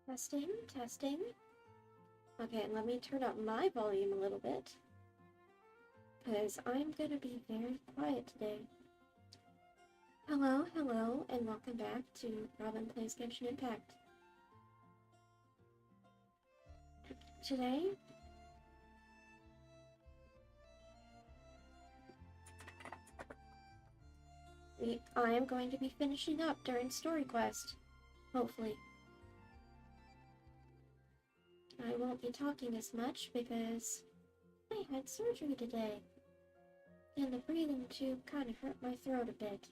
Testing, testing. Okay, let me turn up my volume a little bit, because I'm gonna be very quiet today. Hello, hello, and welcome back to Robin Plays Genshin Impact. Today, I am going to be finishing up Durin's story quest, hopefully. I won't be talking as much because I had surgery today, and the breathing tube kind of hurt my throat a bit.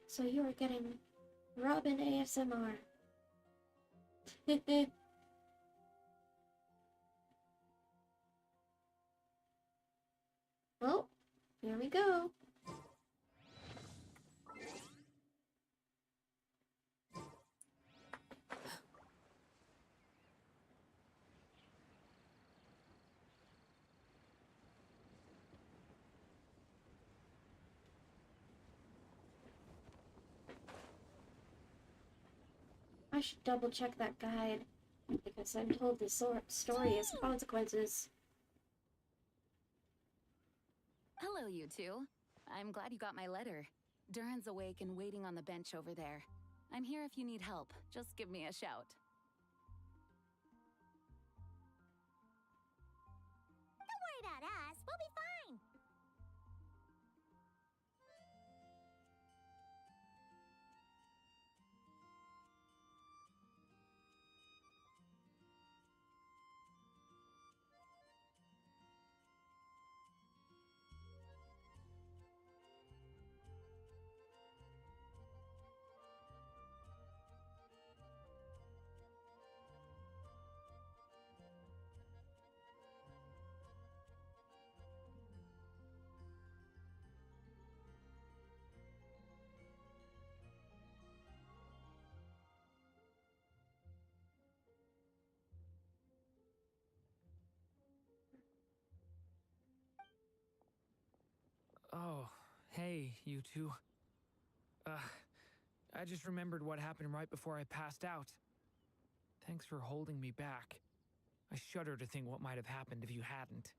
So you are getting Robin ASMR. Well, here we go. I should double check that guide, because I'm told this story has consequences. Hello, you two. I'm glad you got my letter. Durin's awake and waiting on the bench over there. I'm here if you need help. Just give me a shout. Don't worry about us. We'll be fine. Oh, hey, you two. I just remembered what happened right before I passed out. Thanks for holding me back. I shudder to think what might have happened if you hadn't.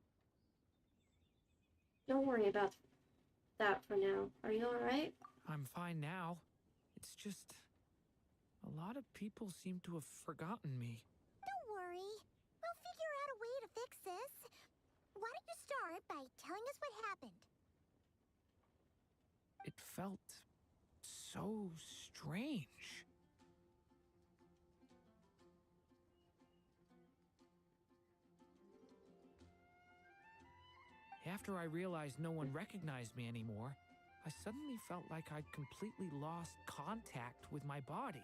Don't worry about that for now. Are you alright? I'm fine now. It's just... a lot of people seem to have forgotten me. Don't worry. We'll figure out a way to fix this. Why don't you start by telling us what happened? It felt so strange. After I realized no one recognized me anymore, I suddenly felt like I'd completely lost contact with my body.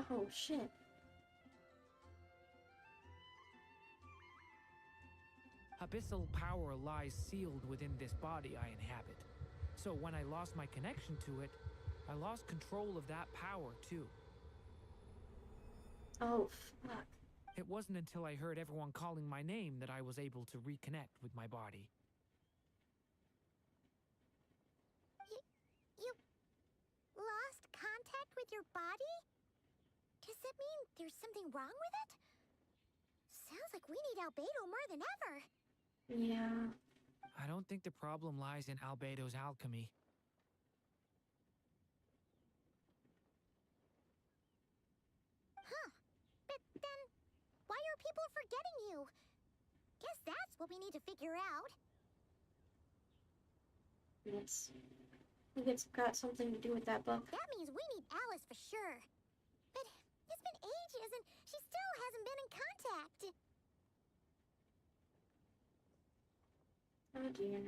Oh, shit. Abyssal power lies sealed within this body I inhabit. So when I lost my connection to it, I lost control of that power too. Oh, fuck. It wasn't until I heard everyone calling my name that I was able to reconnect with my body. You lost contact with your body? Does that mean there's something wrong with it? Sounds like we need Albedo more than ever. Yeah. I don't think the problem lies in Albedo's alchemy. Huh. But then, why are people forgetting you? Guess that's what we need to figure out. Yes. I think it's got something to do with that book. That means we need Alice for sure. But it's been ages and she still hasn't been in contact. Oh, dear.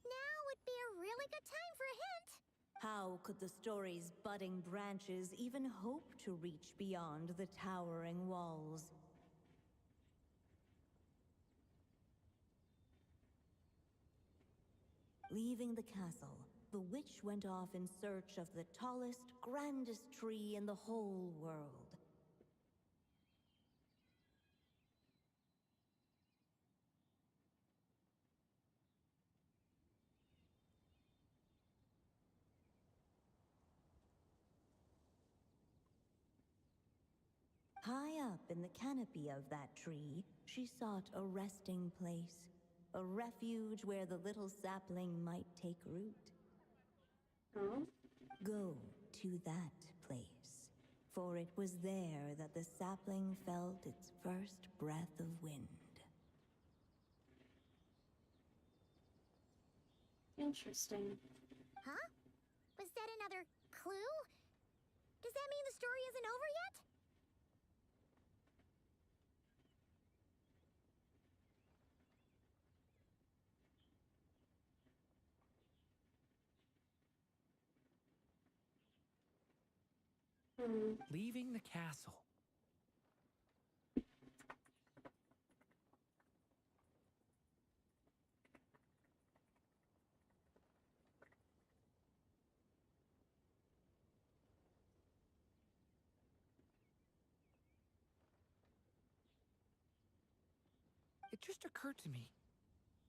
Now would be a really good time for a hint. How could the story's budding branches even hope to reach beyond the towering walls? Leaving the castle, the witch went off in search of the tallest, grandest tree in the whole world. High up in the canopy of that tree, she sought a resting place, a refuge where the little sapling might take root. Oh, Go to that place, for it was there that the sapling felt its first breath of wind. interesting. Huh? Was that another clue? Does that mean the story isn't over yet? Leaving the castle. It just occurred to me.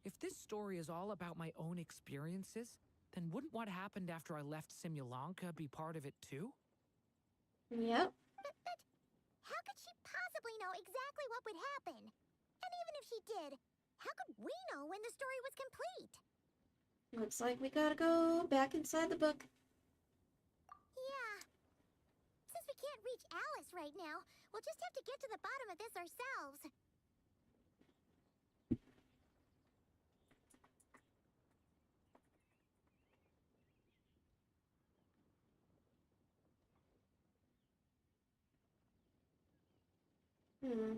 If this story is all about my own experiences, then wouldn't what happened after I left Simulanka be part of it too? Yep. But how could she possibly know exactly what would happen? And even if she did, how could we know when the story was complete? Looks like we gotta go back inside the book. Yeah. Since we can't reach Alice right now, we'll just have to get to the bottom of this ourselves. Hmm.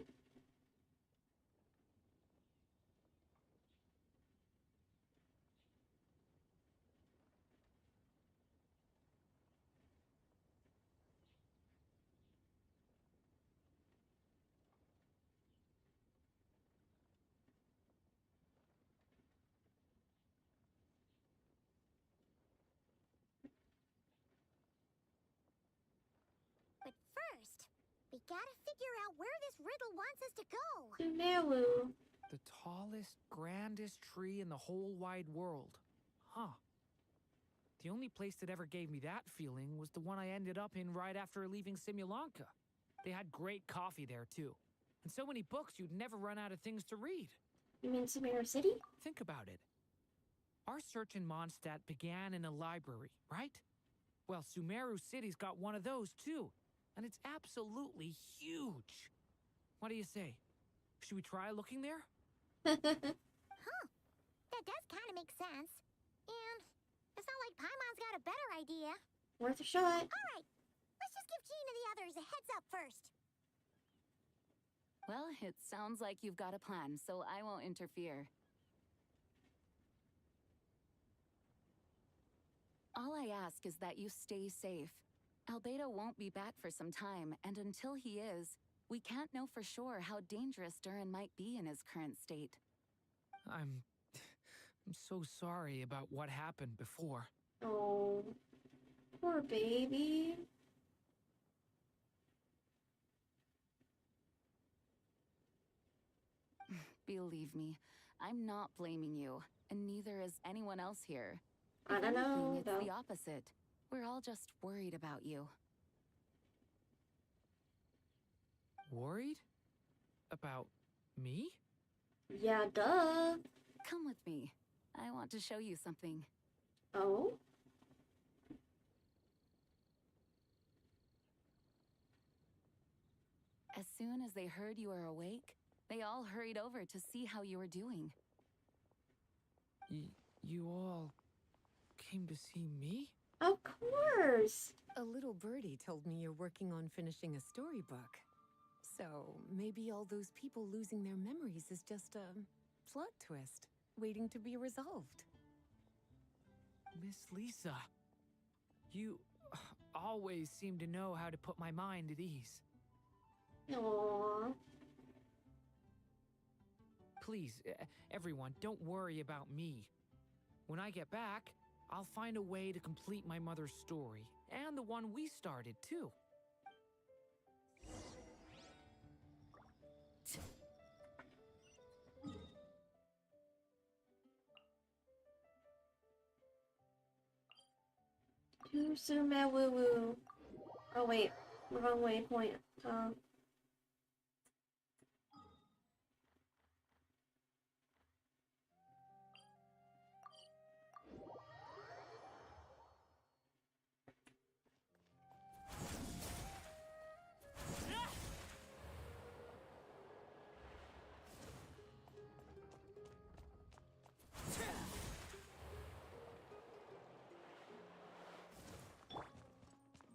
But first, we gotta figure out where this riddle wants us to go. Sumeru. The tallest, grandest tree in the whole wide world. Huh. The only place that ever gave me that feeling was the one I ended up in right after leaving Simulanka. They had great coffee there, too. And so many books you'd never run out of things to read. You mean Sumeru City? Think about it. Our search in Mondstadt began in a library, right? Well, Sumeru City's got one of those, too. And it's absolutely huge. What do you say? Should we try looking there? Huh. That does kind of make sense. And it's not like Paimon's got a better idea. Worth a shot. All right, let's just give Jean and the others a heads up first. Well, it sounds like you've got a plan, so I won't interfere. All I ask is that you stay safe. Albedo won't be back for some time, and until he is, we can't know for sure how dangerous Durin might be in his current state. I'm so sorry about what happened before. Oh, poor baby. Believe me, I'm not blaming you, and neither is anyone else here. I If don't know, anything, it's though. the opposite. We're all just worried about you. Worried? About me? Yeah, duh. Come with me. I want to show you something. Oh? As soon as they heard you were awake, they all hurried over to see how you were doing. You all came to see me? Of course. A little birdie told me you're working on finishing a storybook. So maybe all those people losing their memories is just a plot twist waiting to be resolved. Miss Lisa, you always seem to know how to put my mind at ease. Aww. Please, everyone, don't worry about me. When I get back, I'll find a way to complete my mother's story, and the one we started, too. To Sumeru. Oh wait, wrong waypoint.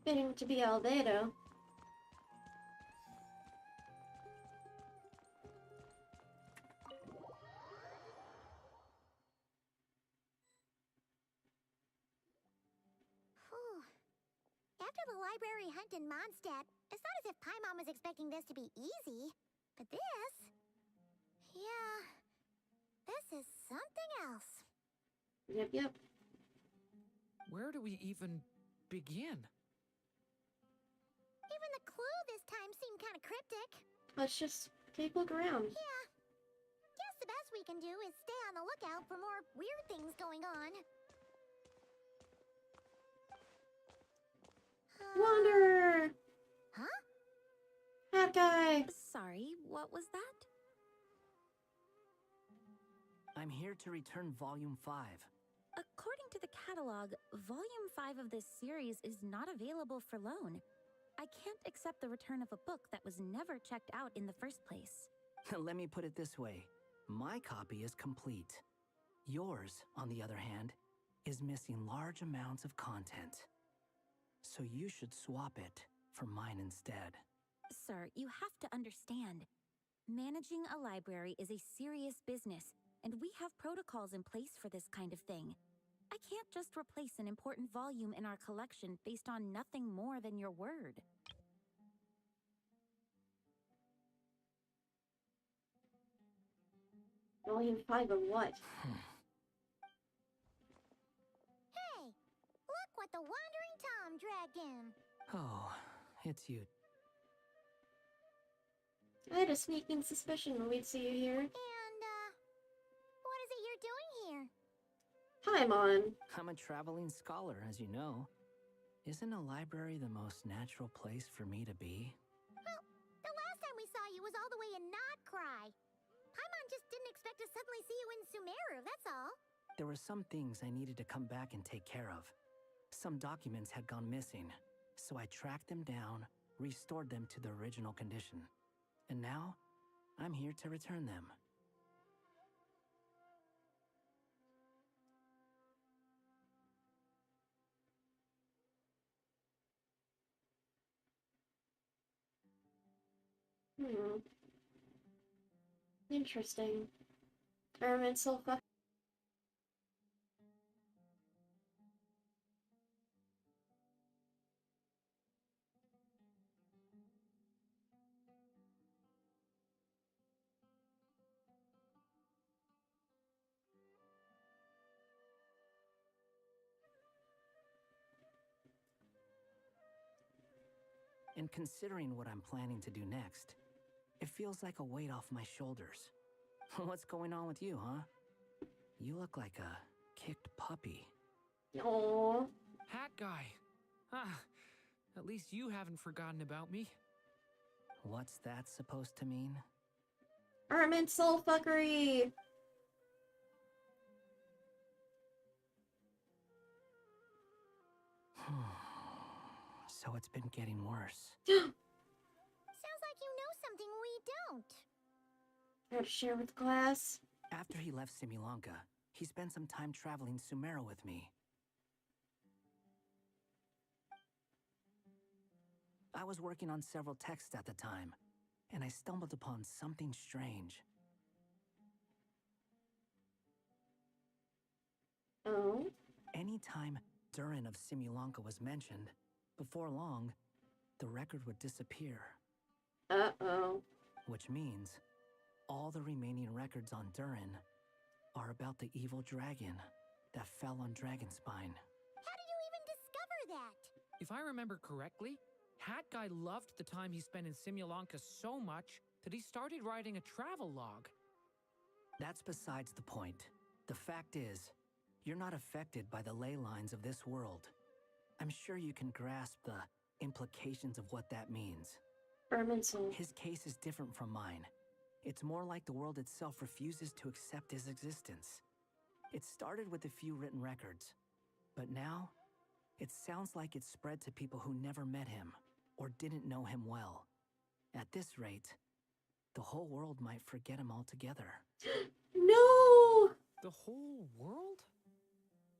Fitting to be Albedo. Whew. After the library hunt in Mondstadt, it's not as if Paimon was expecting this to be easy. But this... Yeah... This is something else. Yep. Where do we even begin? Even the clue this time seemed kind of cryptic. Let's just take a look around. Yeah. Guess the best we can do is stay on the lookout for more weird things going on. Wander! Huh? Hat guy! Sorry, what was that? I'm here to return Volume 5. According to the catalog, Volume 5 of this series is not available for loan. I can't accept the return of a book that was never checked out in the first place. Let me put it this way. My copy is complete. Yours, on the other hand, is missing large amounts of content. So you should swap it for mine instead. Sir, you have to understand. Managing a library is a serious business, and we have protocols in place for this kind of thing. I can't just replace an important volume in our collection based on nothing more than your word. Volume 5 of what? Hey, look what the Wandering Tom dragged in. Oh, it's you. I had a sneaking suspicion we'd see you here. And, what is it you're doing here? Paimon! I'm a traveling scholar, as you know. Isn't a library the most natural place for me to be? Well, the last time we saw you was all the way in Notcry. Paimon just didn't expect to suddenly see you in Sumeru, that's all. There were some things I needed to come back and take care of. Some documents had gone missing, so I tracked them down, restored them to their original condition. And now, I'm here to return them. Interesting. Ermin Sulfa. And considering what I'm planning to do next, it feels like a weight off my shoulders. What's going on with you, huh? You look like a kicked puppy. Aww. Hat guy. Ah, at least you haven't forgotten about me. What's that supposed to mean? Ermin Soulfuckery! So it's been getting worse. Sounds like you know something we don't. I have to share with class. After he left Simulanka, he spent some time traveling Sumeru with me. I was working on several texts at the time, and I stumbled upon something strange. Oh? Anytime Durin of Simulanka was mentioned, before long, the record would disappear. Uh-oh. Which means all the remaining records on Durin are about the evil dragon that fell on Dragonspine. How did you even discover that? If I remember correctly, Hat Guy loved the time he spent in Simulanka so much that he started writing a travel log. That's besides the point. The fact is, you're not affected by the ley lines of this world. I'm sure you can grasp the implications of what that means. Ermin Soul. His case is different from mine. It's more like the world itself refuses to accept his existence. It started with a few written records, but now, it sounds like it's spread to people who never met him or didn't know him well. At this rate, the whole world might forget him altogether. No! The whole world?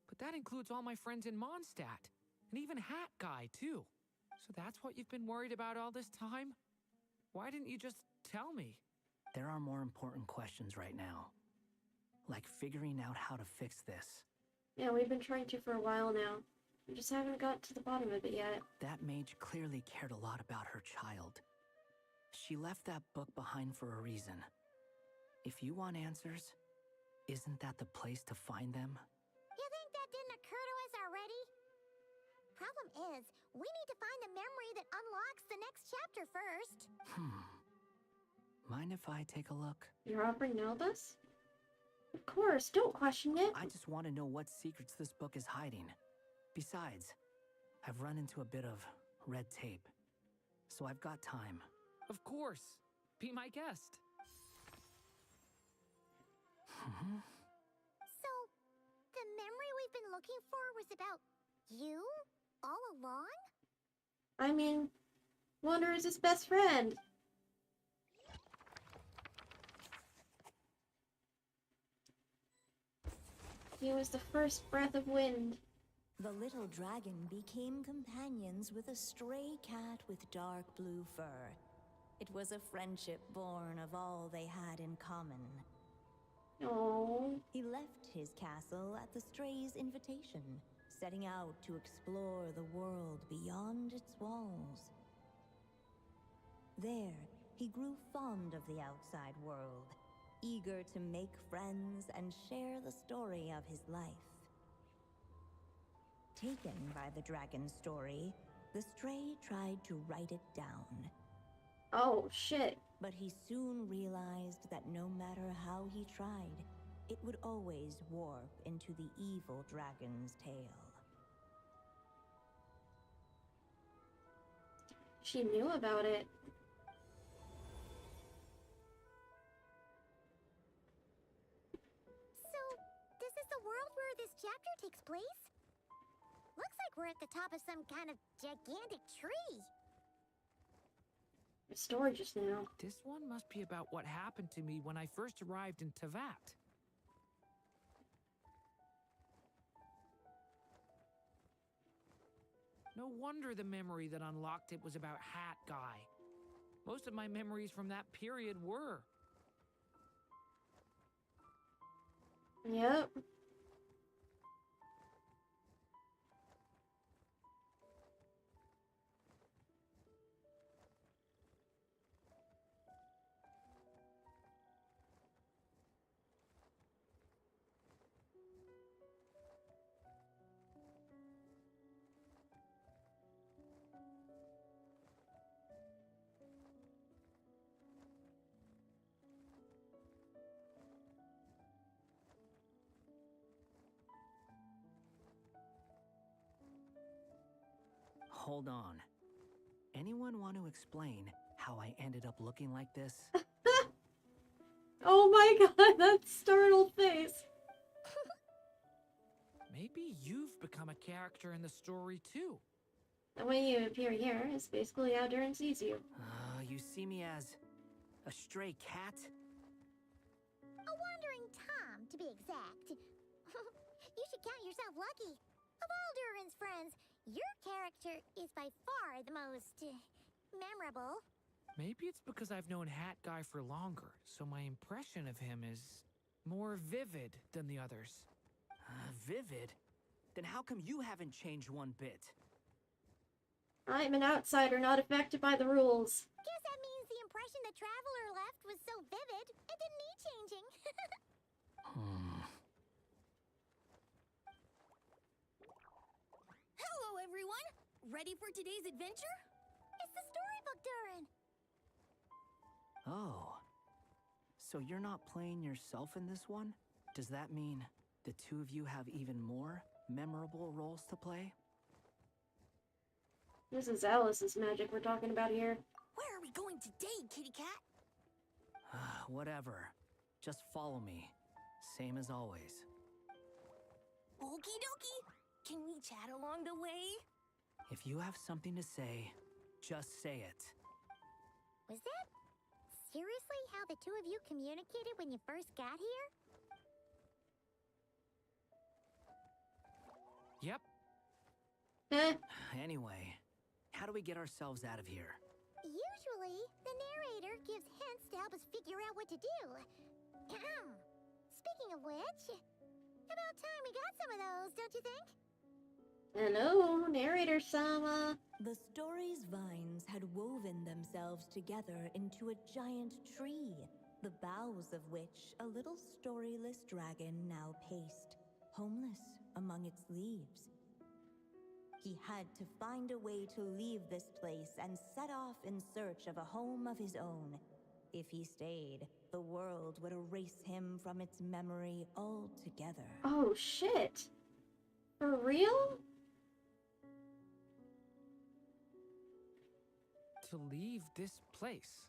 But that includes all my friends in Mondstadt, and even Hat Guy, too. So that's what you've been worried about all this time? Why didn't you just tell me? There are more important questions right now. Like figuring out how to fix this. Yeah, we've been trying to for a while now. We just haven't got to the bottom of it yet. That mage clearly cared a lot about her child. She left that book behind for a reason. If you want answers, isn't that the place to find them? You think that didn't occur to us already? Problem is, we need to find the memory that unlocks the next chapter first. Mind if I take a look? You're offering to help us? Of course, don't question it. I just want to know what secrets this book is hiding. Besides, I've run into a bit of red tape, so I've got time. Of course. Be my guest. So, the memory we've been looking for was about you all along? I mean, Wonder is his best friend. He was the first breath of wind. The little dragon became companions with a stray cat with dark blue fur. It was a friendship born of all they had in common. Oh. He left his castle at the stray's invitation, setting out to explore the world beyond its walls. There, he grew fond of the outside world, eager to make friends and share the story of his life. Taken by the dragon's story, the stray tried to write it down. Oh, shit. But he soon realized that no matter how he tried, it would always warp into the evil dragon's tale. She knew about it. So, this is the world where this chapter takes place? Looks like we're at the top of some kind of gigantic tree. The story just now. This one must be about what happened to me when I first arrived in Tavat. No wonder the memory that unlocked it was about Hat Guy. Most of my memories from that period were. Yep. Hold on. Anyone want to explain how I ended up looking like this? Oh my god, that startled face. Maybe you've become a character in the story too. The way you appear here is basically how Durin sees you. You see me as a stray cat? A wandering Tom, to be exact. You should count yourself lucky. Of all Durin's friends, your character is by far the most memorable. Maybe it's because I've known Hat Guy for longer, so my impression of him is more vivid than the others. Vivid? Then how come you haven't changed one bit? I'm an outsider, not affected by the rules. Guess that means the impression the traveler left was so vivid, it didn't need changing. Hello, everyone! Ready for today's adventure? It's the storybook, Durin. Oh. So you're not playing yourself in this one? Does that mean the two of you have even more memorable roles to play? This is Alice's magic we're talking about here. Where are we going today, kitty cat? Whatever. Just follow me. Same as always. Okie dokie! Can we chat along the way? If you have something to say, just say it. Was that seriously how the two of you communicated when you first got here? Yep. Eh, Anyway, How do we get ourselves out of here? Usually, the narrator gives hints to help us figure out what to do. Speaking of which, about time we got some of those, don't you think? Hello, narrator Sama. The story's vines had woven themselves together into a giant tree, the boughs of which a little storyless dragon now paced, homeless among its leaves. He had to find a way to leave this place and set off in search of a home of his own. If he stayed, the world would erase him from its memory altogether. Oh shit. For real? To leave this place.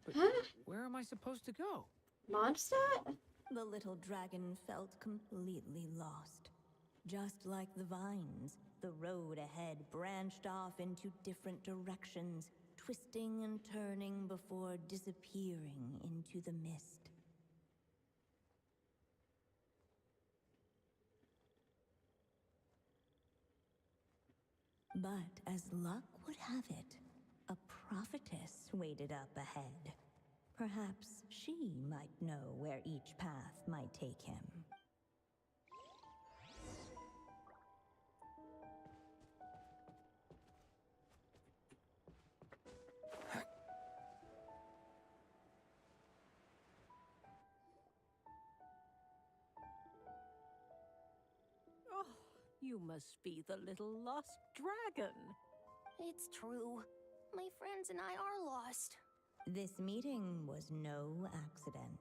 But Huh? where am I supposed to go? Mondstadt? The little dragon felt completely lost. Just like the vines, the road ahead branched off into different directions, twisting and turning before disappearing into the mist. But as luck would have it, a prophetess waited up ahead. Perhaps she might know where each path might take him. Oh, you must be the little lost dragon. It's true. My friends and I are lost. This meeting was no accident.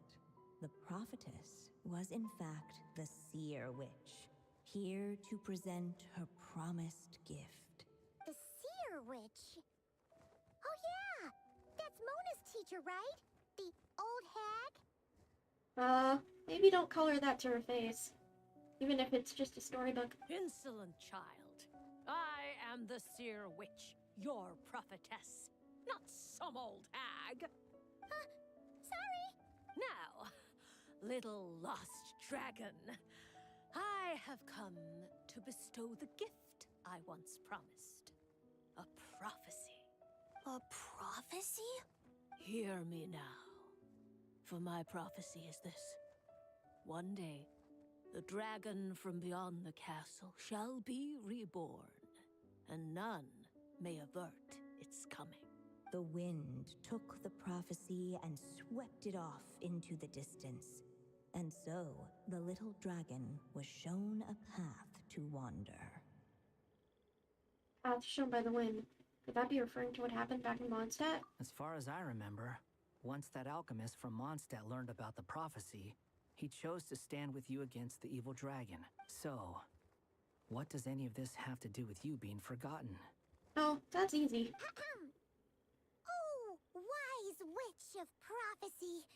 The prophetess was in fact the seer witch, here to present her promised gift. The seer witch. Oh yeah, that's Mona's teacher, right? The old hag? Maybe don't color that to her face. Even if it's just a storybook. Insolent child. I am the seer witch, your prophetess, not some old hag. Sorry. Now, little lost dragon, I have come to bestow the gift I once promised. A prophecy. A prophecy? Hear me now, for my prophecy is this. One day, the dragon from beyond the castle shall be reborn, and none may avert its coming. The wind took the prophecy and swept it off into the distance. And so, the little dragon was shown a path to wander. Path shown by the wind. Could that be referring to what happened back in Mondstadt? As far as I remember, once that alchemist from Mondstadt learned about the prophecy, he chose to stand with you against the evil dragon. So, what does any of this have to do with you being forgotten? Oh, that's easy. Oh, wise witch of prophecy.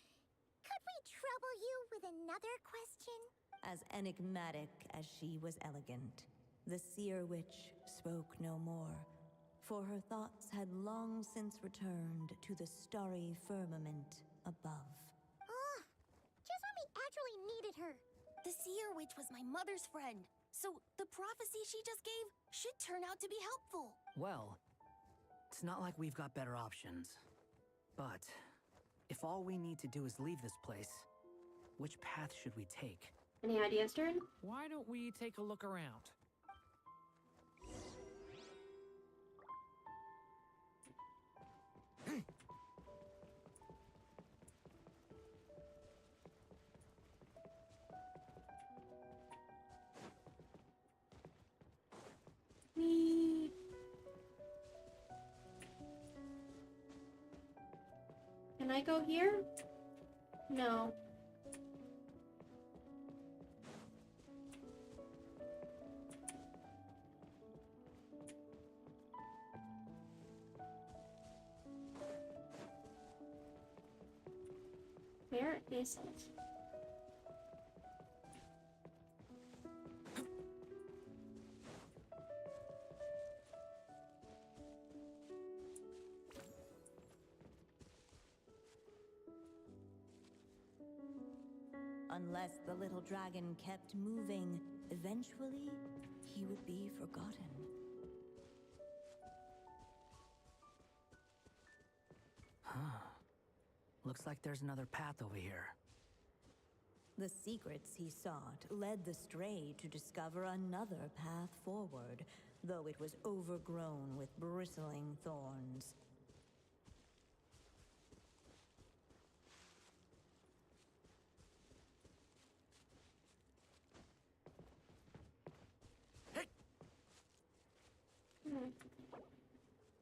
Could we trouble you with another question? As enigmatic as she was elegant, the seer witch spoke no more, for her thoughts had long since returned to the starry firmament above. Just when we actually needed her. The seer witch was my mother's friend, so the prophecy she just gave should turn out to be helpful. Well, it's not like we've got better options. But if all we need to do is leave this place, which path should we take? Any ideas, Durin? Why don't we take a look around? Me. Can I go here? No. Where is it? Unless the little dragon kept moving, eventually he would be forgotten. Huh. Looks like there's another path over here. The secrets he sought led the stray to discover another path forward, though it was overgrown with bristling thorns.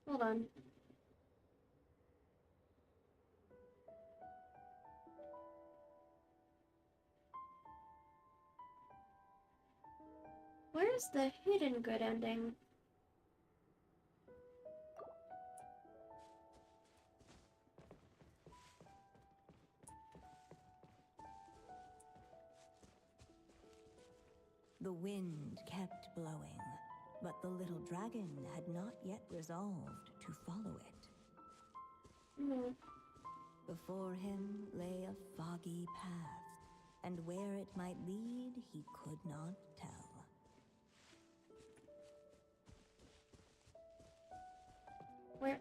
Hold on. Where's the hidden good ending? The wind kept blowing, but the little dragon had not yet resolved to follow it. Hmm. Before him lay a foggy path, and where it might lead he could not tell. Where?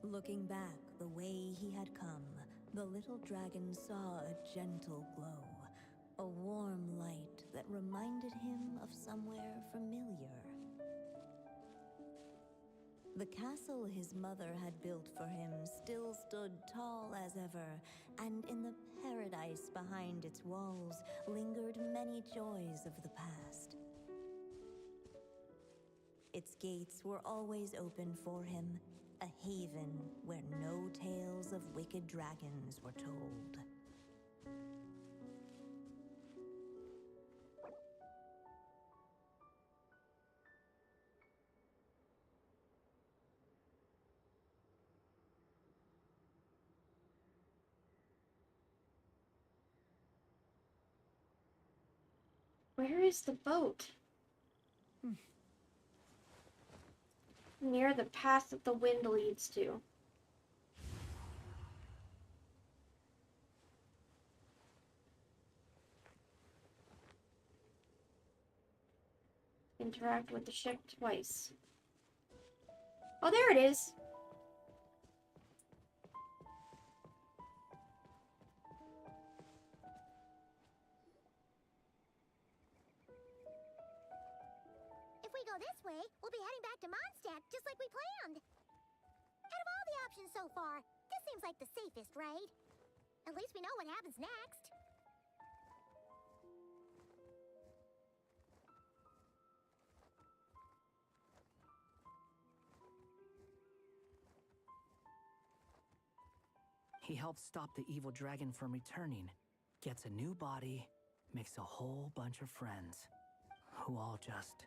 Looking back the way he had come, the little dragon saw a gentle glow, a warm light that reminded him of somewhere familiar. The castle his mother had built for him still stood tall as ever, and in the paradise behind its walls lingered many joys of the past. Its gates were always open for him, a haven where no tales of wicked dragons were told. Where is the boat? Near the path that the wind leads to. Interact with the ship twice. Oh, there it is! If we go this way, we'll be heading back to Mondstadt, just like we planned. Out of all the options so far, this seems like the safest, right? At least we know what happens next. He helps stop the evil dragon from returning, gets a new body, makes a whole bunch of friends, who all just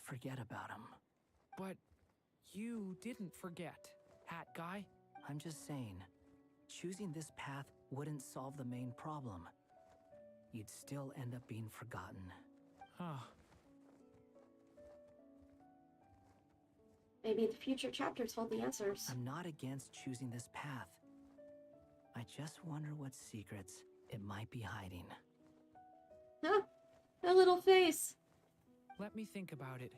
forget about him. But you didn't forget, Hat Guy. I'm just saying, choosing this path wouldn't solve the main problem. You'd still end up being forgotten. Huh. Maybe the future chapters hold the answers. I'm not against choosing this path. I just wonder what secrets it might be hiding. Huh? That little face! Let me think about it.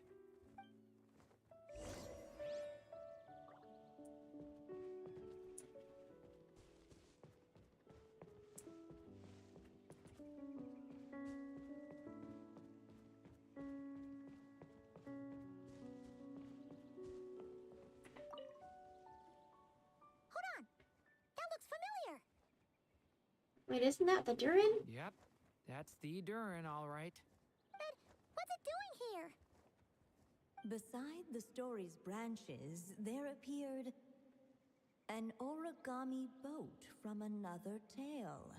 Hold on! That looks familiar! Wait, isn't that the Durin? Yep, that's the Durin, all right. But what's it doing here? Beside the story's branches, there appeared an origami boat from another tale.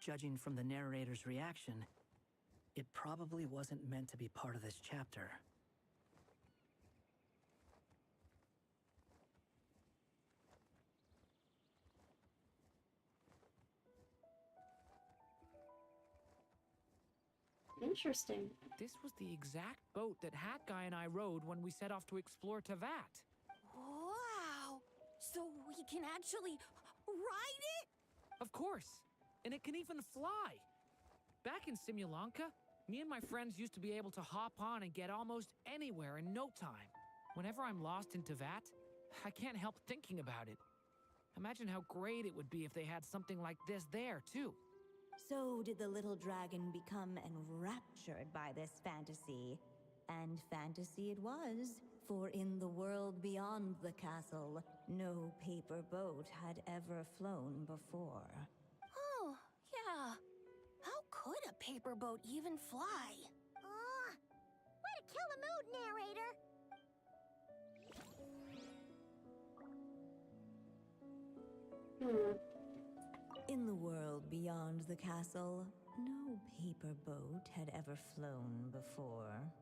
Judging from the narrator's reaction, it probably wasn't meant to be part of this chapter. Interesting. This was the exact boat that Hat Guy and I rode when we set off to explore Tavat. Wow! So we can actually ride it? Of course. and it can even fly. Back in Simulanka, me and my friends used to be able to hop on and get almost anywhere in no time. Whenever I'm lost in Teyvat, I can't help thinking about it. Imagine how great it would be if they had something like this there, too. So did the little dragon become enraptured by this fantasy. And fantasy it was, for in the world beyond the castle, no paper boat had ever flown before. Oh, yeah. How could a paper boat even fly? Way to kill the mood, narrator! In the world beyond the castle, no paper boat had ever flown before.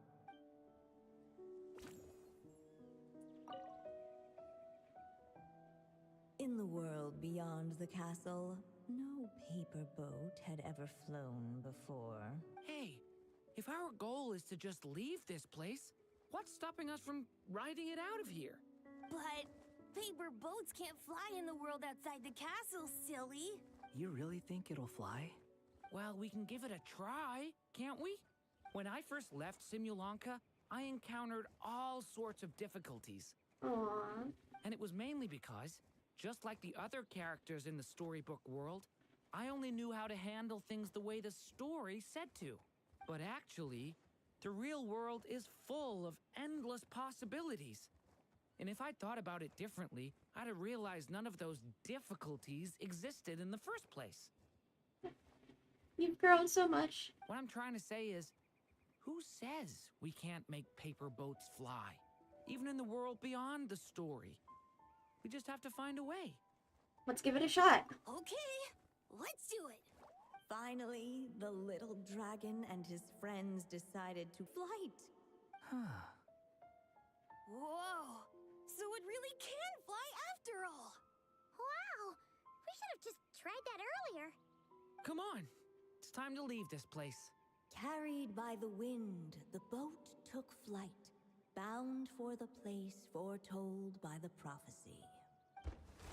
In the world beyond the castle, no paper boat had ever flown before. Hey, if our goal is to just leave this place, what's stopping us from riding it out of here? But paper boats can't fly in the world outside the castle, silly. You really think it'll fly? Well, we can give it a try, can't we? When I first left Simulanka, I encountered all sorts of difficulties. Aww. And it was mainly because, just like the other characters in the storybook world, I only knew how to handle things the way the story said to. But actually, the real world is full of endless possibilities. And if I'd thought about it differently, I'd have realized none of those difficulties existed in the first place. You've grown so much. What I'm trying to say is, who says we can't make paper boats fly? Even in the world beyond the story. We just have to find a way. Let's give it a shot. Okay, let's do it. Finally, the little dragon and his friends decided to flight. Huh. Whoa, so it really can fly after all. Wow! We should have just tried that earlier. Come on, it's time to leave this place. Carried by the wind, the boat took flight, bound for the place foretold by the prophecy.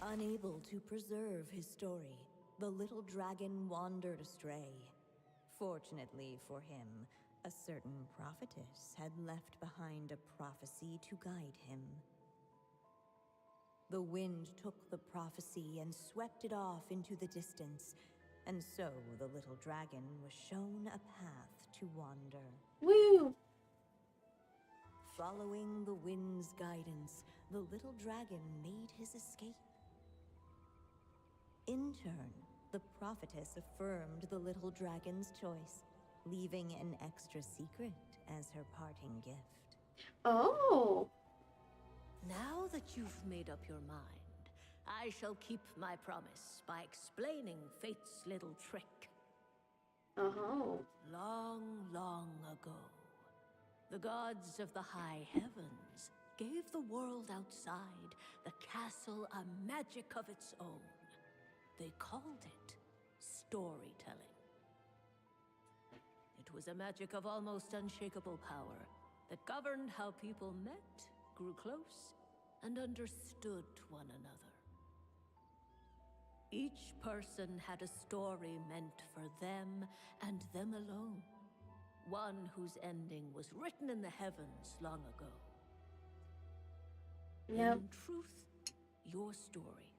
Unable to preserve his story, the little dragon wandered astray. Fortunately for him, a certain prophetess had left behind a prophecy to guide him. The wind took the prophecy and swept it off into the distance, and so the little dragon was shown a path to wander. Woo! Following the wind's guidance, the little dragon made his escape. In turn, the prophetess affirmed the little dragon's choice, leaving an extra secret as her parting gift. Oh! Now that you've made up your mind, I shall keep my promise by explaining fate's little trick. Oh. Long, long ago, the gods of the high heavens gave the world outside the castle a magic of its own. They called it storytelling. It was a magic of almost unshakable power that governed how people met, grew close, and understood one another. Each person had a story meant for them and them alone. One whose ending was written in the heavens long ago. Yep. In truth, your story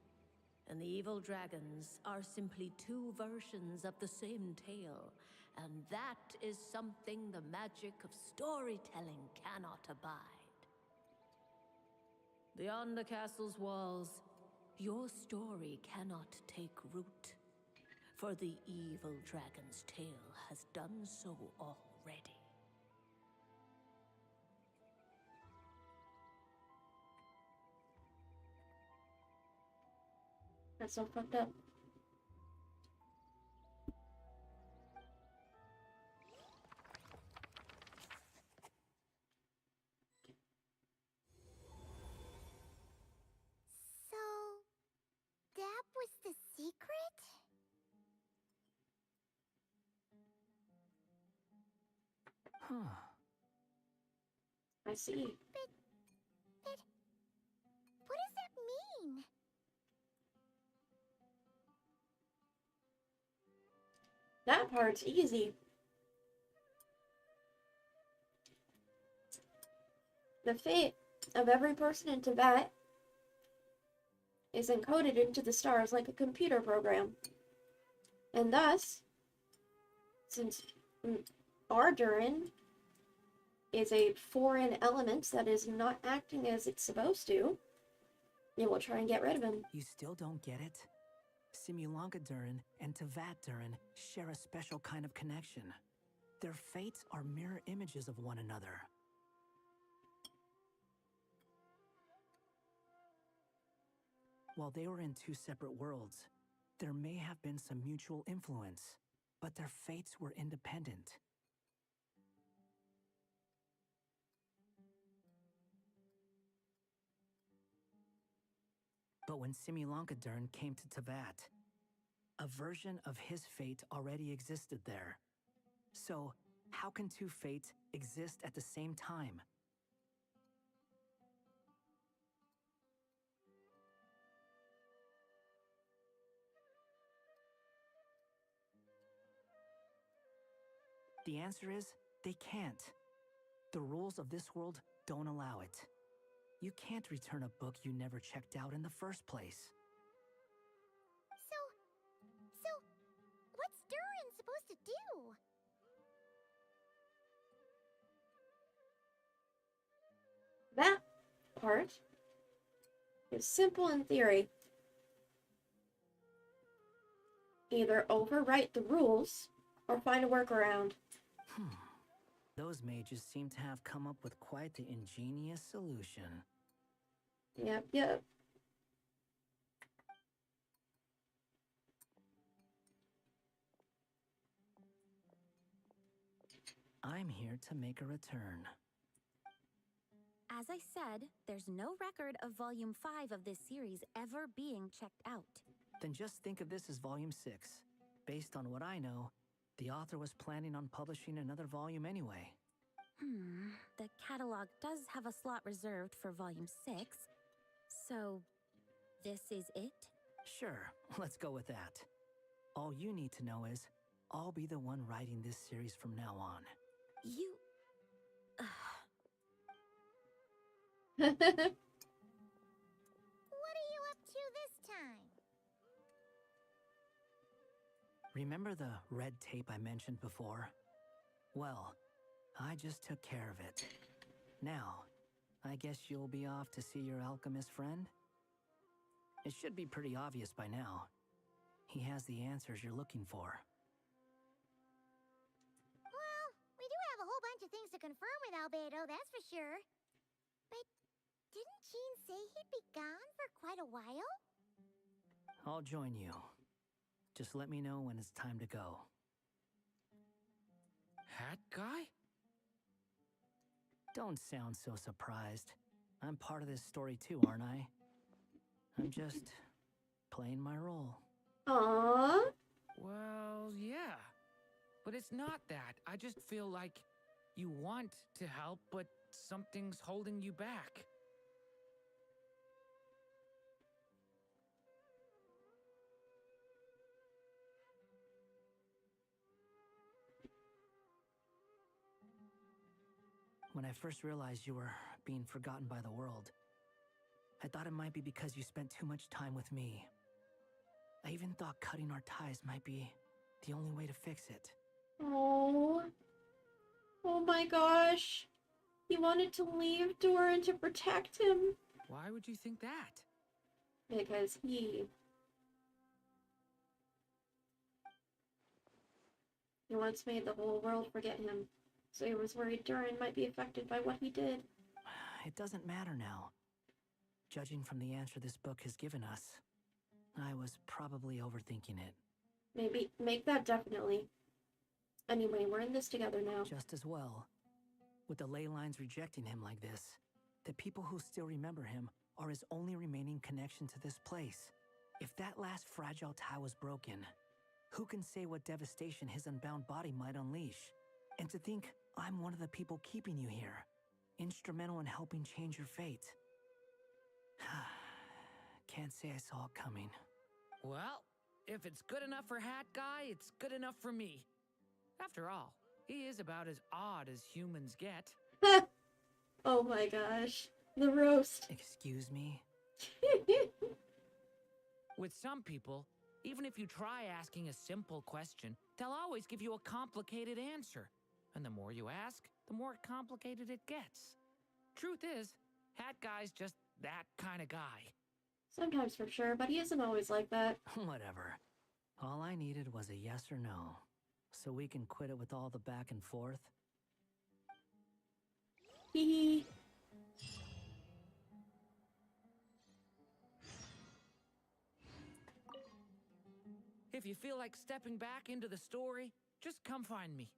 and the evil dragons are simply two versions of the same tale, and that is something the magic of storytelling cannot abide. Beyond the castle's walls, your story cannot take root, for the evil dragon's tale has done so already. That's so fucked up. So, that was the secret? Huh. I see. But what does that mean? That part's easy. The fate of every person in Tibet is encoded into the stars like a computer program. And thus, since our Durin is a foreign element that is not acting as it's supposed to, it will try and get rid of him. You still don't get it? Simulanka Durin and Teyvat Durin share a special kind of connection. Their fates are mirror images of one another. While they were in two separate worlds, there may have been some mutual influence, but their fates were independent. But when Simulanka Durin came to Teyvat, a version of his fate already existed there. So, how can two fates exist at the same time? The answer is, they can't. The rules of this world don't allow it. You can't return a book you never checked out in the first place. So, what's Durin supposed to do? That part is simple in theory. Either overwrite the rules or find a workaround. Those mages seem to have come up with quite the ingenious solution. Yep. I'm here to make a return. As I said, there's no record of Volume 5 of this series ever being checked out. Then just think of this as Volume 6. Based on what I know, the author was planning on publishing another volume anyway. The catalog does have a slot reserved for Volume 6. So, this is it? Sure, let's go with that. All you need to know is, I'll be the one writing this series from now on. You... What are you up to this time? Remember the red tape I mentioned before? Well, I just took care of it. Now, I guess you'll be off to see your alchemist friend? It should be pretty obvious by now. He has the answers you're looking for. Well, we do have a whole bunch of things to confirm with Albedo, that's for sure. But didn't Jean say he'd be gone for quite a while? I'll join you. Just let me know when it's time to go. Hat guy? Don't sound so surprised. I'm part of this story too, aren't I? I'm just playing my role. Aww. Well, yeah. But it's not that. I just feel like you want to help, but something's holding you back. When I first realized you were being forgotten by the world, I thought it might be because you spent too much time with me. I even thought cutting our ties might be the only way to fix it. Oh my gosh. He wanted to leave Durin to protect him. Why would you think that? Because he once made the whole world forget him. So he was worried Durin might be affected by what he did. It doesn't matter now. Judging from the answer this book has given us, I was probably overthinking it. Maybe make that definitely. Anyway, we're in this together now. Just as well. With the ley lines rejecting him like this, the people who still remember him are his only remaining connection to this place. If that last fragile tie was broken, who can say what devastation his unbound body might unleash? And to think I'm one of the people keeping you here, instrumental in helping change your fate. Can't say I saw it coming. Well, if it's good enough for Hat Guy, it's good enough for me. After all, he is about as odd as humans get. Oh my gosh. The roast. Excuse me? With some people, even if you try asking a simple question, they'll always give you a complicated answer. And the more you ask, the more complicated it gets. Truth is, Hat Guy's just that kind of guy. Sometimes for sure, but he isn't always like that. Whatever. All I needed was a yes or no, so we can quit it with all the back and forth. Hee. If you feel like stepping back into the story, just come find me.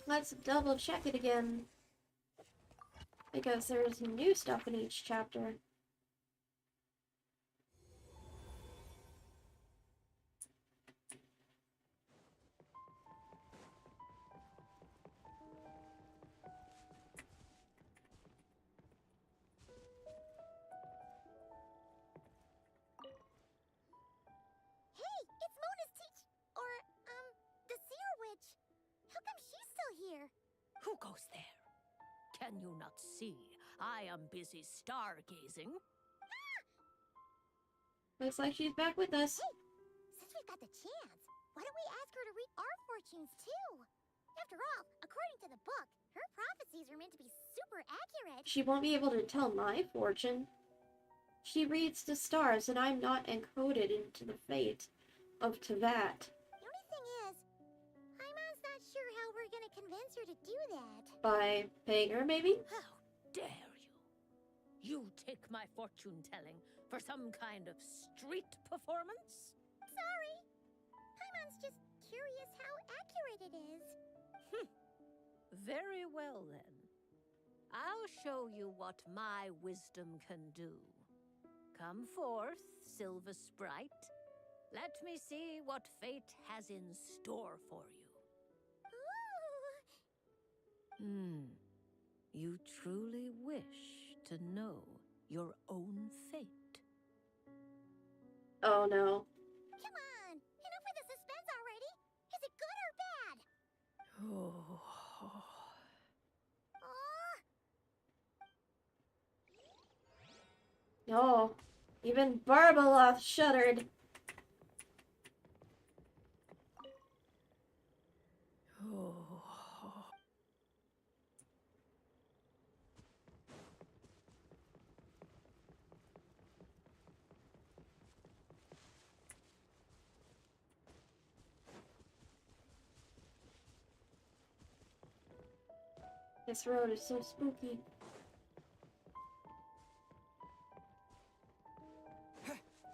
Let's double check it again. Because there's new stuff in each chapter. Hey, it's Mona's the Seer Witch. How come she's still here? Who goes there? Can you not see? I am busy stargazing. Looks like she's back with us. Hey, since we've got the chance, why don't we ask her to read our fortunes too? After all, according to the book, her prophecies are meant to be super accurate. She won't be able to tell my fortune. She reads the stars, and I'm not encoded into the fate of Tevat. The only thing is, Paimon's not sure how we're gonna convince her to do that. By paying her, maybe? How dare you? You take my fortune telling for some kind of street performance? Sorry. Paimon's just curious how accurate it is. Very well then. I'll show you what my wisdom can do. Come forth, Silver Sprite. Let me see what fate has in store for you. Ooh. You truly wish to know your own fate. Oh no. Come on, enough with the suspense already. Is it good or bad? Oh. Aw. Oh, even Barbaloth shuddered. This road is so spooky.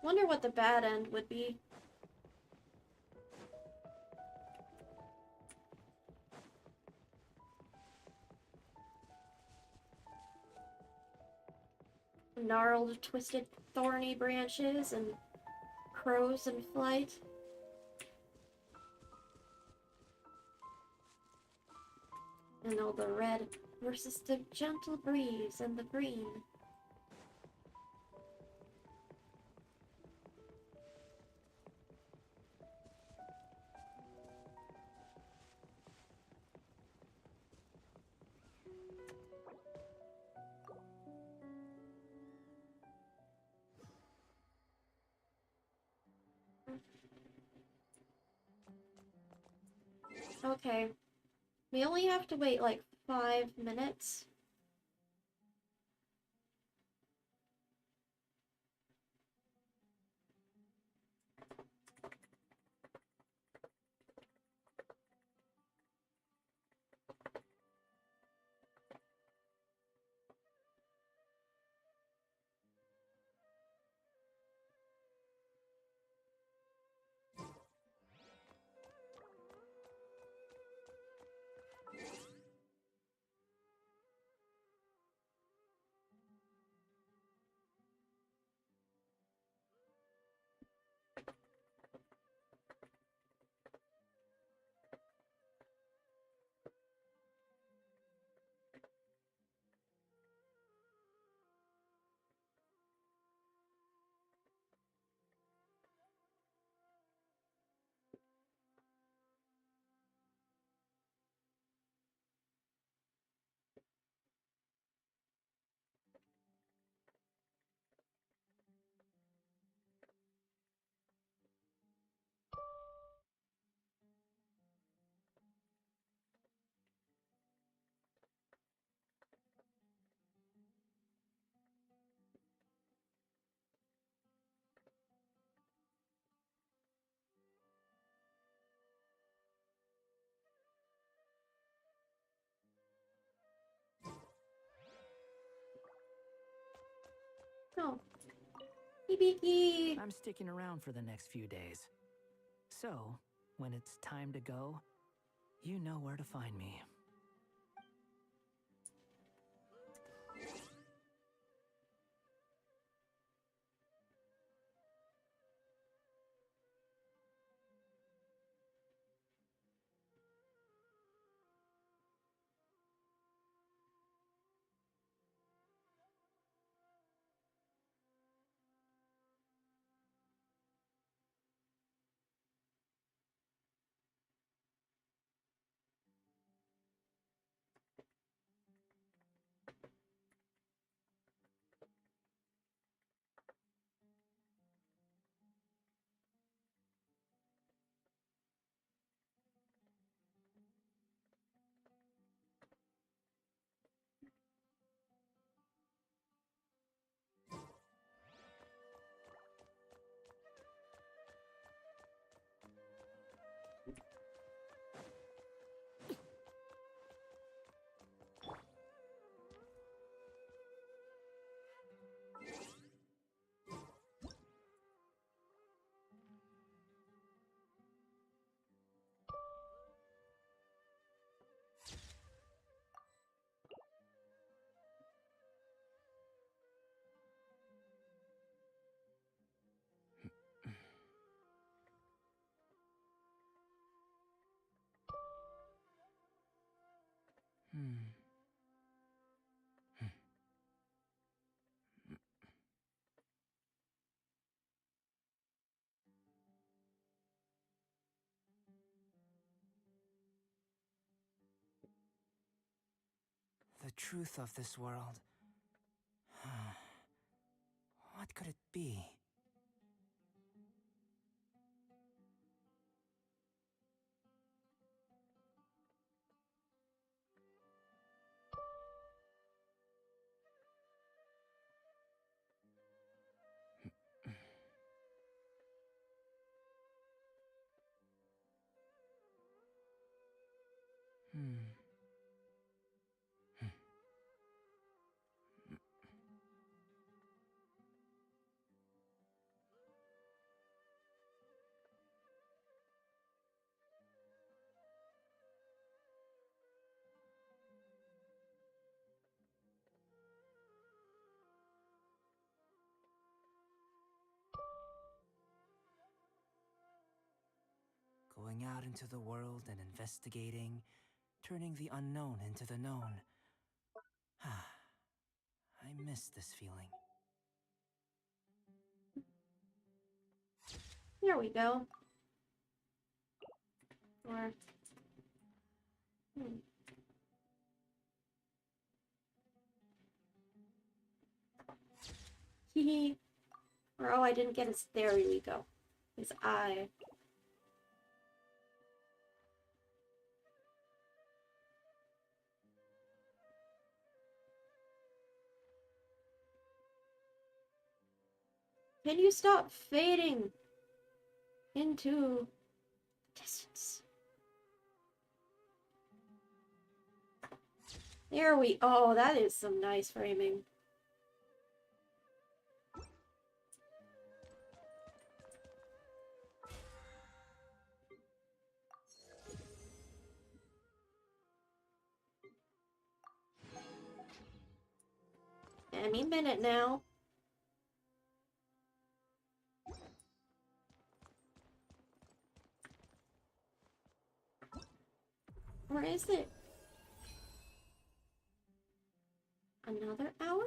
Wonder what the bad end would be. Gnarled, twisted, thorny branches and crows in flight. And all the red versus the gentle breeze and the green. Okay. We only have to wait like 5 minutes. Oh. Hibiki! I'm sticking around for the next few days. So, when it's time to go, you know where to find me. The truth of this world. What could it be? Going out into the world and investigating, turning the unknown into the known. I miss this feeling. There we go. Or... Hehe. Or, oh, I didn't get his... There we go. His eye. Can you stop fading into distance? There we... Oh, that is some nice framing. Any minute now. Or is it? Another hour?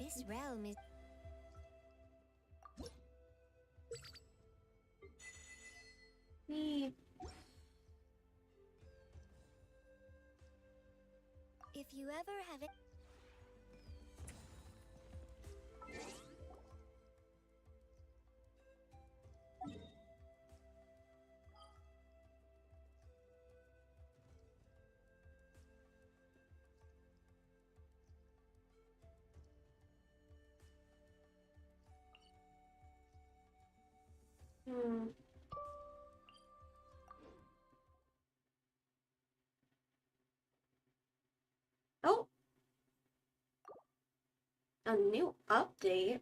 This realm is... Me. If you ever have it... Hmm. Oh. A new update.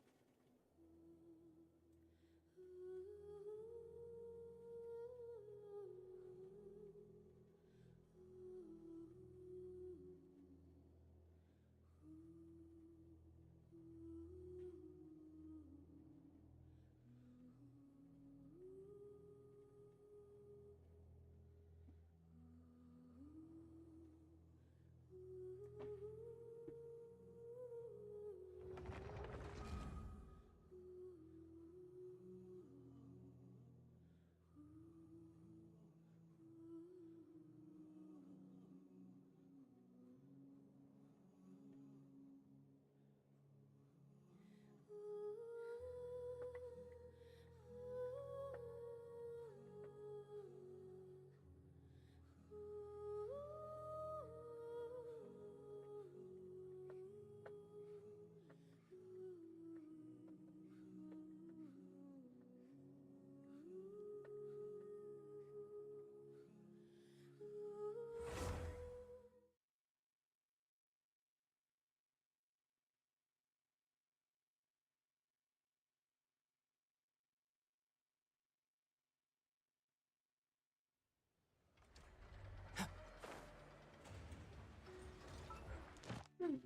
Hmm.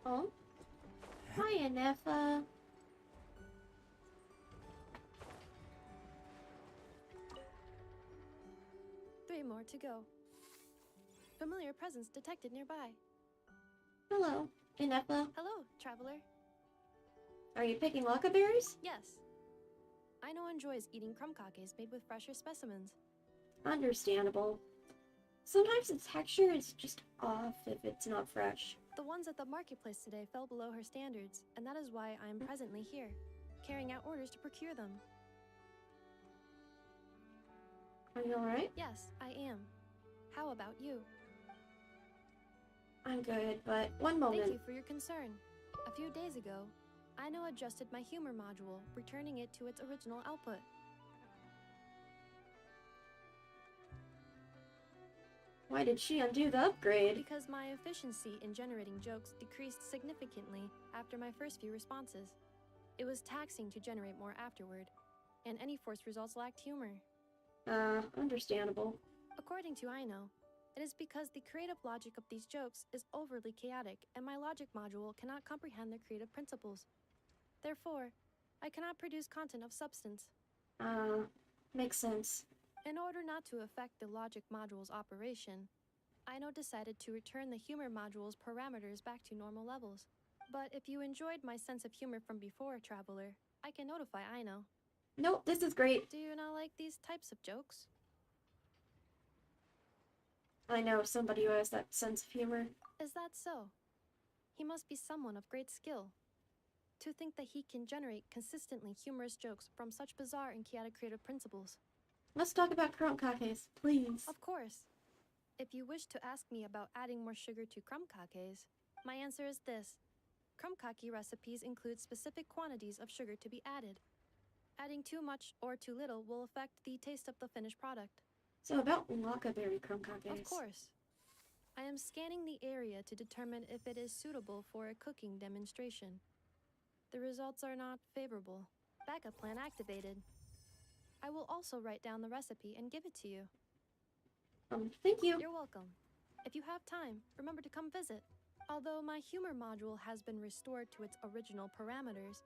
Oh. Hiya, Nefa. Three more to go. Familiar presence detected nearby. Hello, Inefa. Hello, traveler. Are you picking laka berries? Yes. Aino enjoys eating crumb kakes made with fresher specimens. Understandable. Sometimes the texture is just off if it's not fresh. The ones at the marketplace today fell below her standards, and that is why I am presently here, carrying out orders to procure them. Are you alright? Yes, I am. How about you? I'm good, but one moment. Thank you for your concern. A few days ago, Aino adjusted my humor module, returning it to its original output. Why did she undo the upgrade? Because my efficiency in generating jokes decreased significantly after my first few responses. It was taxing to generate more afterward, and any forced results lacked humor. Understandable. According to Aino, it is because the creative logic of these jokes is overly chaotic and my logic module cannot comprehend their creative principles. Therefore, I cannot produce content of substance. Makes sense. In order not to affect the logic module's operation, Aino decided to return the humor module's parameters back to normal levels. But if you enjoyed my sense of humor from before, Traveler, I can notify Aino. Nope, this is great. Do you not like these types of jokes? I know somebody who has that sense of humor. Is that so? He must be someone of great skill. To think that he can generate consistently humorous jokes from such bizarre and chaotic creative principles. Let's talk about crumb kakes, please. Of course. If you wish to ask me about adding more sugar to crumb kakes, my answer is this. Crumb kake recipes include specific quantities of sugar to be added. Adding too much or too little will affect the taste of the finished product. So about Lockaberry Chromecockays. Of course. I am scanning the area to determine if it is suitable for a cooking demonstration. The results are not favorable. Backup plan activated. I will also write down the recipe and give it to you. Thank you. You're welcome. If you have time, remember to come visit. Although my humor module has been restored to its original parameters,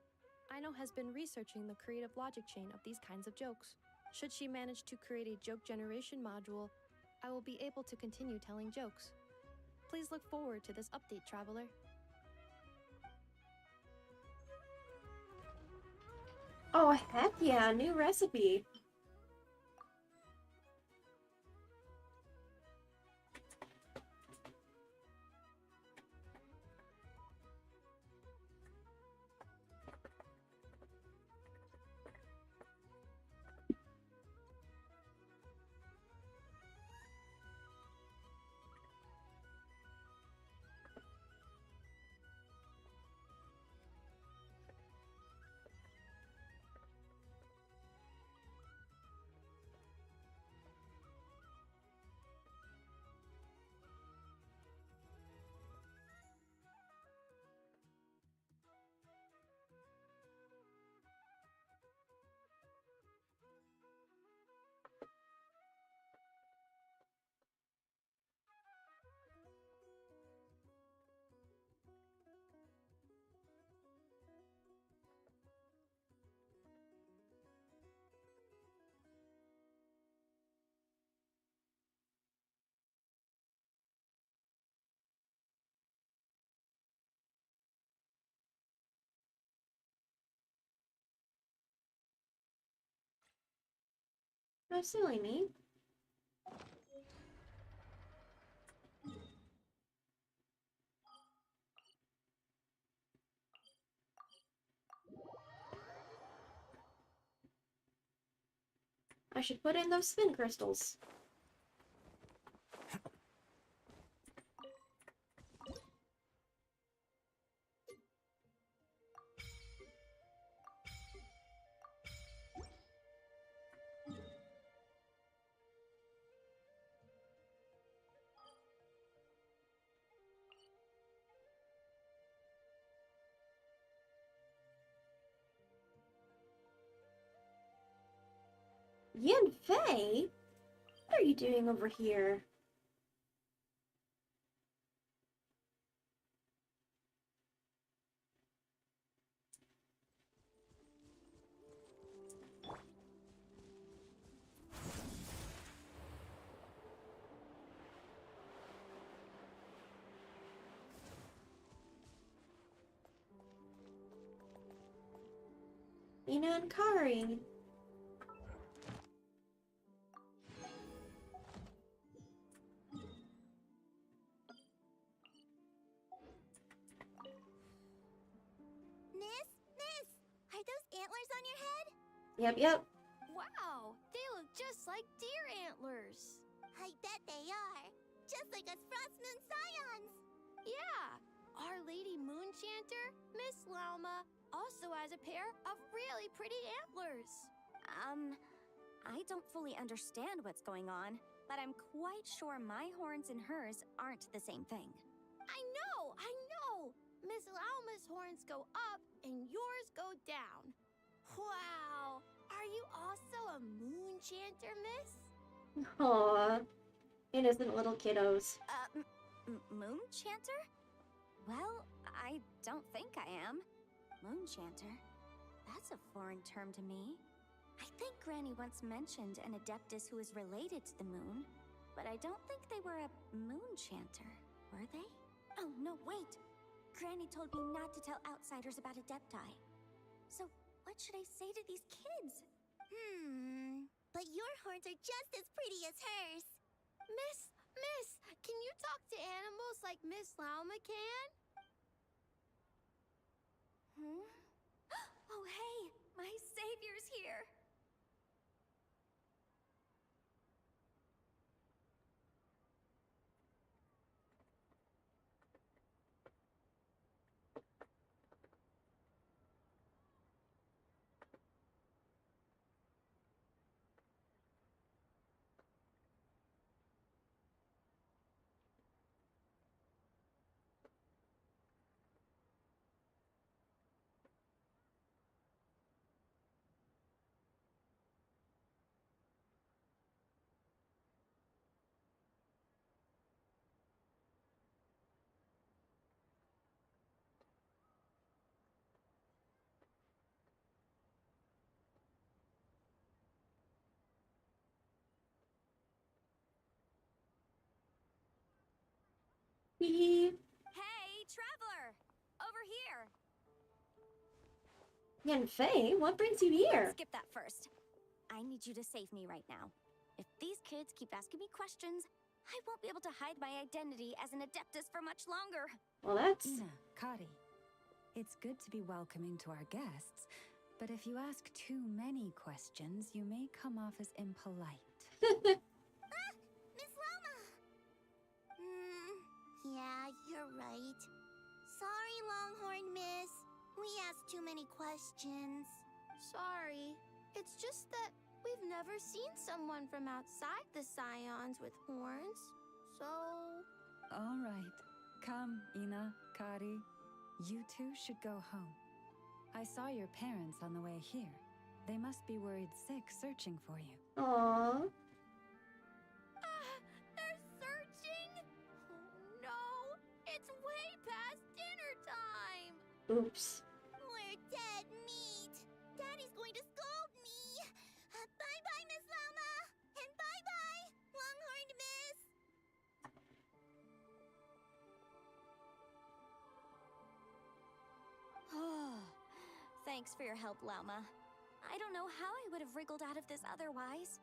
Aino has been researching the creative logic chain of these kinds of jokes. Should she manage to create a joke generation module, I will be able to continue telling jokes. Please look forward to this update, Traveler. Oh, heck yeah, new recipe. Oh, silly me. I should put in those spin crystals. Yin Fei? What are you doing over here? Ina and Kari. Miss, are those antlers on your head? Yep. Wow, they look just like deer antlers. I bet they are. Just like us Frost Moon Scions. Yeah, Our Lady Moonchanter, Miss Lauma, also has a pair of really pretty antlers. I don't fully understand what's going on, but I'm quite sure my horns and hers aren't the same thing. I know! Miss Lauma's horns go up and yours go down. Wow! Are you also a Moonchanter, Miss? Aww. Innocent little kiddos. Moonchanter? Well, I don't think I am. Moonchanter? That's a foreign term to me. I think Granny once mentioned an Adeptus who is related to the moon, but I don't think they were a Moonchanter, were they? Oh, no, wait! Granny told me not to tell outsiders about Adepti. So, what should I say to these kids? But your horns are just as pretty as hers. Miss, can you talk to animals like Miss Lauma can? Oh, hey! My savior's here! Hee. Hey, traveler! Over here! Yanfei, what brings you here? Skip that first. I need you to save me right now. If these kids keep asking me questions, I won't be able to hide my identity as an adeptus for much longer. Well, that's... Ina, Kari, it's good to be welcoming to our guests, but if you ask too many questions, you may come off as impolite. Miss Loma! Yeah, you're right. Sorry, Longhorn Miss. We asked too many questions. Sorry. It's just that we've never seen someone from outside the Scions with horns. So... All right. Come, Ina, Kari. You two should go home. I saw your parents on the way here. They must be worried sick searching for you. Aww. They're searching? Oh no! It's way past dinner time! Oops. We're dead meat. Daddy's going to scold me. Bye-bye, Miss Loma. And bye-bye, Longhorned Miss. Thanks for your help, Lauma. I don't know how I would have wriggled out of this otherwise.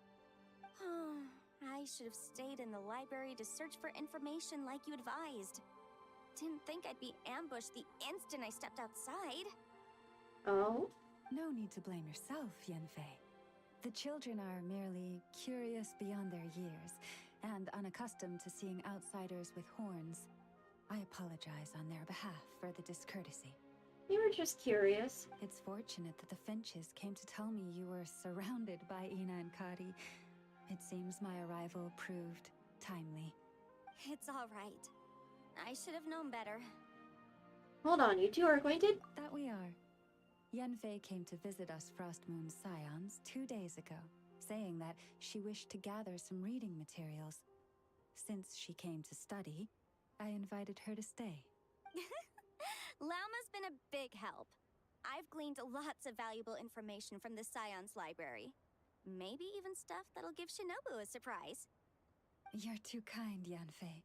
I should have stayed in the library to search for information like you advised. Didn't think I'd be ambushed the instant I stepped outside. Oh? No need to blame yourself, Yanfei. The children are merely curious beyond their years and unaccustomed to seeing outsiders with horns. I apologize on their behalf for the discourtesy. You were just curious. It's fortunate that the Finches came to tell me you were surrounded by Ina and Kari. It seems my arrival proved timely. It's all right. I should have known better. Hold on, you two are acquainted? That we are. Yanfei came to visit us Frostmoon Scions 2 days ago, saying that she wished to gather some reading materials. Since she came to study, I invited her to stay. Lauma's been a big help. I've gleaned lots of valuable information from the Scion's library. Maybe even stuff that'll give Shinobu a surprise. You're too kind, Yanfei.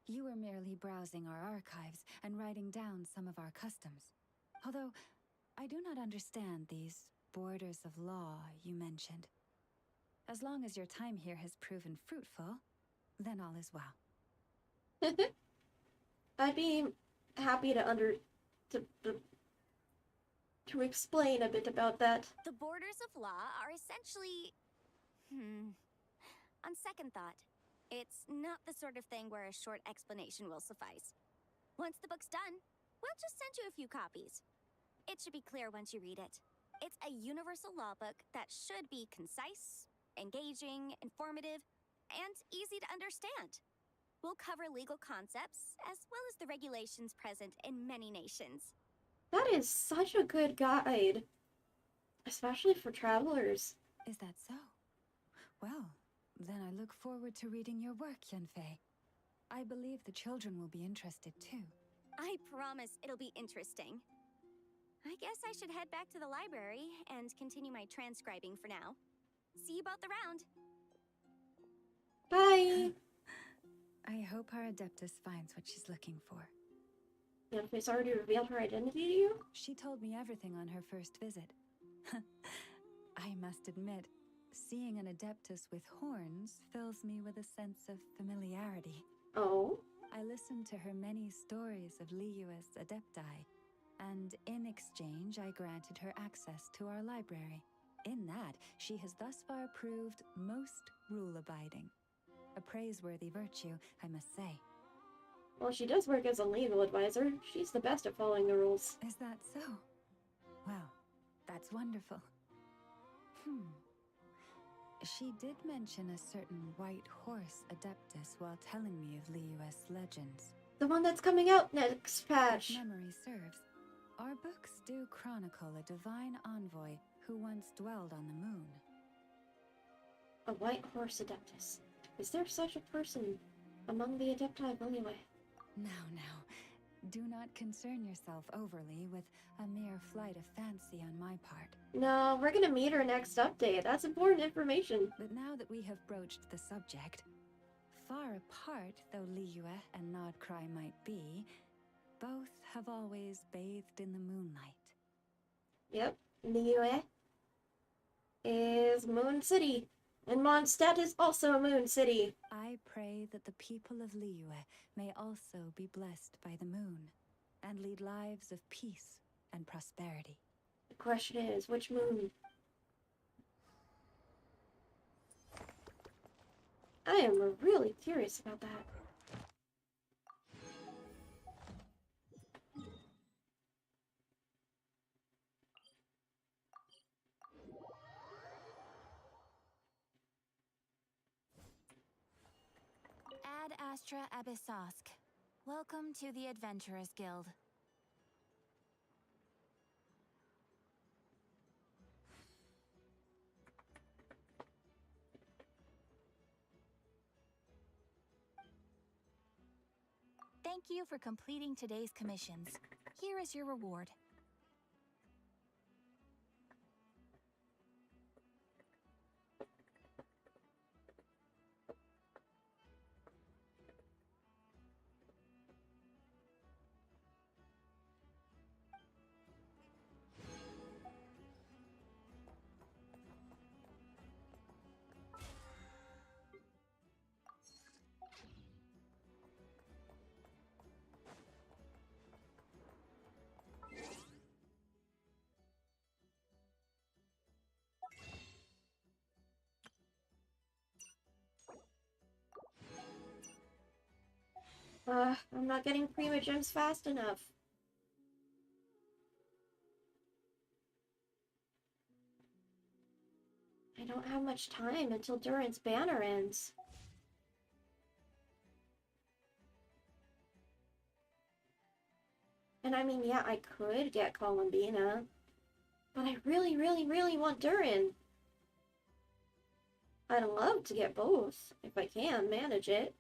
You were merely browsing our archives and writing down some of our customs. Although, I do not understand these borders of law you mentioned. As long as your time here has proven fruitful, then all is well. I'd be happy to explain a bit about that. The borders of law are essentially... On second thought, it's not the sort of thing where a short explanation will suffice. Once the book's done, we'll just send you a few copies. It should be clear once you read it. It's a universal law book that should be concise, engaging, informative, and easy to understand. We'll cover legal concepts, as well as the regulations present in many nations. That is such a good guide. Especially for travelers. Is that so? Well, then I look forward to reading your work, Yanfei. I believe the children will be interested too. I promise it'll be interesting. I guess I should head back to the library and continue my transcribing for now. See you both around. Bye! I hope our Adeptus finds what she's looking for. Yanfei's already revealed her identity to you? She told me everything on her first visit. I must admit, seeing an Adeptus with horns fills me with a sense of familiarity. Oh? I listened to her many stories of Liu's Adepti, and in exchange I granted her access to our library. In that, she has thus far proved most rule-abiding. A praiseworthy virtue, I must say. Well, she does work as a legal advisor. She's the best at following the rules. Is that so? Well, that's wonderful. She did mention a certain white horse Adeptus while telling me of Liu's legends. The one that's coming out next patch. If memory serves, our books do chronicle a divine envoy who once dwelled on the moon. A white horse Adeptus. Is there such a person among the Adepti of Liyue? Now, do not concern yourself overly with a mere flight of fancy on my part. No, we're gonna meet her next update. That's important information. But now that we have broached the subject, Far apart though Liyue and Nodcry might be, both have always bathed in the moonlight. Yep, Liyue is Moon City, and Mondstadt is also Moon City. I pray that the people of Liyue may also be blessed by the moon, and lead lives of peace and prosperity. The question is, which moon? I am really curious about that. Ad Astra Abyssosk. Welcome to the Adventurers Guild. Thank you for completing today's commissions. Here is your reward. I'm not getting Prima Gems fast enough. I don't have much time until Durin's banner ends. And I mean, yeah, I could get Columbina, but I really, really, really want Durin. I'd love to get both, if I can manage it.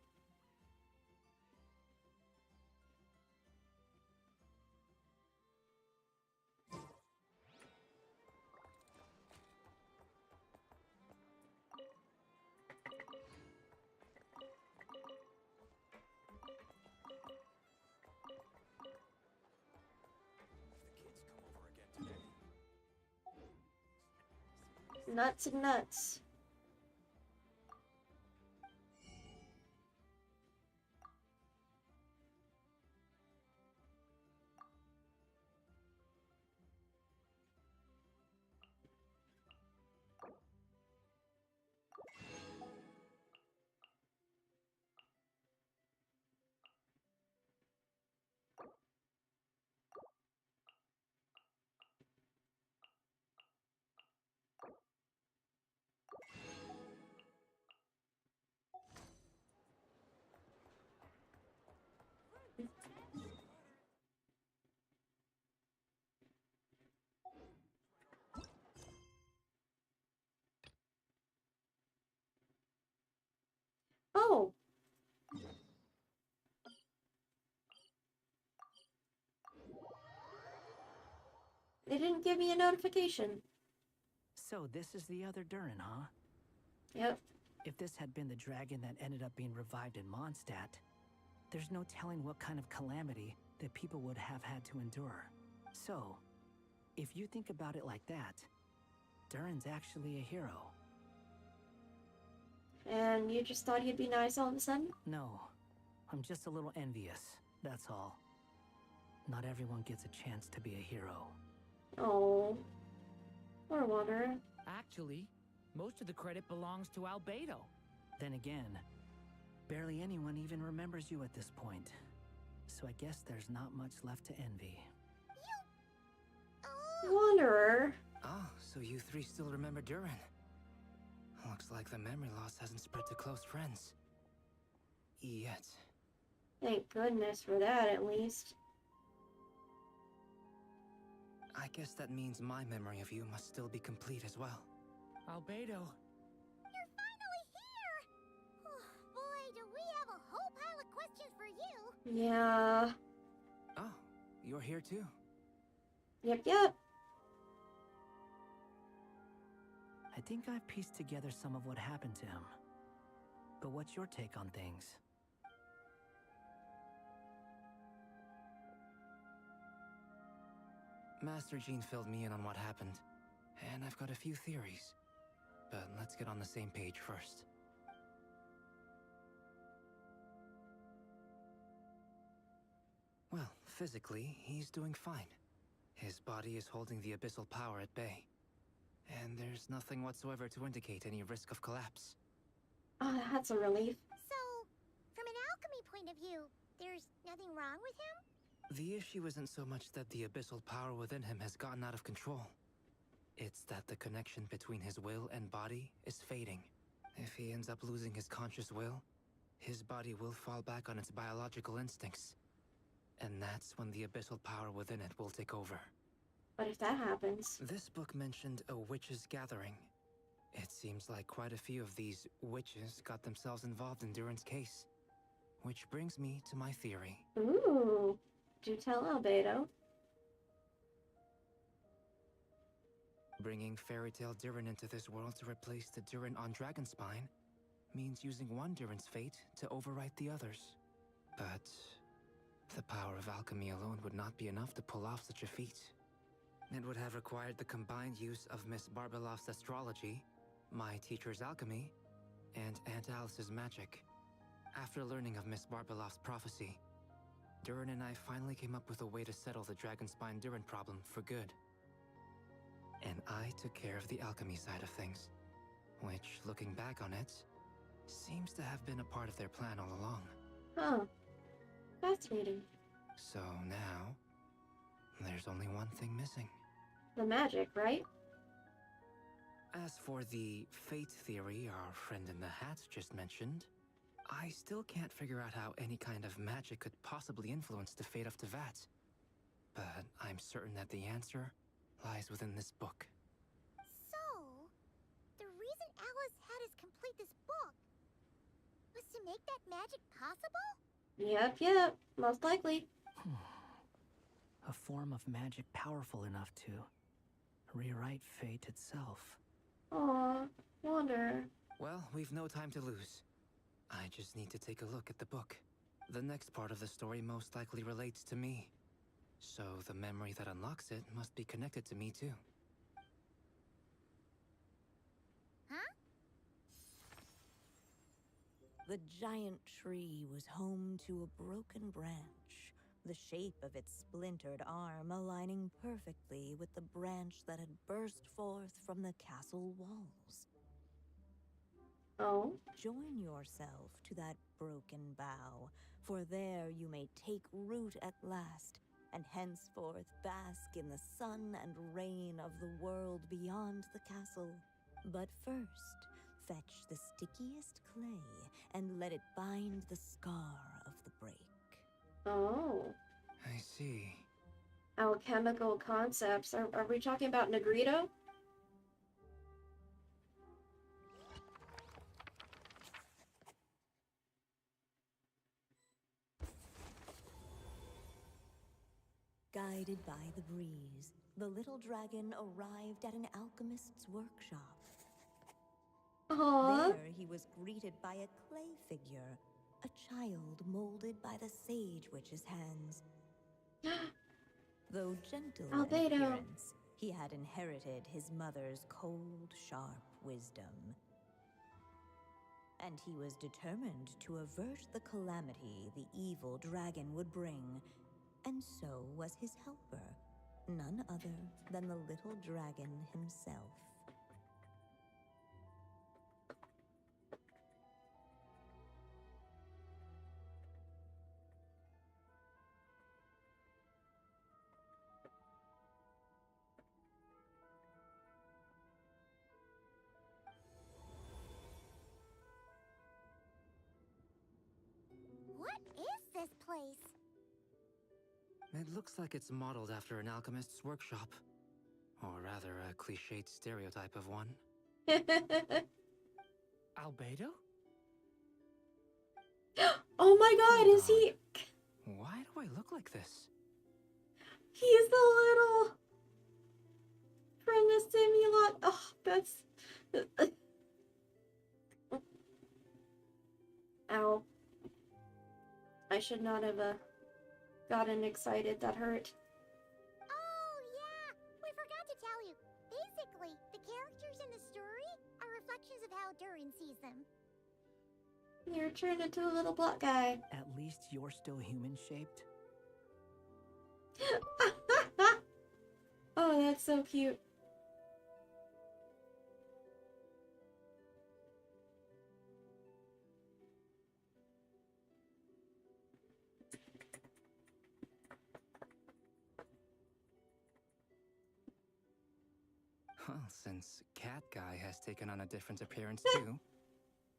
Nuts and nuts. Oh! They didn't give me a notification. So this is the other Durin, huh? Yep. If this had been the dragon that ended up being revived in Mondstadt, there's no telling what kind of calamity that people would have had to endure. So, if you think about it like that, Durin's actually a hero. And you just thought he'd be nice all of a sudden? No, I'm just a little envious, that's all. Not everyone gets a chance to be a hero. Oh. Poor Wanderer. Actually, most of the credit belongs to Albedo. Then again, barely anyone even remembers you at this point. So I guess there's not much left to envy. Wanderer. Ah, so you three still remember Durin. Looks like the memory loss hasn't spread to close friends. Yet. Thank goodness for that, at least. I guess that means my memory of you must still be complete as well. Albedo. You're finally here! Oh, boy, do we have a whole pile of questions for you! Yeah. Oh, you're here too. Yep. I think I've pieced together some of what happened to him. But what's your take on things? Master Jean filled me in on what happened, and I've got a few theories. But let's get on the same page first. Well, physically, he's doing fine. His body is holding the abyssal power at bay. And there's nothing whatsoever to indicate any risk of collapse. Oh, that's a relief. So, from an alchemy point of view, there's nothing wrong with him? The issue isn't so much that the abyssal power within him has gotten out of control. It's that the connection between his will and body is fading. If he ends up losing his conscious will, his body will fall back on its biological instincts. And that's when the abyssal power within it will take over. But if that happens... This book mentioned a witches' gathering. It seems like quite a few of these witches got themselves involved in Durin's case. Which brings me to my theory. Ooh. Do tell, Albedo. Bringing fairy tale Durin into this world to replace the Durin on Dragonspine means using one Durin's fate to overwrite the others. But the power of alchemy alone would not be enough to pull off such a feat. It would have required the combined use of Miss Barbeloff's astrology, my teacher's alchemy, and Aunt Alice's magic. After learning of Miss Barbeloff's prophecy, Durin and I finally came up with a way to settle the Dragonspine Durin problem for good. And I took care of the alchemy side of things, which, looking back on it, seems to have been a part of their plan all along. Huh. Fascinating. So now, there's only one thing missing. The magic, right? As for the fate theory our friend in the hat just mentioned, I still can't figure out how any kind of magic could possibly influence the fate of Tevat. But I'm certain that the answer lies within this book. So, the reason Alice had us complete this book was to make that magic possible? Yep. Most likely. A form of magic powerful enough to rewrite fate itself. Aw, wonder. Well, we've no time to lose. I just need to take a look at the book. The next part of the story most likely relates to me. So the memory that unlocks it must be connected to me too. Huh? The giant tree was home to a broken branch, the shape of its splintered arm aligning perfectly with the branch that had burst forth from the castle walls. Oh? Join yourself to that broken bough, for there you may take root at last, and henceforth bask in the sun and rain of the world beyond the castle. But first, fetch the stickiest clay and let it bind the scar of the break. Oh. I see. Alchemical concepts. Are we talking about Negrito? Guided by the breeze, the little dragon arrived at an alchemist's workshop. Aww. There he was greeted by a clay figure, a child molded by the Sage Witch's hands. Though gentle in Albedo. appearance, he had inherited his mother's cold, sharp wisdom. And he was determined to avert the calamity the evil dragon would bring. And so was his helper, none other than the little dragon himself. What is this place? It looks like it's modeled after an alchemist's workshop. Or rather, a cliched stereotype of one. Albedo? Oh my god, is he... Why do I look like this? He's the little... from the simulon... Oh, that's... I should not have gotten excited. That hurt. Oh, yeah! We forgot to tell you. Basically, the characters in the story are reflections of how Durin sees them. You're turned into a little black guy. At least you're still human-shaped. Oh, that's so cute. Well, since Cat Guy has taken on a different appearance too,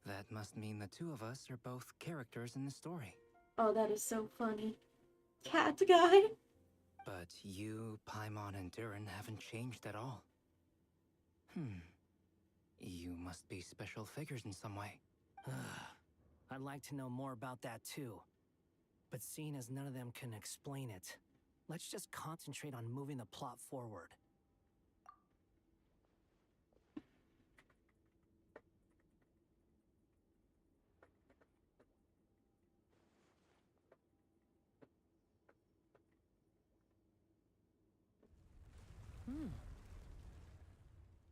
that must mean the two of us are both characters in the story. Oh, that is so funny. Cat guy? But you, Paimon, and Durin haven't changed at all. You must be special figures in some way. I'd like to know more about that too. But seeing as none of them can explain it, let's just concentrate on moving the plot forward.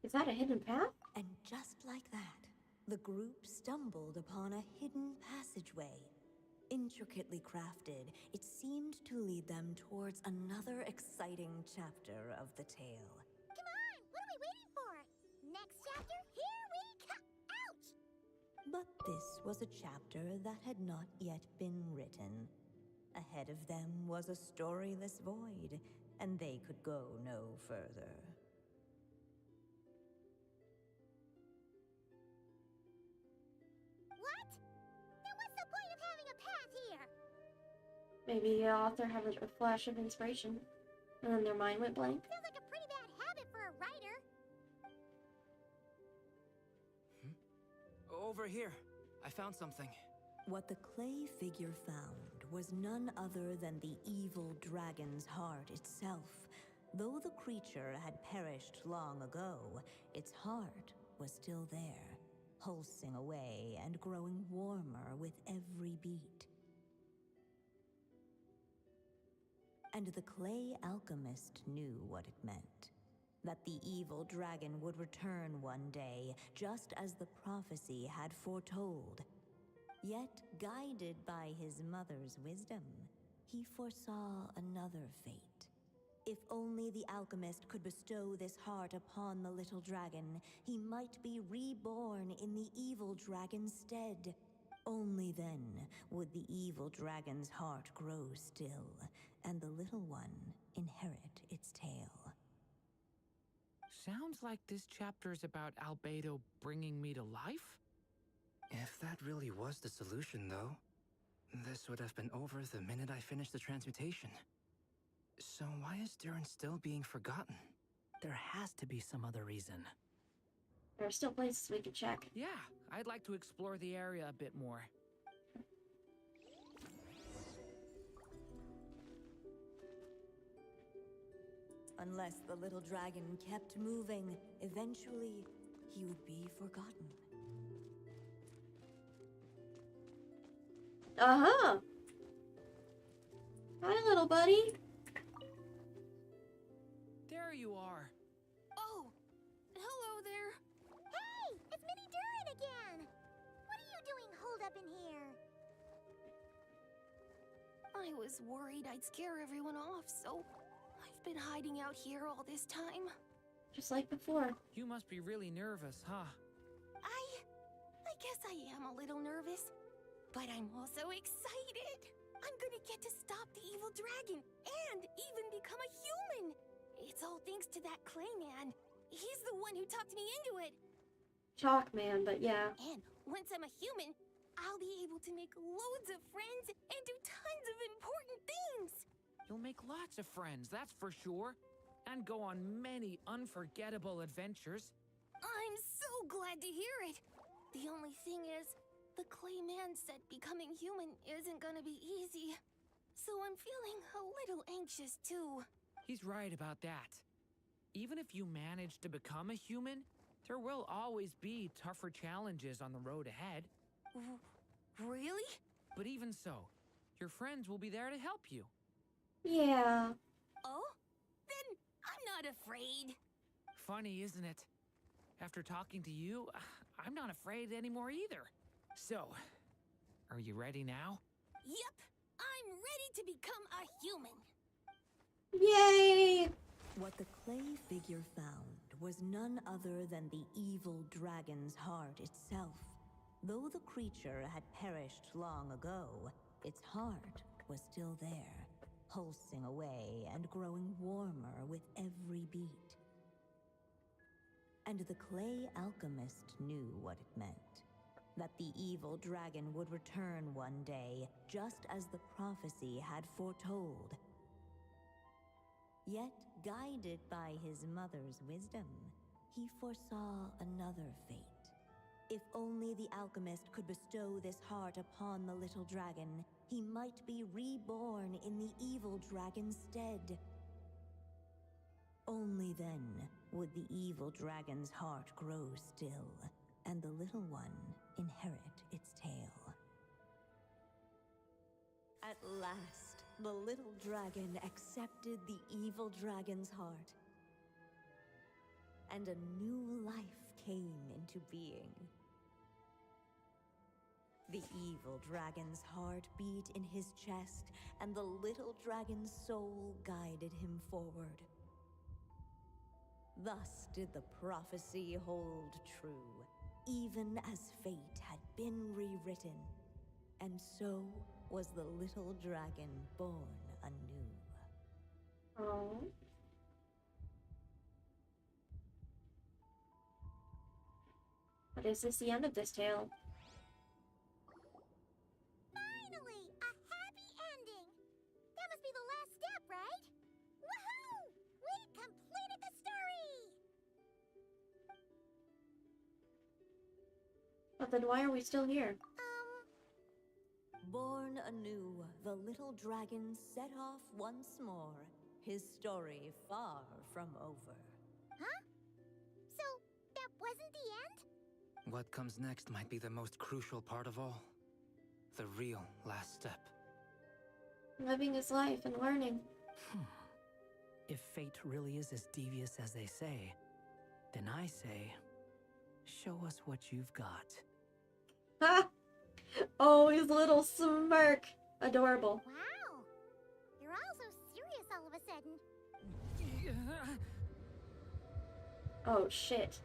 Is that a hidden path? And just like that, the group stumbled upon a hidden passageway. Intricately crafted, it seemed to lead them towards another exciting chapter of the tale. Come on! What are we waiting for? Next chapter, here we come! Ouch! But this was a chapter that had not yet been written. Ahead of them was a storyless void, and they could go no further. What? Then what's the point of having a path here? Maybe the author had a flash of inspiration, and then their mind went blank. Sounds like a pretty bad habit for a writer. Over here. I found something. What the clay figure found was none other than the evil dragon's heart itself. Though the creature had perished long ago, its heart was still there, pulsing away and growing warmer with every beat. And the clay alchemist knew what it meant. That the evil dragon would return one day, just as the prophecy had foretold. Yet, guided by his mother's wisdom, he foresaw another fate. If only the alchemist could bestow this heart upon the little dragon, he might be reborn in the evil dragon's stead. Only then would the evil dragon's heart grow still, and the little one inherit its tale. Sounds like this chapter's about Albedo bringing me to life? If that really was the solution, though, this would have been over the minute I finished the transmutation. So why is Durin still being forgotten? There has to be some other reason. There are still places we could check. Yeah, I'd like to explore the area a bit more. Unless the little dragon kept moving, eventually he would be forgotten. Uh-huh. Hi, little buddy. There you are. Oh, hello there. Hey! It's Mini Durin again! What are you doing holed up in here? I was worried I'd scare everyone off, so I've been hiding out here all this time. Just like before. You must be really nervous, huh? I guess I am a little nervous, but I'm also excited. I'm gonna get to stop the evil dragon and even become a human. It's all thanks to that clay man. He's the one who talked me into it. Chalk man, but yeah. And once I'm a human, I'll be able to make loads of friends and do tons of important things. You'll make lots of friends, that's for sure. And go on many unforgettable adventures. I'm so glad to hear it. The only thing is, the clay man said becoming human isn't gonna be easy. So I'm feeling a little anxious too. He's right about that. Even if you manage to become a human, there will always be tougher challenges on the road ahead. Really? But even so, Your friends will be there to help you. Yeah. Oh? Then I'm not afraid. Funny, isn't it? After talking to you, I'm not afraid anymore either. So, are you ready now? Yep, I'm ready to become a human. Yay! What the clay figure found was none other than the evil dragon's heart itself. Though the creature had perished long ago, its heart was still there, pulsing away and growing warmer with every beat. And the clay alchemist knew what it meant. That the evil dragon would return one day, just as the prophecy had foretold. Yet, guided by his mother's wisdom, he foresaw another fate. If only the alchemist could bestow this heart upon the little dragon, he might be reborn in the evil dragon's stead. Only then would the evil dragon's heart grow still, and the little one inherit its tale. At last, the little dragon accepted the evil dragon's heart, and a new life came into being. The evil dragon's heart beat in his chest, and the little dragon's soul guided him forward. Thus did the prophecy hold true, even as fate had been rewritten. And so was the little dragon born anew. Oh. But is this the end of this tale? Finally! A happy ending! That must be the last step, right? Woohoo! We completed the story! But then why are we still here? Born anew, the little dragon set off once more, his story far from over. Huh? So, that wasn't the end? What comes next might be the most crucial part of all. The real last step. Living his life and learning. If fate really is as devious as they say, then I say, show us what you've got. Ha! Oh, his little smirk. Adorable. Wow! You're all so serious all of a sudden. Oh, shit.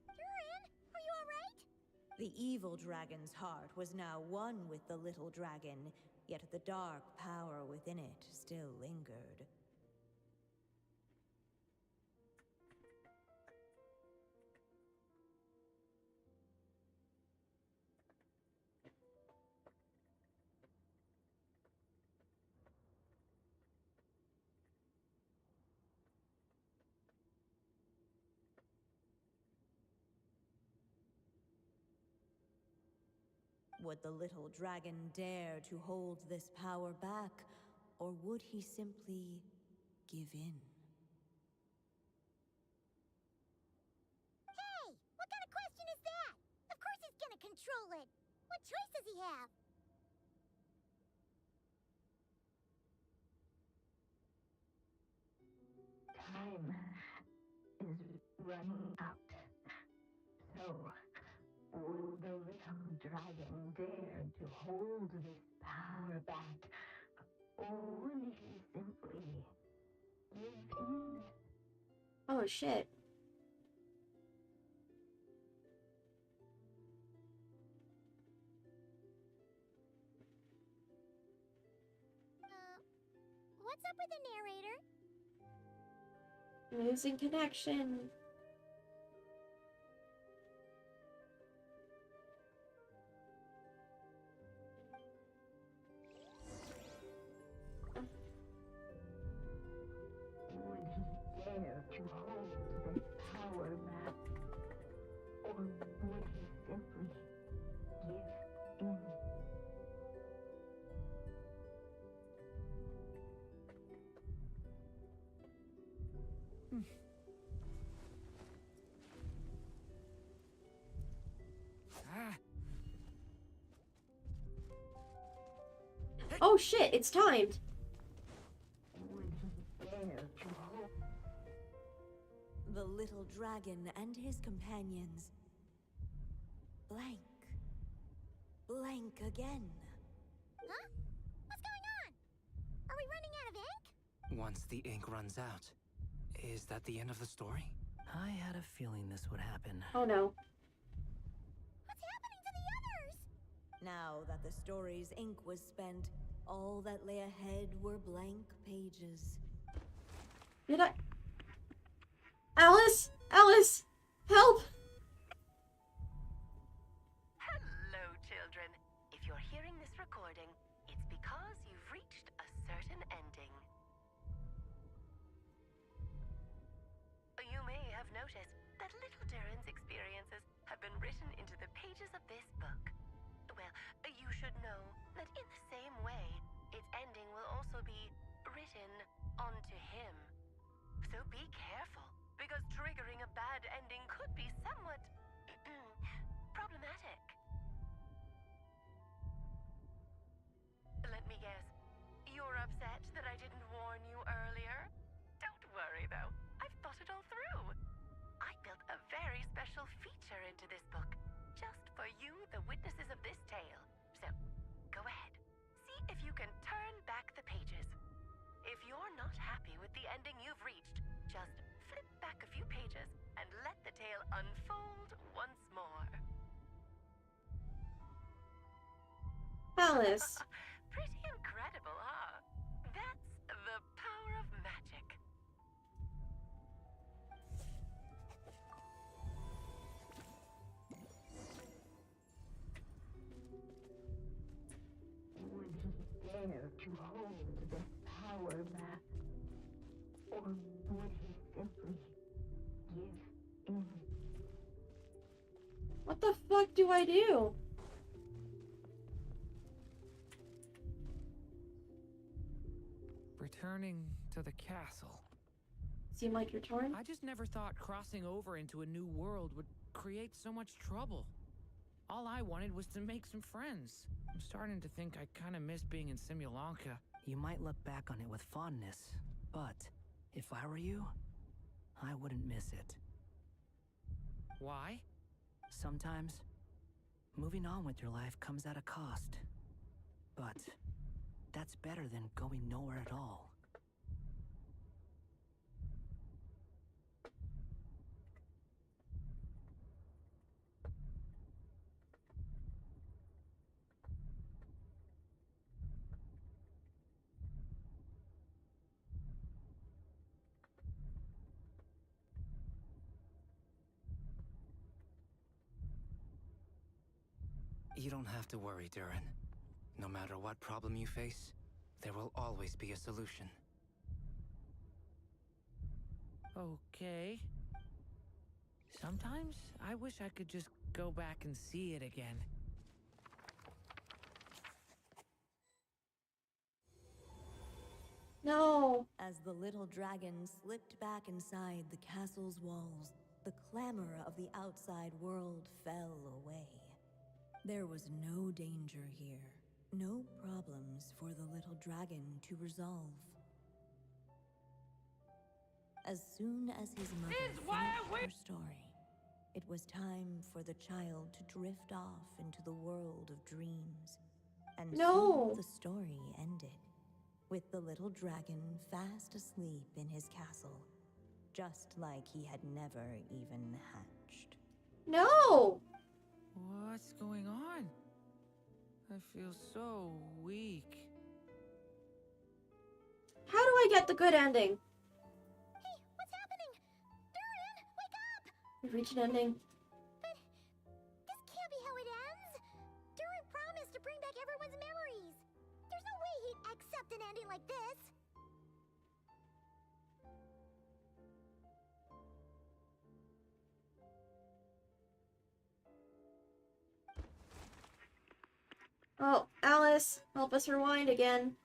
Durin, are you alright? The evil dragon's heart was now one with the little dragon, yet the dark power within it still lingered. Would the little dragon dare to hold this power back, or would he simply give in? Hey! What kind of question is that? Of course he's gonna control it! What choice does he have? Time is running out. So, will the little dragon dare to hold this power back? Or will he simply give in? Oh, shit. What's up with the narrator? Losing connection. Would he dare to hold this power back? Or would he simply give in? Oh shit, it's timed. Would he dare to hope? The little dragon and his companions. Blank. Blank again. Huh? What's going on? Are we running out of ink? Once the ink runs out, is that the end of the story? I had a feeling this would happen. Oh no. What's happening to the others? Now that the story's ink was spent, all that lay ahead were blank pages. Did I? Alice! Alice! Help! Hello, children. If you're hearing this recording, it's because you've reached a certain ending. You may have noticed that little Durin's experiences have been written into the pages of this book. Well, you should know that in the same way, its ending will also be written onto him. So be careful, because triggering a bad ending could be somewhat problematic. Let me guess, you're upset that I didn't warn you earlier? Don't worry though, I've thought it all through. I built a very special feature into this book, just for you, the witnesses of this tale. So, go ahead, see if you can turn back the pages. If you're not happy with the ending you've reached, just flip back a few pages and let the tale unfold once more. Alice. Pretty incredible, huh? That's the power of magic. Would he dare to hold this power map? Or would he simply give in? What the fuck do I do? Returning to the castle. Seem like you're torn? I just never thought crossing over into a new world would create so much trouble. All I wanted was to make some friends. I'm starting to think I kind of miss being in Simulanka. You might look back on it with fondness, but if I were you, I wouldn't miss it. Why? Sometimes, moving on with your life comes at a cost. But that's better than going nowhere at all. You don't have to worry, Durin. No matter what problem you face, there will always be a solution. Okay. Sometimes I wish I could just go back and see it again. No. As the little dragon slipped back inside the castle's walls, the clamor of the outside world fell away. There was no danger here, no problems for the little dragon to resolve. As soon as his mother finished her story, it was time for the child to drift off into the world of dreams. And No. so the story ended, with the little dragon fast asleep in his castle, just like he had never even hatched. No. What's going on? I feel so weak. How do I get the good ending? Hey, what's happening? Durin, wake up! We've reached an ending. But this can't be how it ends. Durin promised to bring back everyone's memories. There's no way he'd accept an ending like this. Oh, Alice, help us rewind again.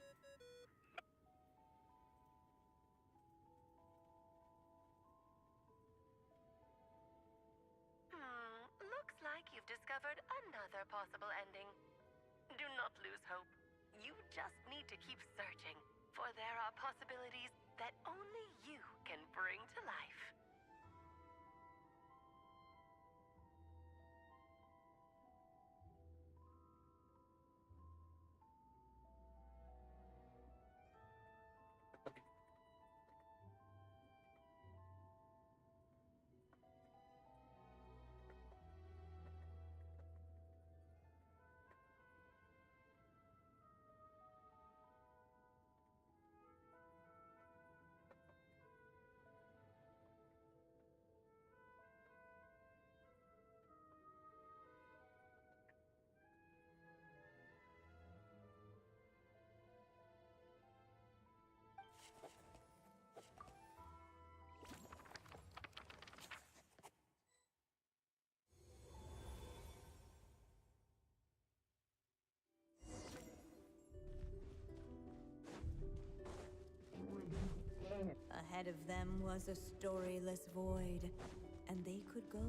Looks like you've discovered another possible ending. Do not lose hope. You just need to keep searching, for there are possibilities that only you can bring to life. Ahead of them was a storyless void, and they could go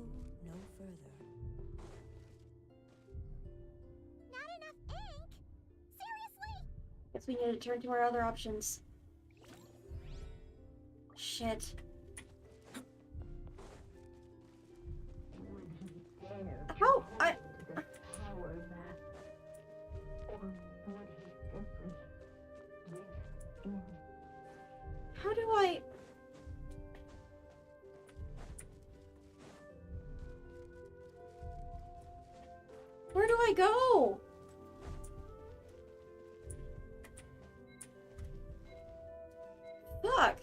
no further. Not enough ink? Seriously? Guess we need to turn to our other options. Shit. How? Power map. Or would he simply give in? How do I... Where do I go? Fuck.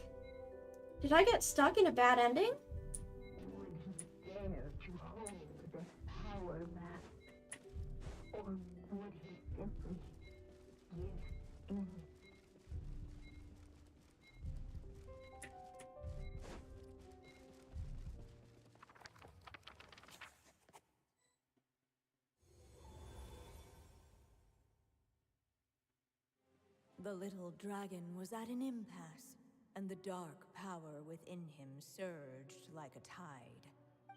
Did I get stuck in a bad ending? Would he dare to hold this power map? Or would he simply give in? The little dragon was at an impasse, and the dark power within him surged like a tide.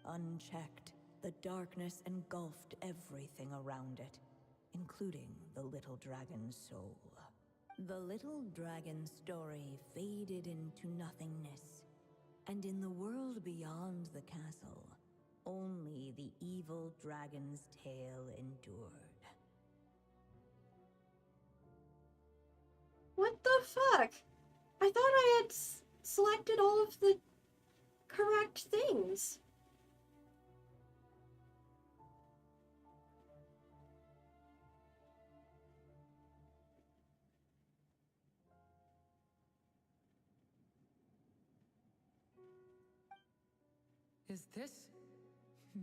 Unchecked, the darkness engulfed everything around it, including the little dragon's soul. The little dragon's story faded into nothingness, and in the world beyond the castle, only the evil dragon's tale endured. What the fuck? I thought I had selected all of the correct things. Is this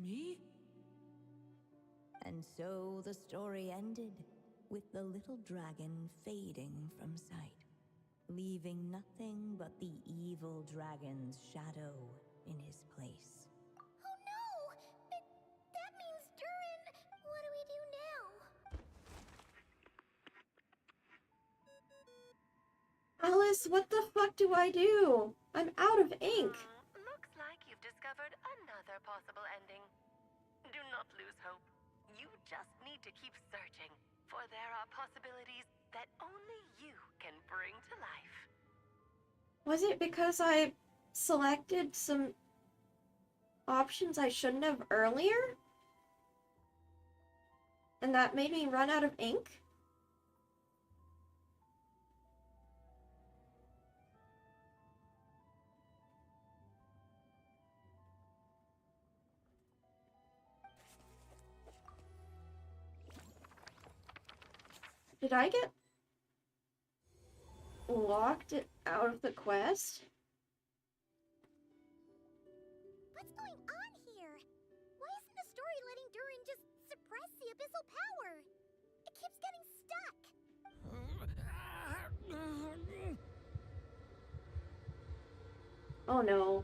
me? And so the story ended, with the little dragon fading from sight, leaving nothing but the evil dragon's shadow in his place. Oh no! That means Durin! What do we do now? Alice, what the fuck do I do? I'm out of ink. Looks like you've discovered another possible ending. Do not lose hope. You just need to keep searching, for there are possibilities that only you can bring to life. Was it because I selected some options I shouldn't have earlier? And that made me run out of ink? Did I get locked out of the quest? What's going on here? Why isn't the story letting Durin just suppress the abyssal power? It keeps getting stuck. Oh no.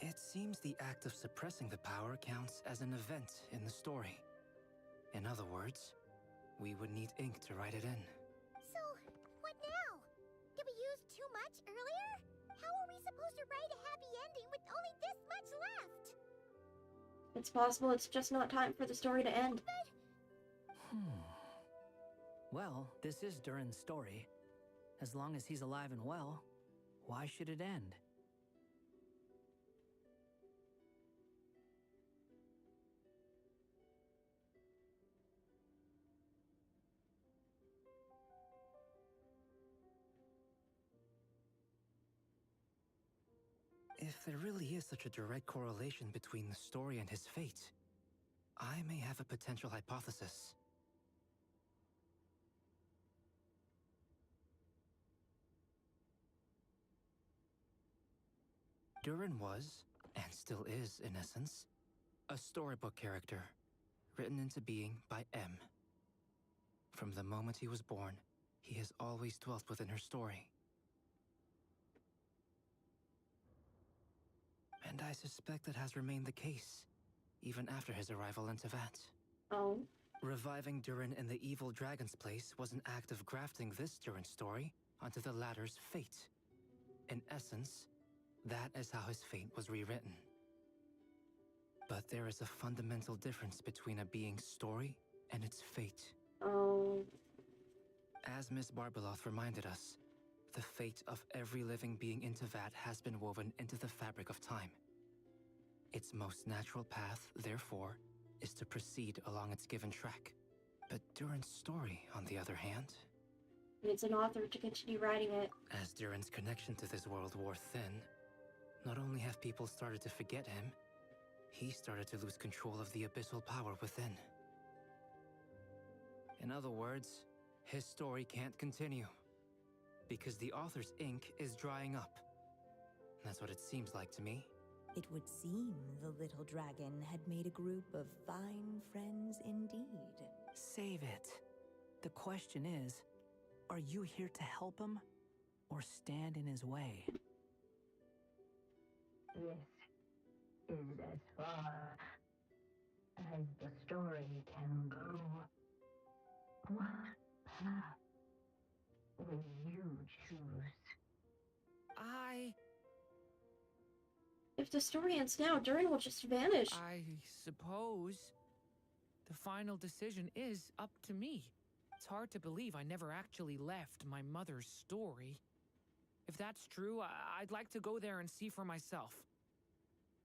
It seems the act of suppressing the power counts as an event in the story. In other words, we would need ink to write it in. So, what now? Did we use too much earlier? supposed to write a happy ending with only this much left? It's possible it's just not time for the story to end. Well, this is Durin's story. As long as he's alive and well, why should it end? If there really is such a direct correlation between the story and his fate, I may have a potential hypothesis. Durin was, and still is in essence, a storybook character, written into being by M. From the moment he was born, he has always dwelt within her story. And I suspect that has remained the case, even after his arrival in Tevat. Oh. Reviving Durin in the evil dragon's place was an act of grafting this Durin story onto the latter's fate. In essence, that is how his fate was rewritten. But there is a fundamental difference between a being's story and its fate. Oh. As Miss Barbeloth reminded us, the fate of every living being in Tevat has been woven into the fabric of time. Its most natural path, therefore, is to proceed along its given track. But Durin's story, on the other hand... Needs an author to continue writing it. As Durin's connection to this world wore thin, not only have people started to forget him, he started to lose control of the abyssal power within. In other words, his story can't continue. Because the author's ink is drying up. That's what it seems like to me. It would seem the little dragon had made a group of fine friends indeed. Save it. The question is, are you here to help him, or stand in his way? This is as far as the story can go. What path will you choose? If the story ends now, Durin will just vanish. I suppose the final decision is up to me. It's hard to believe I never actually left my mother's story. If that's true, I'd like to go there and see for myself.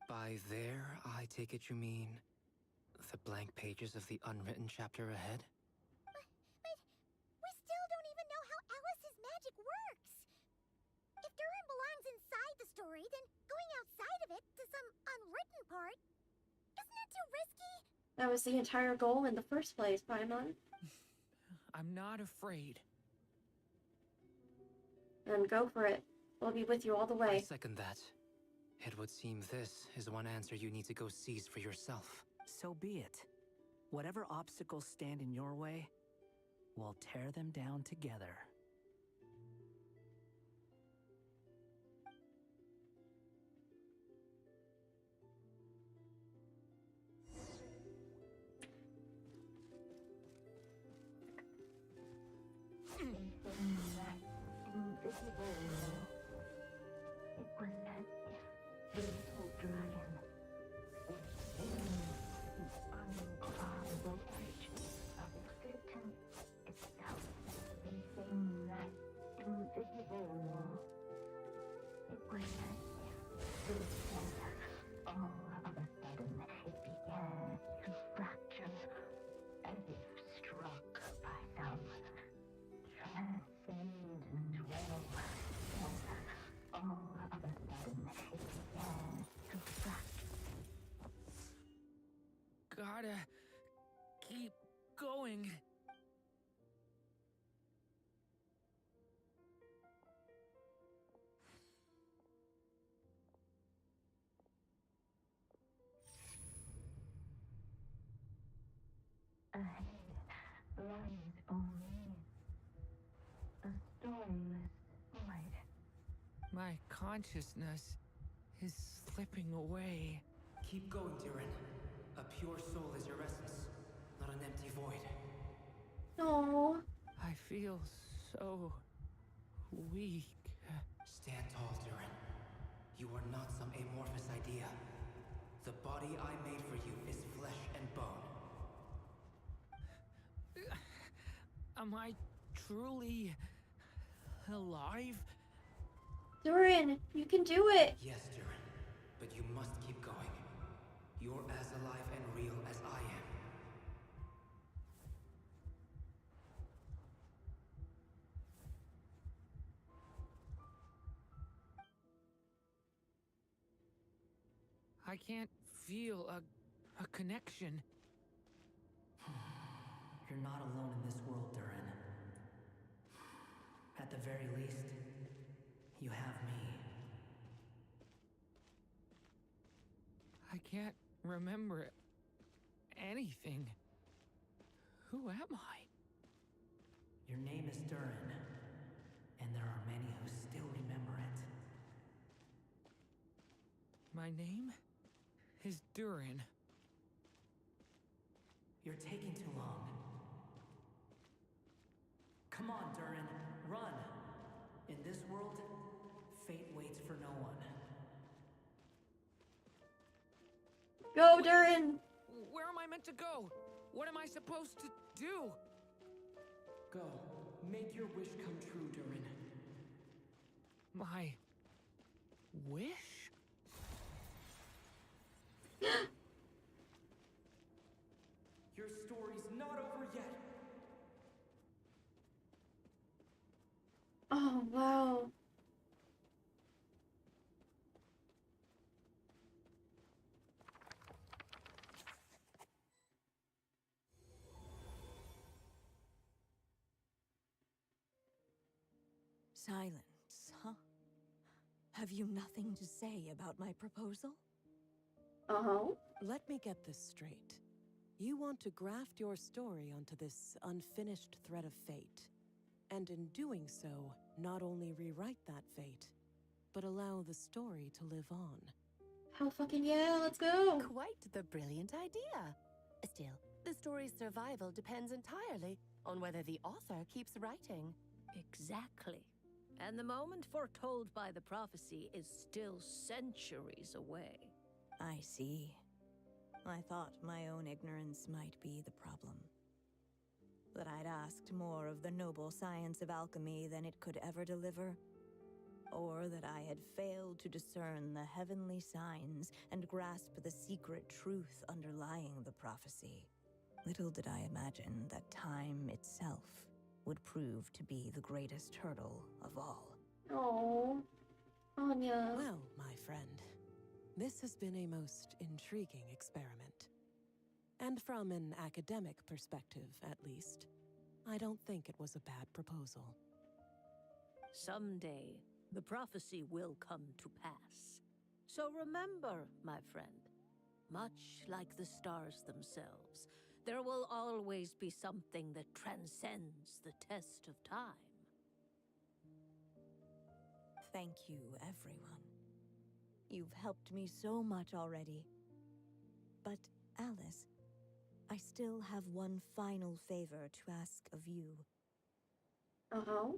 By there, I take it you mean the blank pages of the unwritten chapter ahead? But we still don't even know how Alice's magic works. If Durin belongs inside the story, then going outside of it to some unwritten part, isn't that too risky? That was the entire goal in the first place, Paimon. I'm not afraid. Then go for it. We'll be with you all the I way. second that. It would seem this is one answer you need to go seize for yourself. So be it. Whatever obstacles stand in your way, we'll tear them down together. Gotta keep going. Ahead lies only a stormless void. My consciousness is slipping away. Keep going, Durin. A pure soul is your essence, not an empty void. No. I feel so weak. Stand tall, Durin. You are not some amorphous idea. The body I made for you is flesh and bone. Am I truly alive? Durin, you can do it! Yes, Durin, but you must keep going. You're as alive and real as I am. I can't feel a connection. You're not alone in this world, Durin. At the very least, you have me. I can't remember anything. Who am I? Your name is Durin, and there are many who still remember it. My name is Durin. You're taking too long. Come on, Durin, run! In this world, fate waits for no one. Go, Durin! Where am I meant to go? What am I supposed to do? Go. Make your wish come true, Durin. My wish? Your story's not over yet. Oh, wow. Silence, huh? Have you nothing to say about my proposal? Uh-huh. Let me get this straight. You want to graft your story onto this unfinished thread of fate, and in doing so, not only rewrite that fate, but allow the story to live on. Hell fucking yeah, let's go! Quite the brilliant idea. Still, the story's survival depends entirely on whether the author keeps writing. Exactly. And the moment foretold by the prophecy is still centuries away. I see. I thought my own ignorance might be the problem. That I'd asked more of the noble science of alchemy than it could ever deliver. Or that I had failed to discern the heavenly signs and grasp the secret truth underlying the prophecy. Little did I imagine that time itself would prove to be the greatest hurdle of all. Oh, Anya. Well, my friend, this has been a most intriguing experiment. And from an academic perspective, at least, I don't think it was a bad proposal. Someday, the prophecy will come to pass. So remember, my friend, much like the stars themselves, there will always be something that transcends the test of time. Thank you, everyone. You've helped me so much already. But, Alice, I still have one final favor to ask of you. Uh-huh.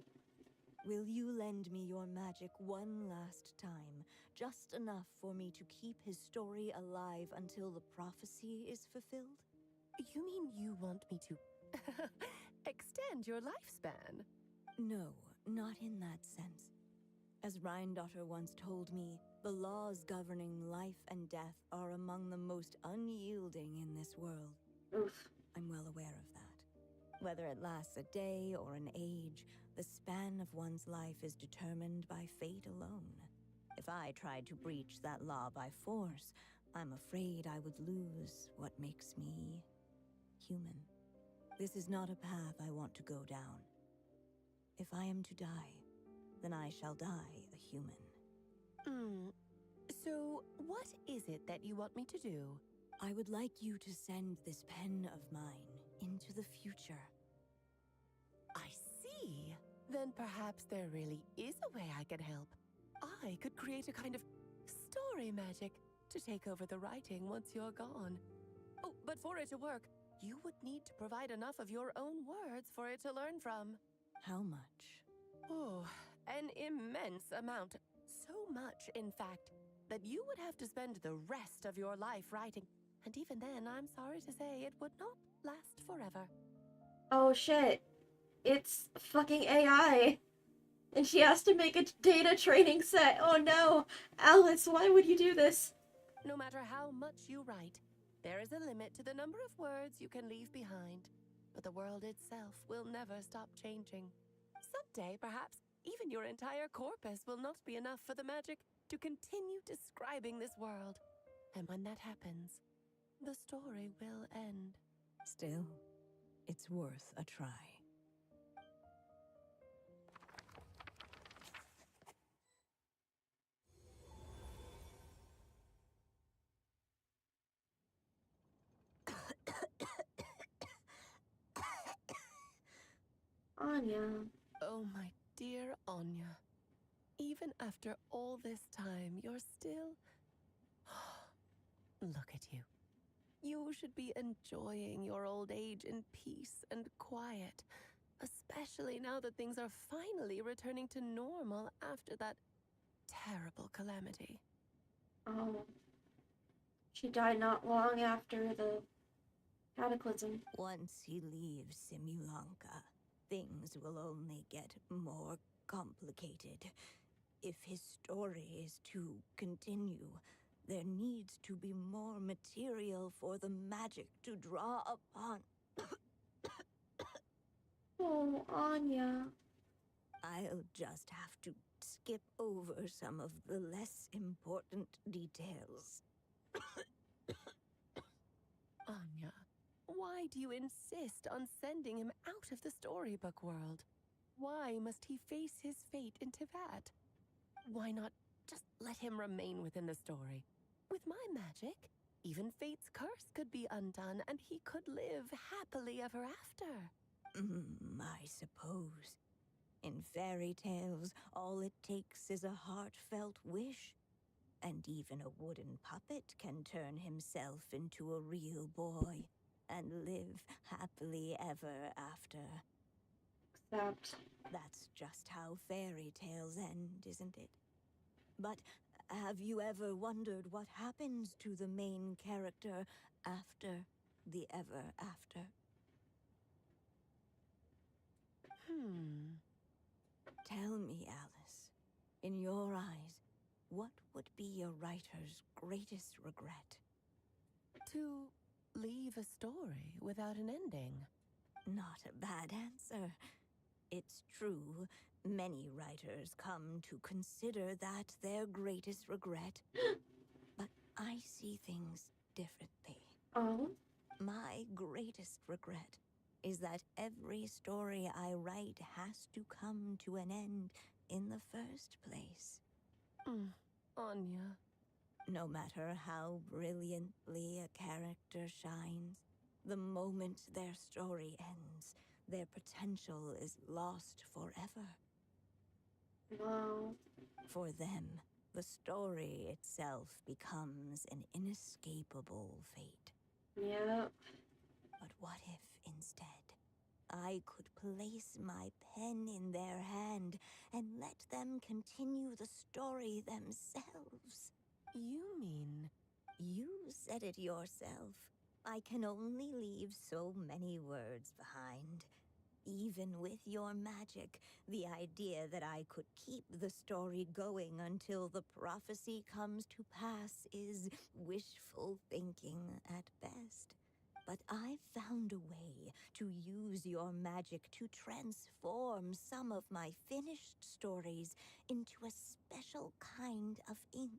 Will you lend me your magic one last time, just enough for me to keep his story alive until the prophecy is fulfilled? You mean you want me to extend your lifespan? No, not in that sense. As Rhindaughter once told me, the laws governing life and death are among the most unyielding in this world. Oof. I'm well aware of that. Whether it lasts a day or an age, the span of one's life is determined by fate alone. If I tried to breach that law by force, I'm afraid I would lose what makes me human. This is not a path I want to go down. If I am to die, then I shall die a human. So, what is it that you want me to do? I would like you to send this pen of mine into the future. I see. Then perhaps there really is a way I can help. I could create a kind of story magic to take over the writing once you're gone. Oh, but for it to work, you would need to provide enough of your own words for it to learn from. How much? Oh, an immense amount. So much, in fact, that you would have to spend the rest of your life writing. And even then, I'm sorry to say, it would not last forever. Oh shit. It's fucking AI. And she has to make a data training set. Oh no. Alice, why would you do this? No matter how much you write, there is a limit to the number of words you can leave behind. But the world itself will never stop changing. Someday, perhaps, even your entire corpus will not be enough for the magic to continue describing this world. And when that happens, the story will end. Still, it's worth a try. Anya. Oh, my dear Anya. Even after all this time, you're still... Look at you. You should be enjoying your old age in peace and quiet, especially now that things are finally returning to normal after that terrible calamity. Oh. She died not long after the cataclysm. Once he leaves Simulanka, things will only get more complicated. If his story is to continue, there needs to be more material for the magic to draw upon. Oh, Anya. I'll just have to skip over some of the less important details. Anya, why do you insist on sending him out of the storybook world? Why must he face his fate in Teyvat? Why not just let him remain within the story? With my magic, even fate's curse could be undone and he could live happily ever after. I suppose. In fairy tales, all it takes is a heartfelt wish. And even a wooden puppet can turn himself into a real boy and live happily ever after. Except... That's just how fairy tales end, isn't it? But have you ever wondered what happens to the main character after the ever after? Tell me, Alice, in your eyes, what would be a writer's greatest regret? To leave a story without an ending. Not a bad answer. It's true, many writers come to consider that their greatest regret. But I see things differently. Oh? My greatest regret is that every story I write has to come to an end in the first place. Anya. No matter how brilliantly a character shines, the moment their story ends, their potential is lost forever. Wow. For them, the story itself becomes an inescapable fate. Yep. But what if, instead, I could place my pen in their hand and let them continue the story themselves? You mean... You said it yourself. I can only leave so many words behind. Even with your magic, the idea that I could keep the story going until the prophecy comes to pass is wishful thinking at best. But I've found a way to use your magic to transform some of my finished stories into a special kind of ink.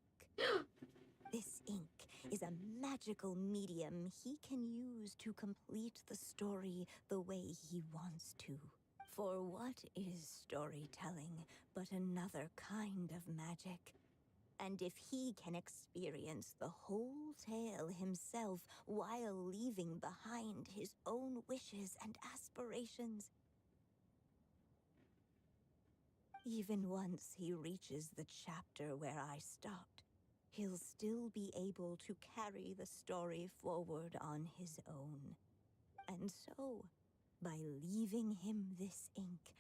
This ink is a magical medium he can use to complete the story the way he wants to. For what is storytelling but another kind of magic? And if he can experience the whole tale himself while leaving behind his own wishes and aspirations, even once he reaches the chapter where I stopped, he'll still be able to carry the story forward on his own. And so, by leaving him this ink,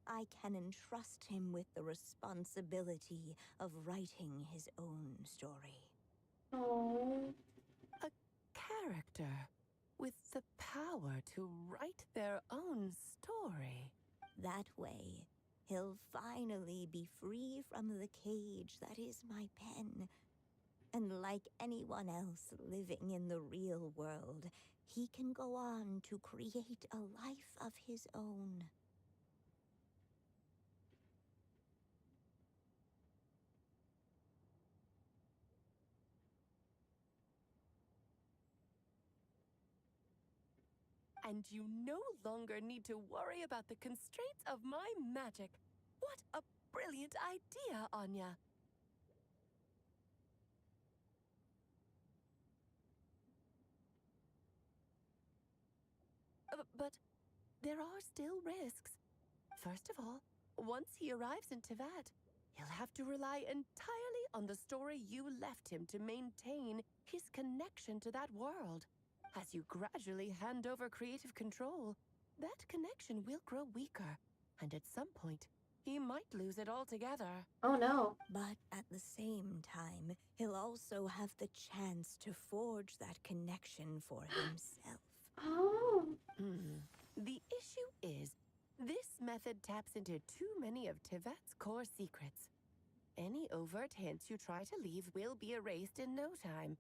I can entrust him with the responsibility of writing his own story. Oh. A character with the power to write their own story. That way, he'll finally be free from the cage that is my pen. And like anyone else living in the real world, he can go on to create a life of his own. And you no longer need to worry about the constraints of my magic. What a brilliant idea, Anya. But there are still risks. First of all, once he arrives in Tevat, he'll have to rely entirely on the story you left him to maintain his connection to that world. As you gradually hand over creative control, that connection will grow weaker, and at some point, he might lose it altogether. Oh no. But at the same time, he'll also have the chance to forge that connection for himself. Oh. The issue is, this method taps into too many of Tevat's core secrets. Any overt hints you try to leave will be erased in no time.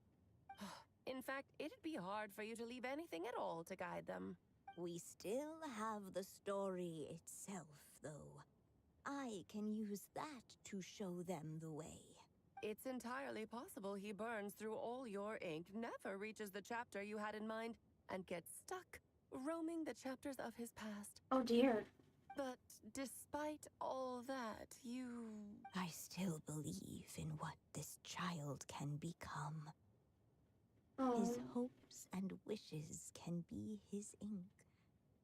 In fact, it'd be hard for you to leave anything at all to guide them. We still have the story itself, though. I can use that to show them the way. It's entirely possible he burns through all your ink, never reaches the chapter you had in mind, and gets stuck, roaming the chapters of his past. Oh dear. But despite all that, I still believe in what this child can become. Oh. His hopes and wishes can be his ink,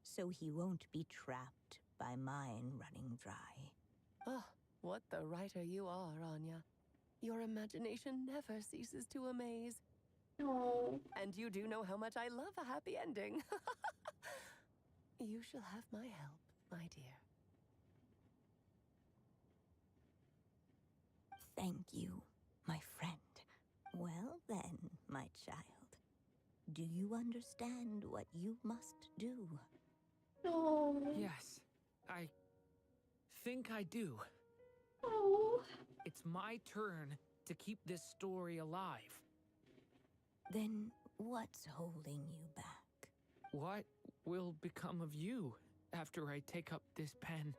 so he won't be trapped by mine running dry. Oh, what the writer you are, Anya. Your imagination never ceases to amaze. Oh. And you do know how much I love a happy ending. You shall have my help, my dear. Thank you, my friend. Well then, my child, do you understand what you must do? No. Yes, I think I do. Oh. It's my turn to keep this story alive. Then what's holding you back? What will become of you after I take up this pen?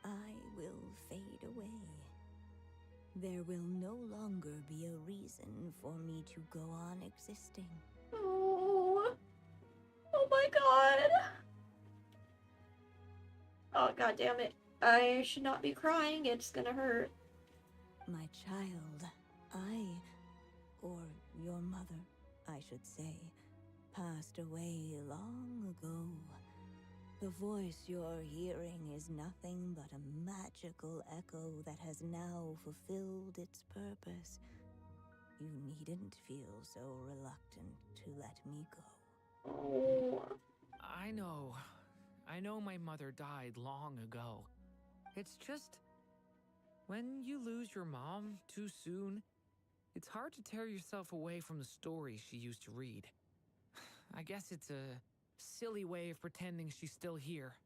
I will fade away. There will no longer be a reason for me to go on existing. Oh. Oh my god. Oh god damn it. I should not be crying, it's gonna hurt. My child, or your mother, I should say, passed away long ago. The voice you're hearing is nothing but a magical echo that has now fulfilled its purpose. You needn't feel so reluctant to let me go. Oh. I know my mother died long ago. It's just, when you lose your mom too soon, it's hard to tear yourself away from the stories she used to read. I guess it's a silly way of pretending she's still here,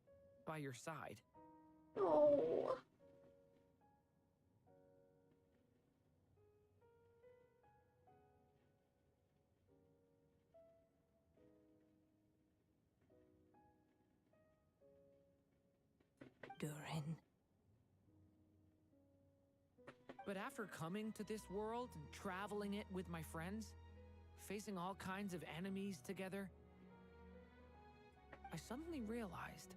by your side. Oh. Durin. But after coming to this world and traveling it with my friends, facing all kinds of enemies together, I suddenly realized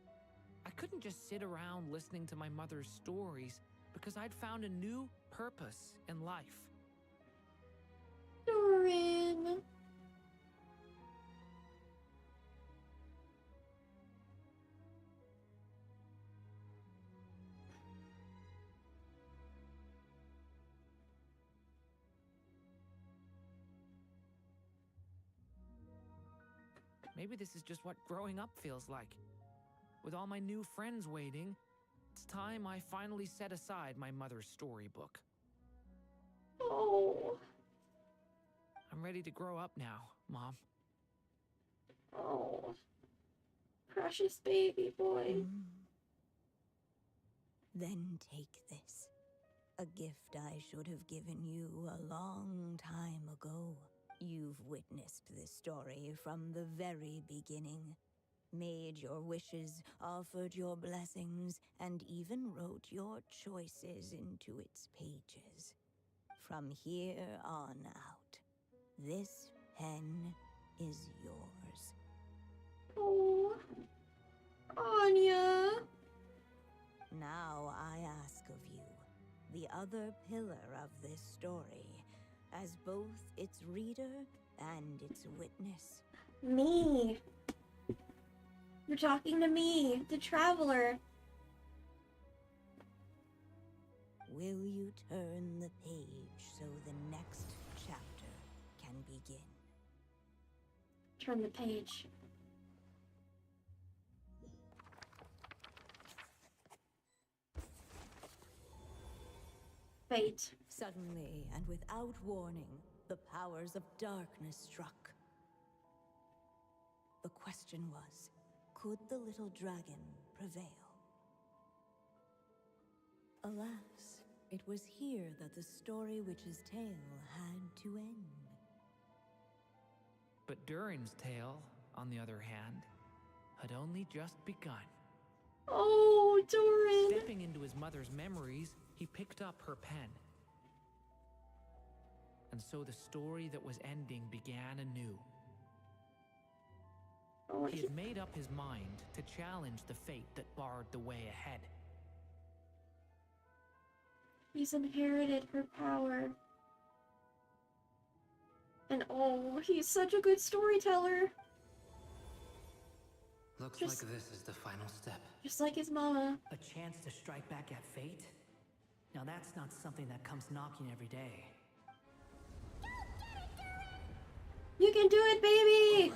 I couldn't just sit around listening to my mother's stories because I'd found a new purpose in life. Durin. Maybe this is just what growing up feels like. With all my new friends waiting, It's time I finally set aside my mother's storybook. Oh. I'm ready to grow up now, Mom. Oh. Precious baby boy. Then take this. A gift I should have given you a long time ago. You've witnessed this story from the very beginning. Made your wishes, offered your blessings, and even wrote your choices into its pages. From here on out, this pen is yours. Oh. Anya. Now I ask of you, the other pillar of this story, as both its reader and its witness. Me. You're talking to me, the traveler. Will you turn the page so the next chapter can begin? Turn the page. Fate. Suddenly, and without warning, the powers of darkness struck. The question was, could the little dragon prevail? Alas, it was here that the story witch's tale had to end. But Durin's tale, on the other hand, had only just begun. Oh, Durin! Stepping into his mother's memories, he picked up her pen. And so the story that was ending began anew. Oh, He had made up his mind to challenge the fate that barred the way ahead. He's inherited her power. And oh, he's such a good storyteller. Looks Just- like this is the final step. Just like his mama. A chance to strike back at fate? Now that's not something that comes knocking every day. You can do it, baby!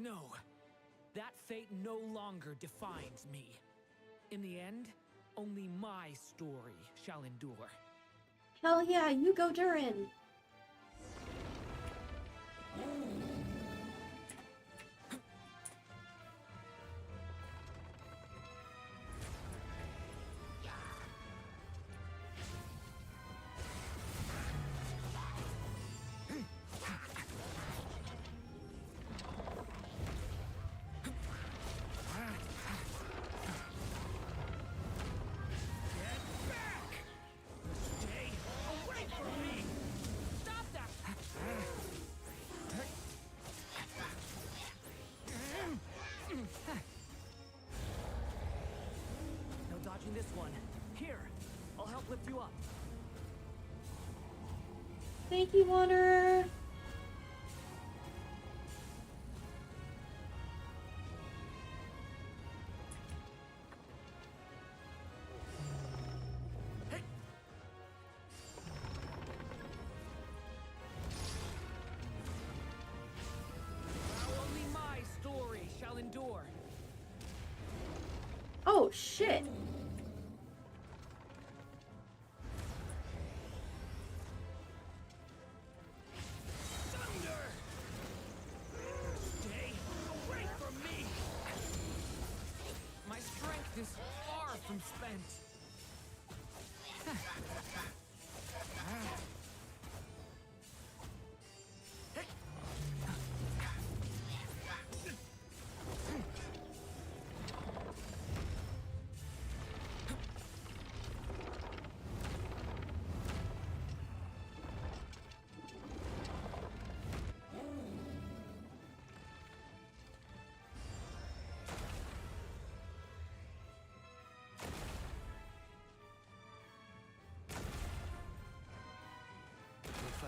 No, that fate no longer defines me. In the end, only my story shall endure. Hell yeah, you go, Durin! This one. Here, I'll help lift you up. Thank you, Wanderer! Now only my story shall endure. Oh, shit! Is far from spent.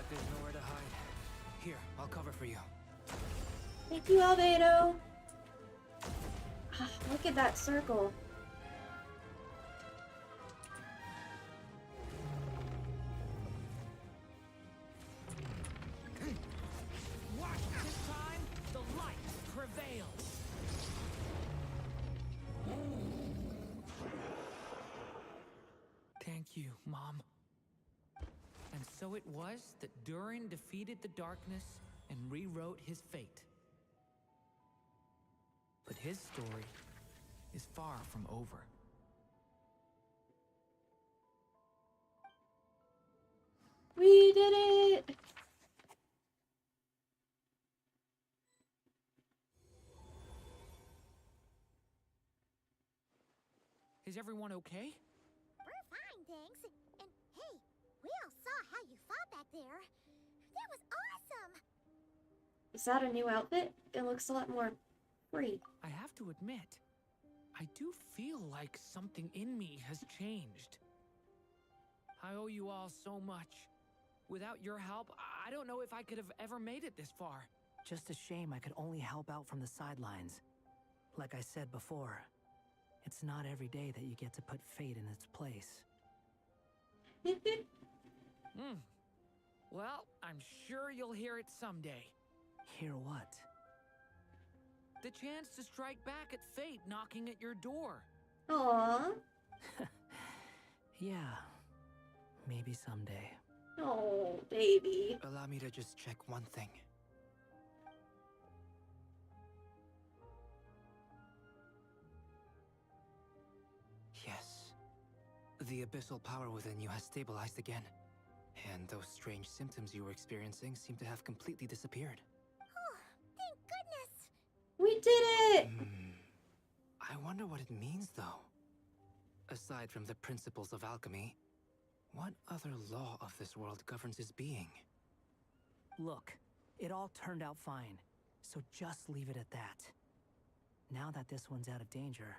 There's nowhere to hide. Here, I'll cover for you. Thank you, Albedo! Look at that circle. Watch this time, the light prevails. Thank you, Mom. And so it was that Durin defeated the darkness and rewrote his fate. But his story is far from over. We did it! Is everyone okay? We're fine, thanks. And hey, we all saw how you fought back there. That was awesome! Is that a new outfit? It looks a lot more free. I have to admit, I do feel like something in me has changed. I owe you all so much. Without your help, I don't know if I could have ever made it this far. Just a shame I could only help out from the sidelines. Like I said before, it's not every day that you get to put fate in its place. Well, I'm sure you'll hear it someday. Hear what? The chance to strike back at fate knocking at your door. Aww. Yeah, maybe someday. Oh, baby. Allow me to just check one thing. Yes. The abyssal power within you has stabilized again. And those strange symptoms you were experiencing seem to have completely disappeared. Oh, thank goodness! We did it! I wonder what it means, though. Aside from the principles of alchemy, what other law of this world governs his being? Look, it all turned out fine, so just leave it at that. Now that this one's out of danger,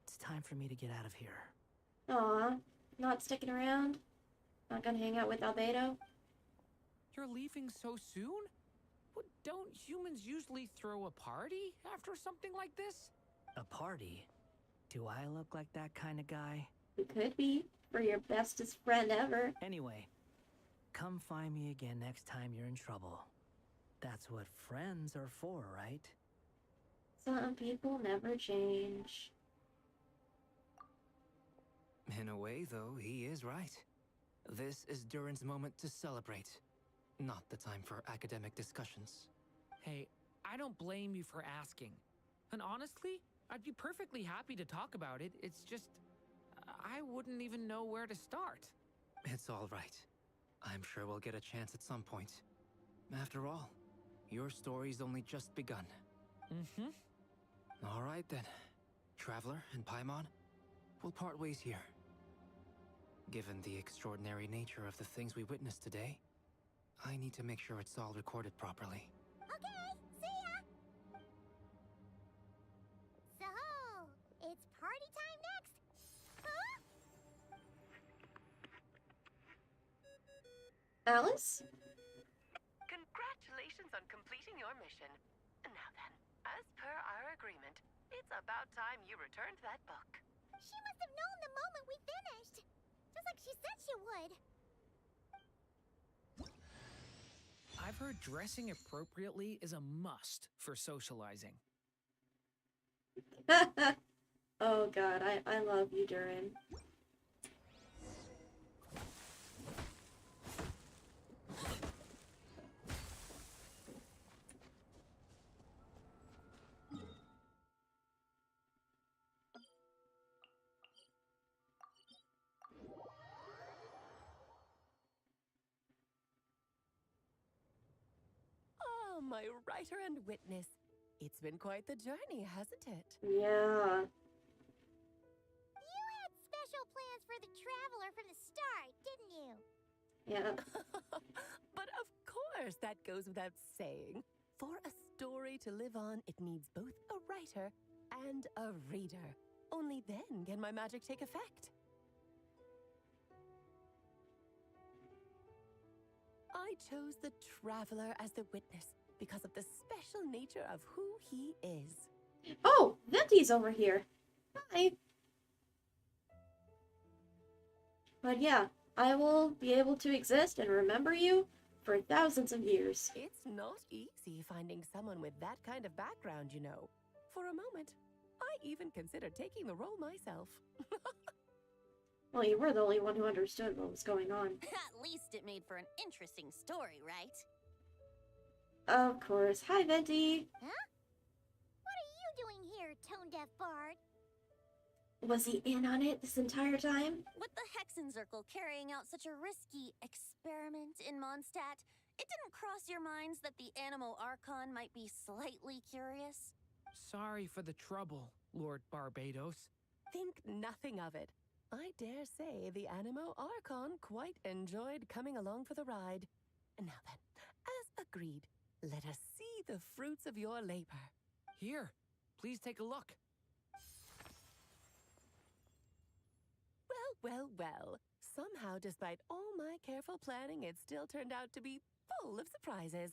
it's time for me to get out of here. Aw, not sticking around? Not gonna hang out with Albedo? You're leaving so soon? What, don't humans usually throw a party after something like this? A party? Do I look like that kind of guy? You could be, for your bestest friend ever. Anyway, come find me again next time you're in trouble. That's what friends are for, right? Some people never change. In a way, though, he is right. This is Durin's moment to celebrate, not the time for academic discussions. Hey, I don't blame you for asking. And honestly, I'd be perfectly happy to talk about it. It's just, I wouldn't even know where to start. It's all right. I'm sure we'll get a chance at some point. After all, your story's only just begun. All right then. Traveler and Paimon, we'll part ways here. Given the extraordinary nature of the things we witnessed today, I need to make sure it's all recorded properly. Okay, see ya! So, it's party time next! Huh? Alice? Congratulations on completing your mission. Now then, as per our agreement, it's about time you returned that book. She must have known the moment we finished! Just like she said she would! I've heard dressing appropriately is a must for socializing. Oh god, I love you, Durin. Oh, my writer and witness. It's been quite the journey, hasn't it? Yeah. You had special plans for the Traveler from the start, didn't you? Yeah. But of course, that goes without saying. For a story to live on, it needs both a writer and a reader. Only then can my magic take effect. I chose the Traveler as the witness because of the special nature of who he is. Oh, Venti's over here. Hi. But yeah, I will be able to exist and remember you for thousands of years. It's not easy finding someone with that kind of background, you know. For a moment, I even considered taking the role myself. Well, you were the only one who understood what was going on. At least it made for an interesting story, right? Of course. Hi, Venti. Huh? What are you doing here, tone-deaf bard? Was he in on it this entire time? With the Hexenzirkel carrying out such a risky experiment in Mondstadt, it didn't cross your minds that the Animo Archon might be slightly curious? Sorry for the trouble, Lord Barbados. Think nothing of it. I dare say the Animo Archon quite enjoyed coming along for the ride. Now then, as agreed, let us see the fruits of your labor. Here, please take a look. Well. Somehow, despite all my careful planning, it still turned out to be full of surprises.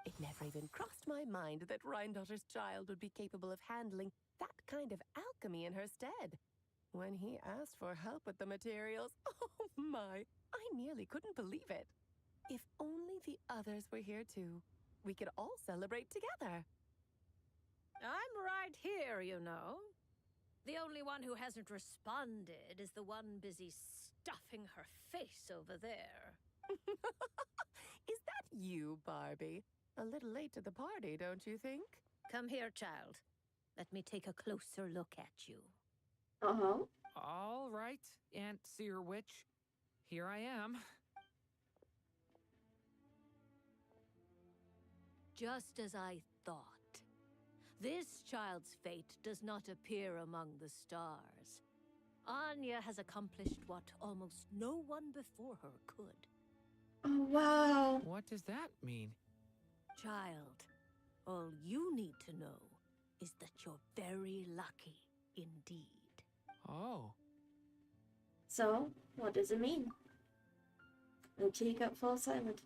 It never even crossed my mind that Rhindotter's child would be capable of handling that kind of alchemy in her stead. When he asked for help with the materials, oh my, I nearly couldn't believe it. If only the others were here too, we could all celebrate together. I'm right here, you know. The only one who hasn't responded is the one busy stuffing her face over there. Is that you, Barbie? A little late to the party, don't you think? Come here, child. Let me take a closer look at you. Uh-huh. All right, Aunt Seer Witch. Here I am. Just as I thought. This child's fate does not appear among the stars. Anya has accomplished what almost no one before her could. Oh, wow. What does that mean? Child, all you need to know is that you're very lucky indeed. Oh. So, what does it mean? The teacup falls silent.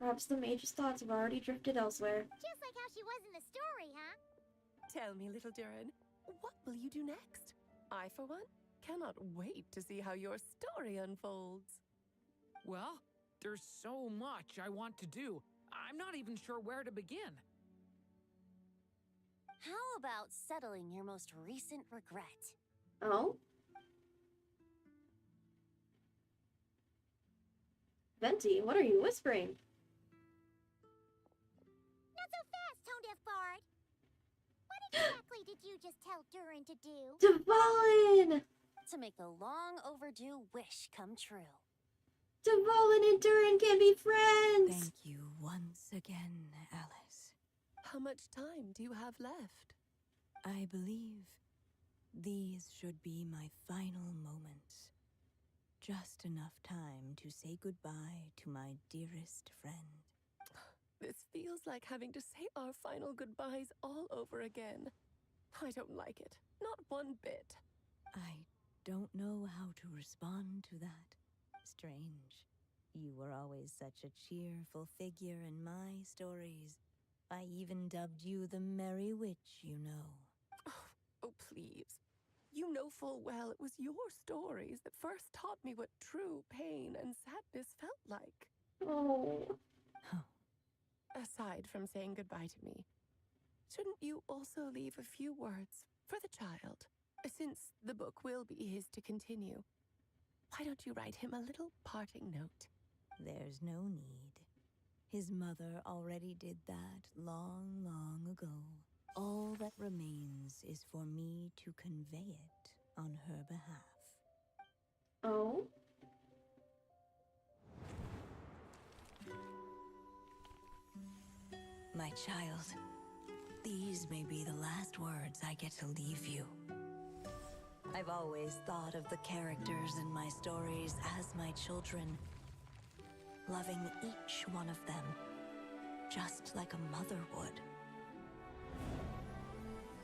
Perhaps the mage's thoughts have already drifted elsewhere. Just like how she was in the story, huh? Tell me, little Durin, what will you do next? I, for one, cannot wait to see how your story unfolds. Well, there's so much I want to do. I'm not even sure where to begin. How about settling your most recent regret? Oh? Venti, what are you whispering? Not so fast, tone-deaf bard. What exactly did you just tell Durin to do? Dvalin! To make the long overdue wish come true. Dvalin and Durin can be friends! Thank you once again, Alice. How much time do you have left? I believe these should be my final moments. Just enough time to say goodbye to my dearest friend. This feels like having to say our final goodbyes all over again. I don't like it. Not one bit. I don't know how to respond to that. Strange. You were always such a cheerful figure in my stories. I even dubbed you the Merry Witch, you know. Oh, please. You know full well it was your stories that first taught me what true pain and sadness felt like. Oh. Aside from saying goodbye to me, shouldn't you also leave a few words for the child? Since the book will be his to continue, why don't you write him a little parting note? There's no need. His mother already did that long, long ago. All that remains is for me to convey it on her behalf. Oh? My child, these may be the last words I get to leave you. I've always thought of the characters in my stories as my children, loving each one of them, just like a mother would.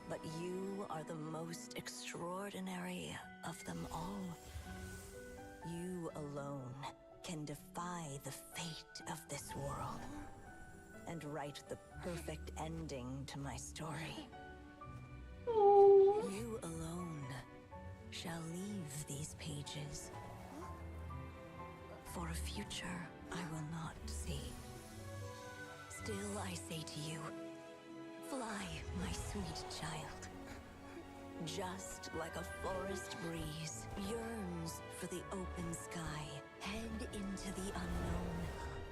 But you are the most extraordinary of them all. You alone can defy the fate of this world and write the perfect ending to my story. shall leave these pages for a future I will not see. Still I say to you, fly, my sweet child. Just like a forest breeze yearns for the open sky, head into the unknown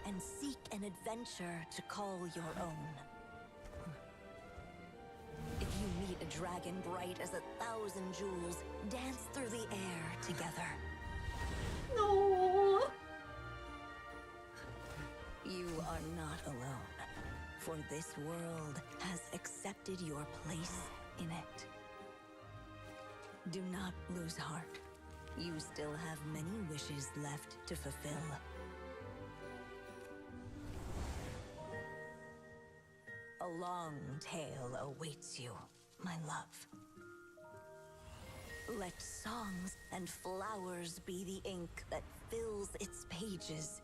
and seek an adventure to call your own. If you meet a dragon bright as 1,000 jewels, dance through the air together. No. You are not alone, for this world has accepted your place in it. Do not lose heart. You still have many wishes left to fulfill. A long tale awaits you, my love. Let songs and flowers be the ink that fills its pages.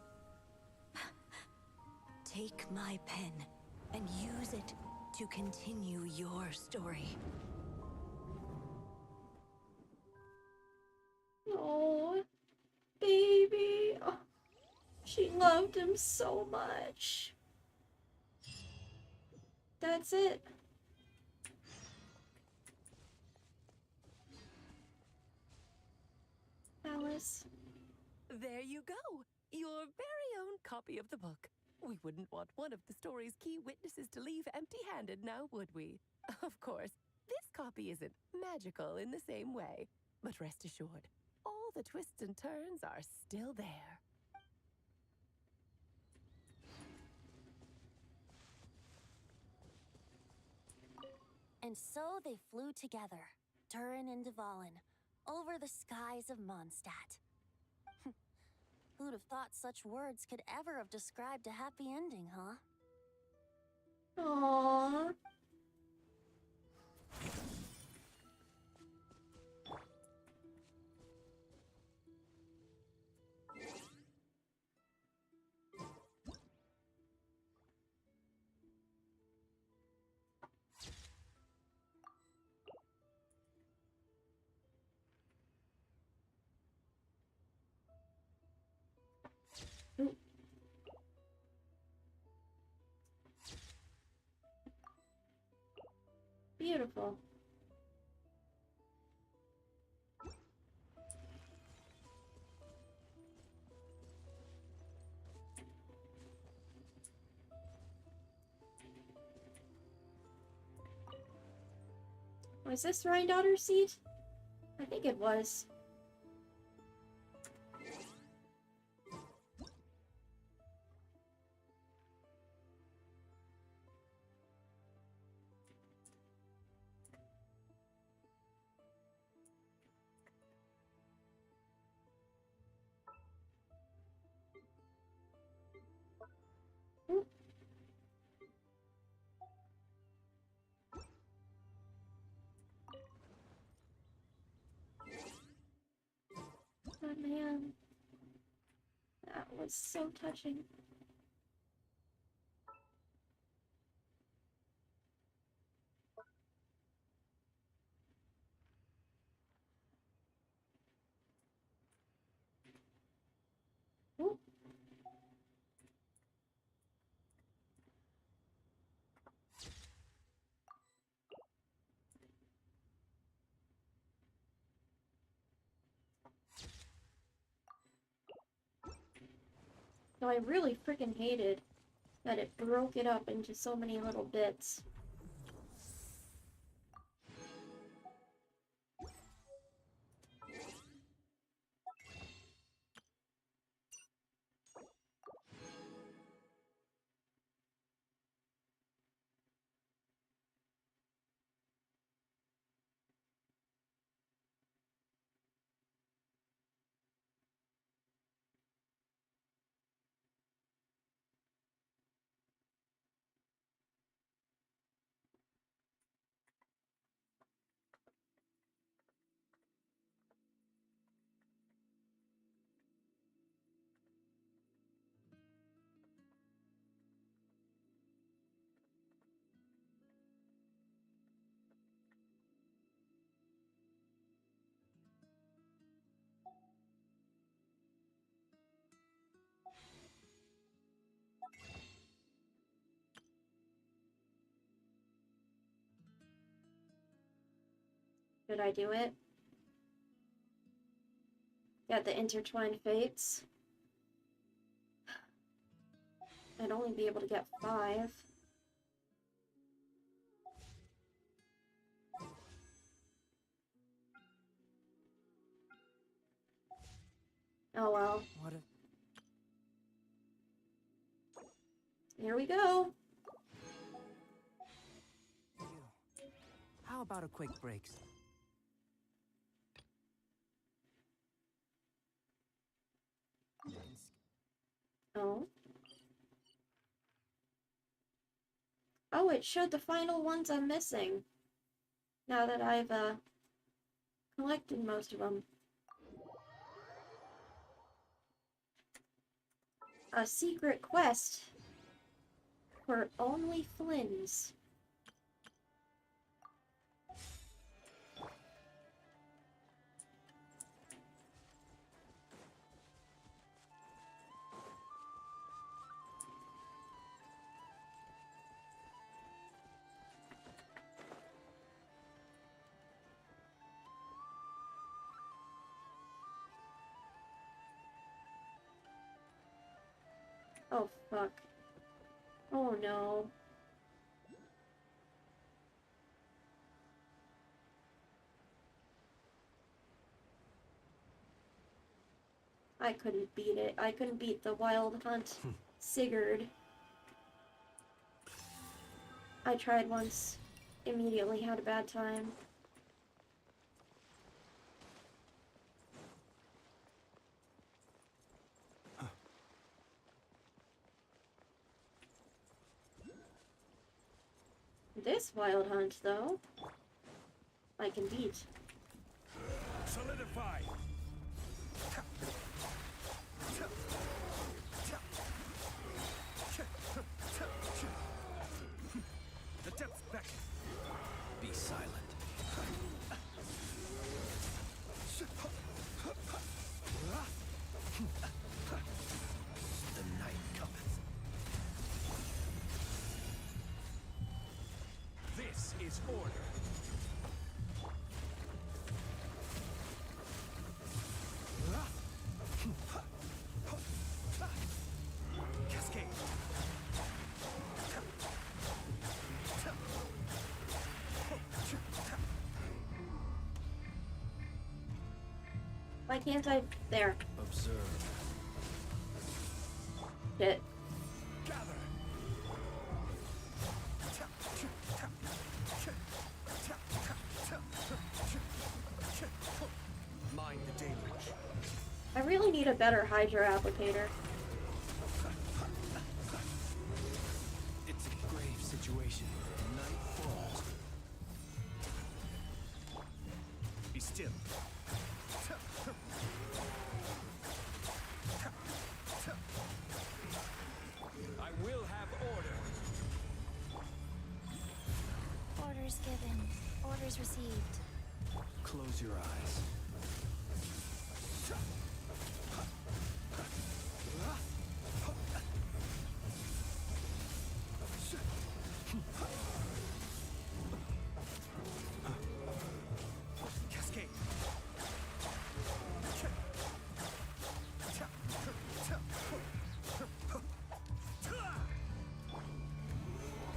Take my pen and use it to continue your story. Oh, baby. Oh, she loved him so much. That's it. Alice. There you go. Your very own copy of the book. We wouldn't want one of the story's key witnesses to leave empty-handed now, would we? Of course, this copy isn't magical in the same way. But rest assured, all the twists and turns are still there. And so they flew together, Durin and Dvalin, over the skies of Mondstadt. Who'd have thought such words could ever have described a happy ending, huh? Aww. Beautiful. Was this Rhine-Daughter's seat? I think it was. Oh man. That was so touching. Ooh. No, I really freaking hated that it broke it up into so many little bits. Did I do it? Got the intertwined fates. I'd only be able to get 5. Oh well. What a... Here we go. How about a quick break? Oh. Oh, it showed the final ones I'm missing. Now that I've collected most of them. A secret quest for only Flynn's. Oh, fuck. Oh, no. I couldn't beat it. I couldn't beat the Wild Hunt Sigurd. I tried once. Immediately had a bad time. This Wild Hunt, though, I can beat. Solidify. The depths beckon. Be silent. The night cometh. This is order. Cascade. Why can't I? There. Observe. Shit. Mind the deluge. I really need a better Hydro applicator. It's a grave situation. Night falls. Be still. I will have order. Orders given. Orders received. Close your eyes. Cascade.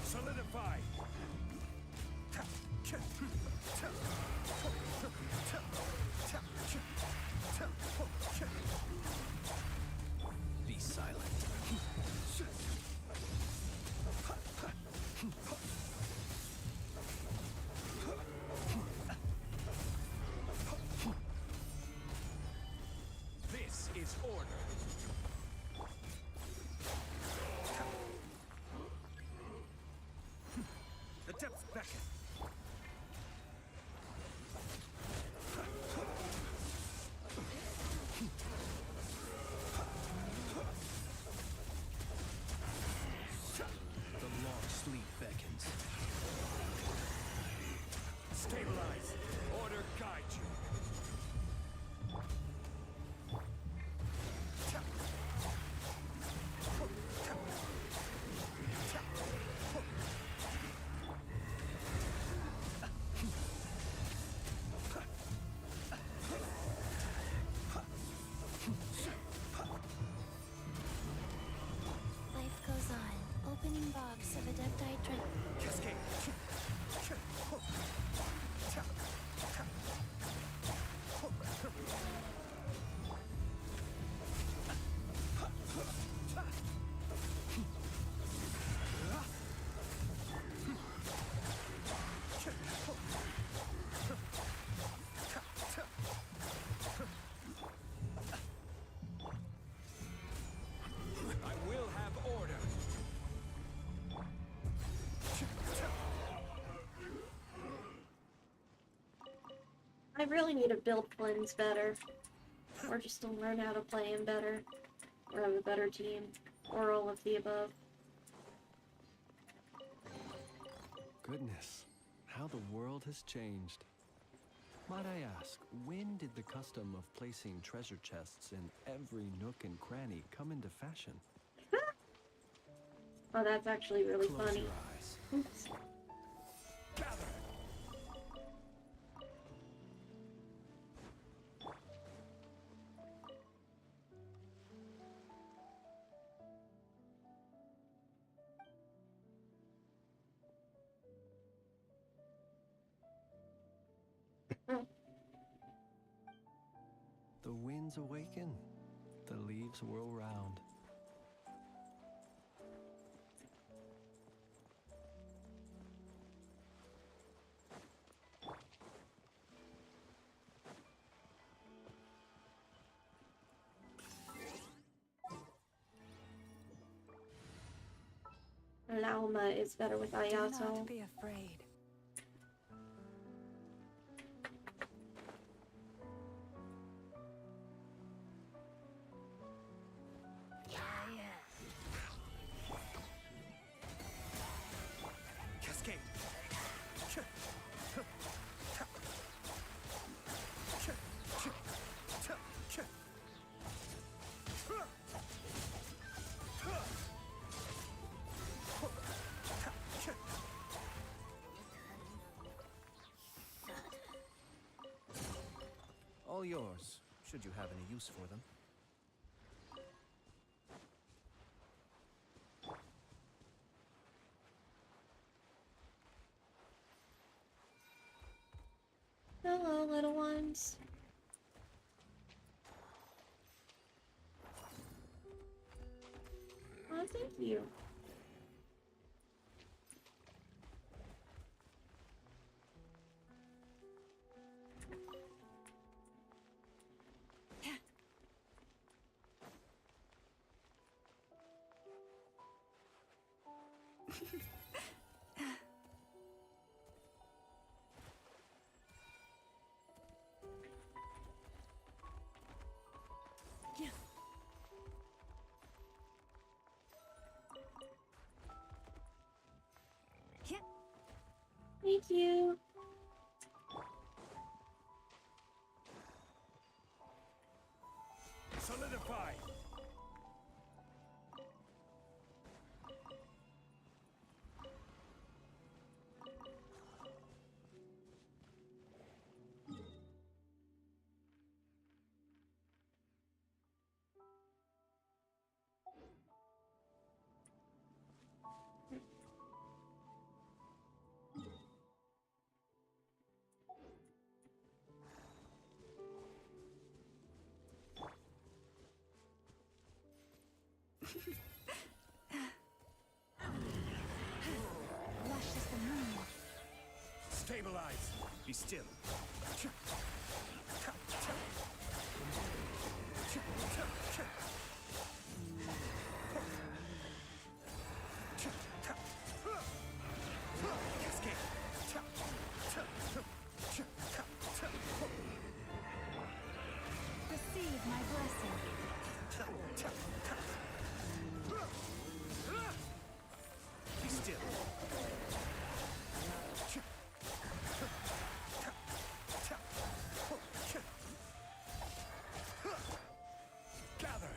Solidify. Be silent. This is order. The depths beckon. adept I train. Cascade. I will have order. I really need to build cleanse better. Or just to learn how to play him better. Or have a better team. Or all of the above. Goodness, how the world has changed. Might I ask, when did the custom of placing treasure chests in every nook and cranny come into fashion? Oh, that's actually really Close funny. your eyes. Oops. The winds awaken, the leaves whirl round. Lauma is better with Do Ayato. not be afraid. Cascade. All yours, should you have any use for them. Hello, little ones. Oh, thank you. Thank you. Solidify. Lush as the moon. Stabilize. Be still. Receive my blessing. Be still. Gather.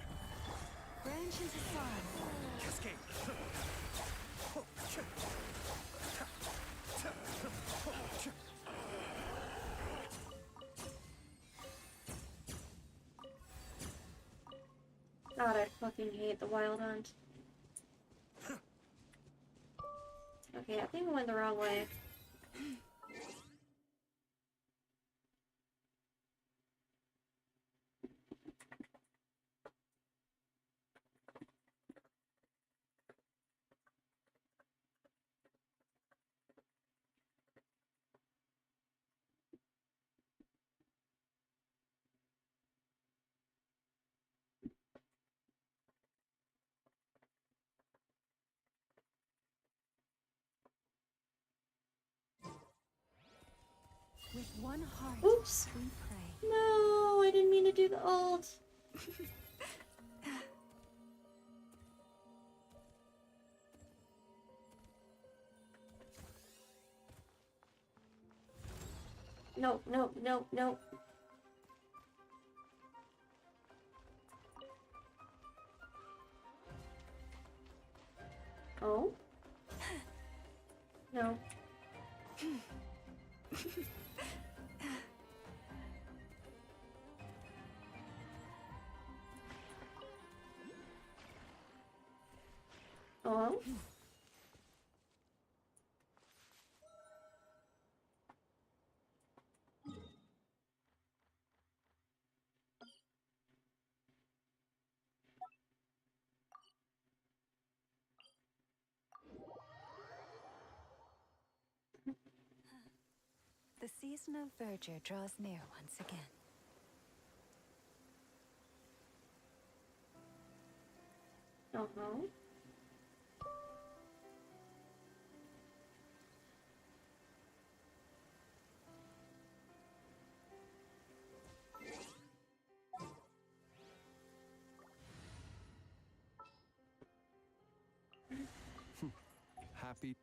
Branch into sun. Cascade. God, I fucking hate the wild hunt. Okay, I think I went the wrong way. With one heart, Oops. we pray. No, I didn't mean to do the ult. No, no, no, no. Oh? No. Oh? The season of verdure draws near once again. Uh-huh. Happy.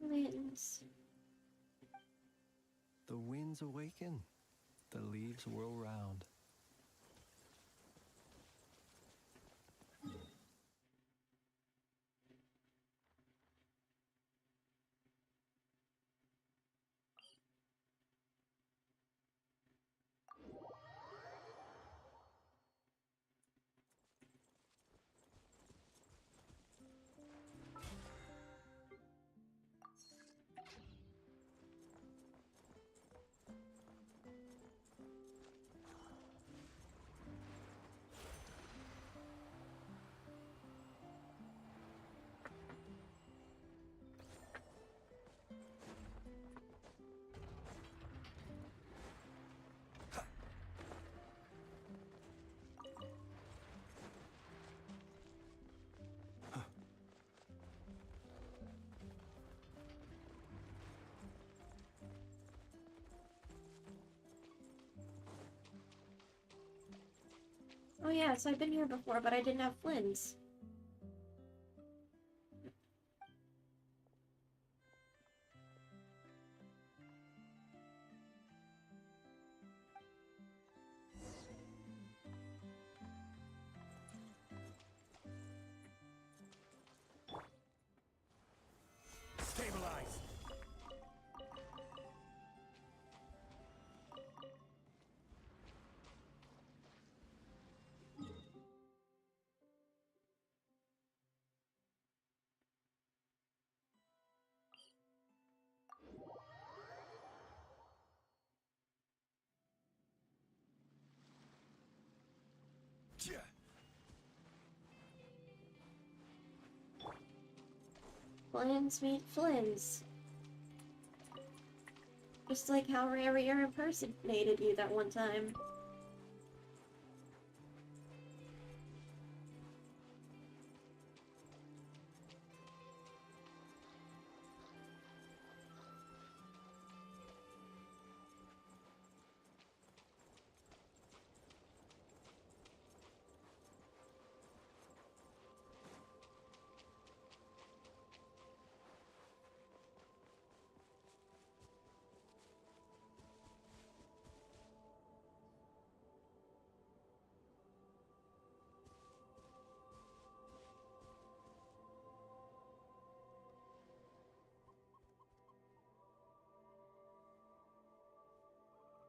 Winds. The winds awaken. The leaves whirl round. Oh yeah, so I've been here before, but I didn't have Flynn's. Stabilize. Flins meet Flins. Just like how Rarier impersonated you that one time.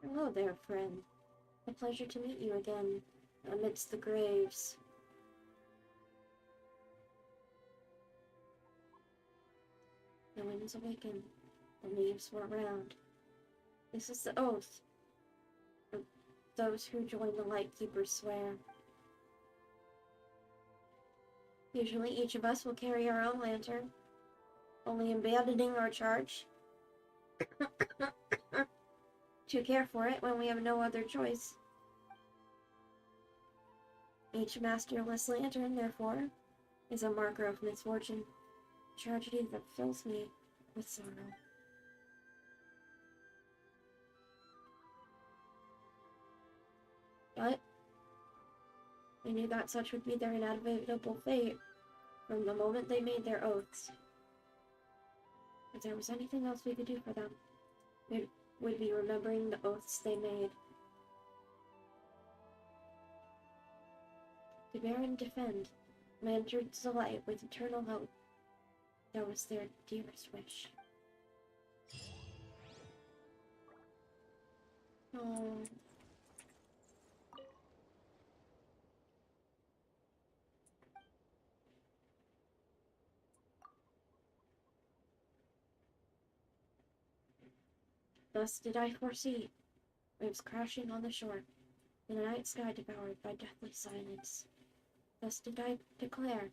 Hello there, friend. A pleasure to meet you again, amidst the graves. The winds awaken, the leaves swirl round. This is the oath of those who join the Lightkeepers swear. Usually each of us will carry our own lantern, only abandoning our charge to care for it when we have no other choice. Each masterless lantern, therefore, is a marker of misfortune, tragedy that fills me with sorrow. But they knew that such would be their inevitable fate from the moment they made their oaths. If there was anything else we could do for them, it would be remembering the oaths they made. To bear and defend, lanterns delight with eternal hope. That was their dearest wish. Oh. Thus did I foresee, waves crashing on the shore, in a night sky devoured by deathly silence. Thus did I declare,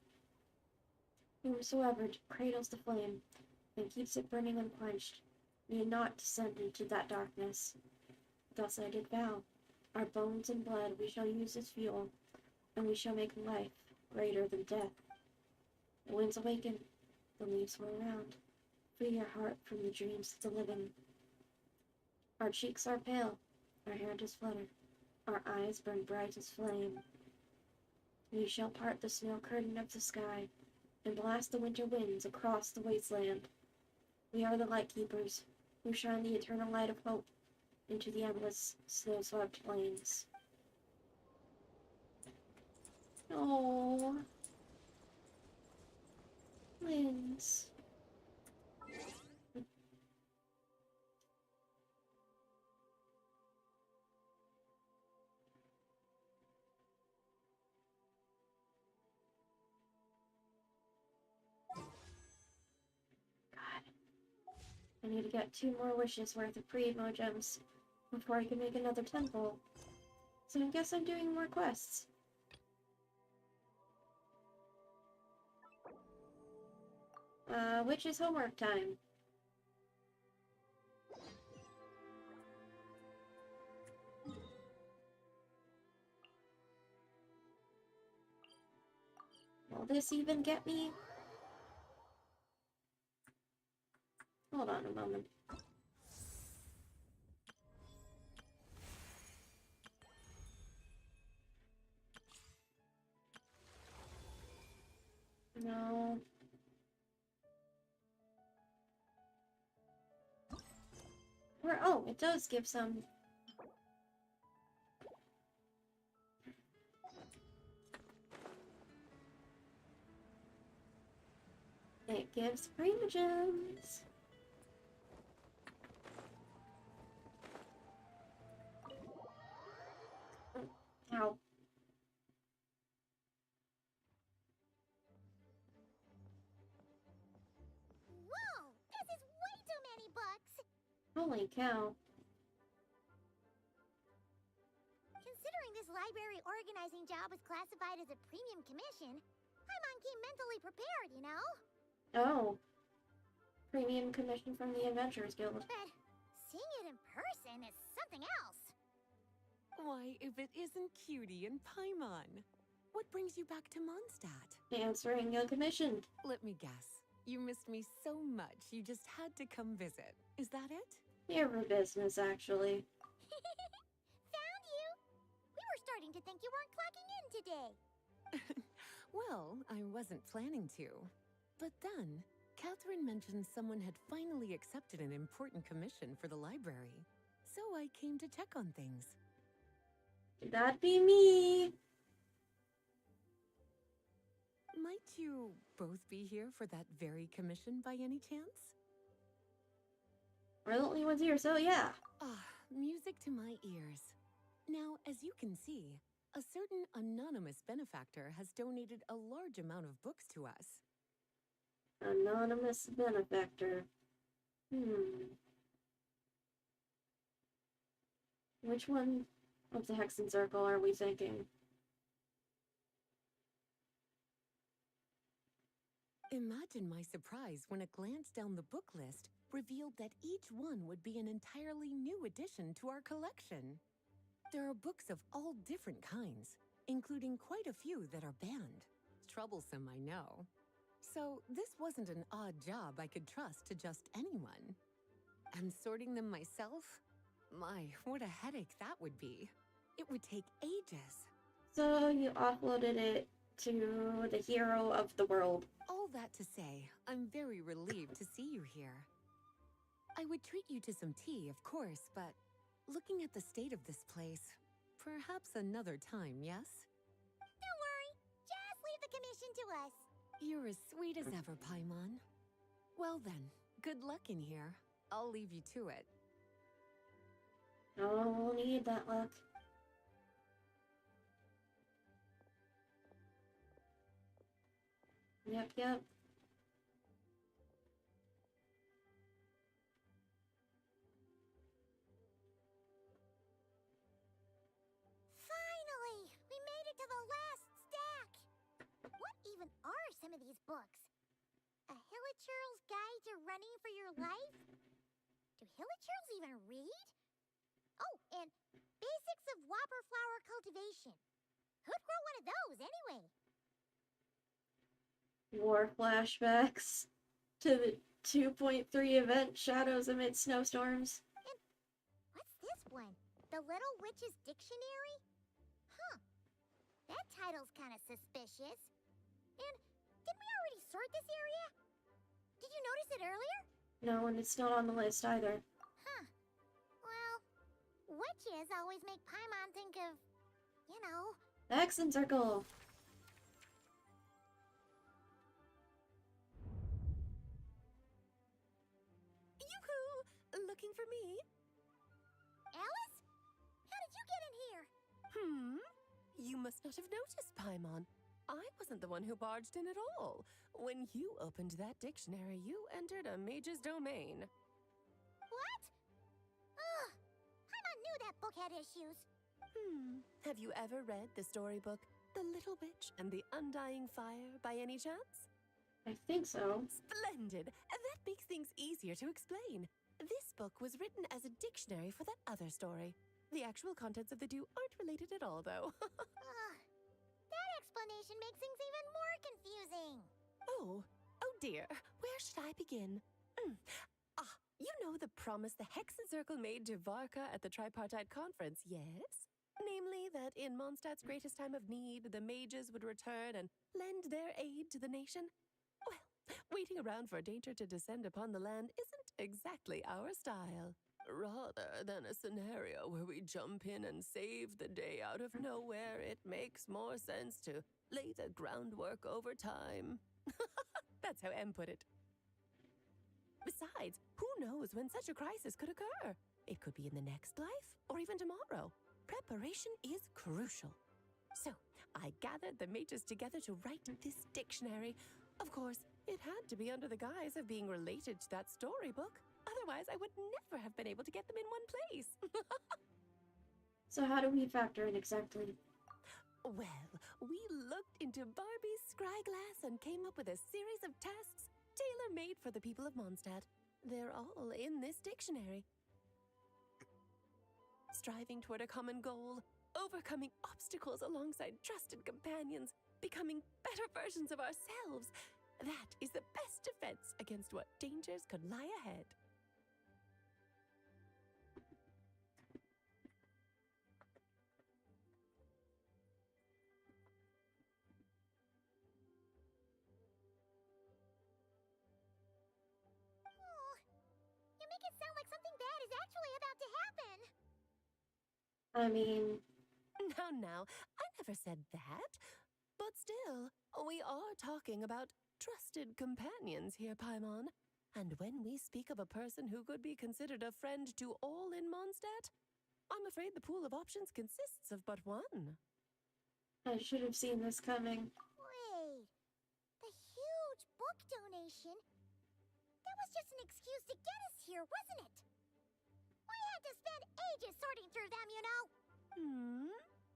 whomsoever cradles the flame, and keeps it burning unquenched, need not descend into that darkness. Thus I did vow, our bones and blood we shall use as fuel, and we shall make life greater than death. The winds awaken, the leaves swirl round, free your heart from the dreams of the living. Our cheeks are pale, our hair does flutter, our eyes burn bright as flame. We shall part the snow curtain of the sky, and blast the winter winds across the wasteland. We are the Lightkeepers, who shine the eternal light of hope into the endless, snow-swept plains. Oh, winds. I need to get 2 more wishes worth of pre-emo gems before I can make another temple. So I guess I'm doing more quests. Which is homework time. Will this even get me? Hold on a moment. No. Or, oh, it does give some. It gives primogems. Ow. Whoa! This is way too many books! Holy cow. Considering this library organizing job was classified as a premium commission, Paimon came mentally prepared, you know? Oh. premium commission from the Adventurers Guild. But seeing it in person is something else. Why, if it isn't Cutie and Paimon. What brings you back to Mondstadt? Answering a commission. Let me guess. You missed me so much, you just had to come visit. Is that it? Your business, actually. Found you! We were starting to think you weren't clocking in today. Well, I wasn't planning to. But then, Catherine mentioned someone had finally accepted an important commission for the library. So I came to check on things. That'd be me. Might you both be here for that very commission by any chance? We're the only ones here, so yeah. Ah, music to my ears. Now, as you can see, a certain anonymous benefactor has donated a large amount of books to us. Anonymous benefactor. Which one of the Hexen Circle are we thinking? Imagine my surprise when a glance down the book list revealed that each one would be an entirely new addition to our collection. There are books of all different kinds, including quite a few that are banned. Troublesome, I know. So this wasn't an odd job I could trust to just anyone. And sorting them myself? My, what a headache that would be. It would take ages. So you offloaded it to the hero of the world. All that to say, I'm very relieved to see you here. I would treat you to some tea, of course, but looking at the state of this place, perhaps another time, yes? Don't worry, just leave the commission to us. You're as sweet as ever, Paimon. Well then, good luck in here. I'll leave you to it. Oh, we'll need that luck. Yep. Finally! We made it to the last stack! What even are some of these books? A Hilichurl's Guide to Running for Your Life? Do Hilichurls even read? Oh, and Basics of Whopper Flower Cultivation. Who'd grow one of those, anyway? War flashbacks to the 2.3 event Shadows Amid Snowstorms. And what's this one? The Little Witch's Dictionary? Huh. That title's kind of suspicious. And didn't we already sort this area? Did you notice it earlier? No, and it's not on the list either. Huh. Well, witches always make Paimon think of, you know... The Hexen Circle! Yoo-hoo! Looking for me? Alice? How did you get in here? You must not have noticed, Paimon. I wasn't the one who barged in at all. When you opened that dictionary, you entered a mage's domain. What? Ugh! Paimon knew that book had issues. Have you ever read the storybook, The Little Witch and the Undying Fire, by any chance? I think so. Splendid! That makes things easier to explain. This book was written as a dictionary for that other story. The actual contents of the two aren't related at all, though. That explanation makes things even more confusing. Oh dear. Where should I begin? You know the promise the Hexen Circle made to Varka at the Tripartite Conference, yes? Namely, that in Mondstadt's greatest time of need, the mages would return and lend their aid to the nation? Well, waiting around for danger to descend upon the land isn't exactly our style. Rather than a scenario where we jump in and save the day out of nowhere, it makes more sense to lay the groundwork over time. That's how M put it. Besides, who knows when such a crisis could occur? It could be in the next life, or even tomorrow. Preparation is crucial. So, I gathered the mages together to write this dictionary. Of course, it had to be under the guise of being related to that storybook. Otherwise, I would never have been able to get them in one place. So how do we factor in exactly? Well, we looked into Barbie's scryglass and came up with a series of tests tailor-made for the people of Mondstadt. They're all in this dictionary. Striving toward a common goal, overcoming obstacles alongside trusted companions, becoming better versions of ourselves. That is the best defense against what dangers could lie ahead. Oh, you make it sound like something bad is actually about to happen. I mean, Now, I never said that. But still, we are talking about trusted companions here, Paimon. And when we speak of a person who could be considered a friend to all in Mondstadt, I'm afraid the pool of options consists of but one. I should have seen this coming. Wait, the huge book donation? That was just an excuse to get us here, wasn't it? We had to spend ages sorting through them, you know.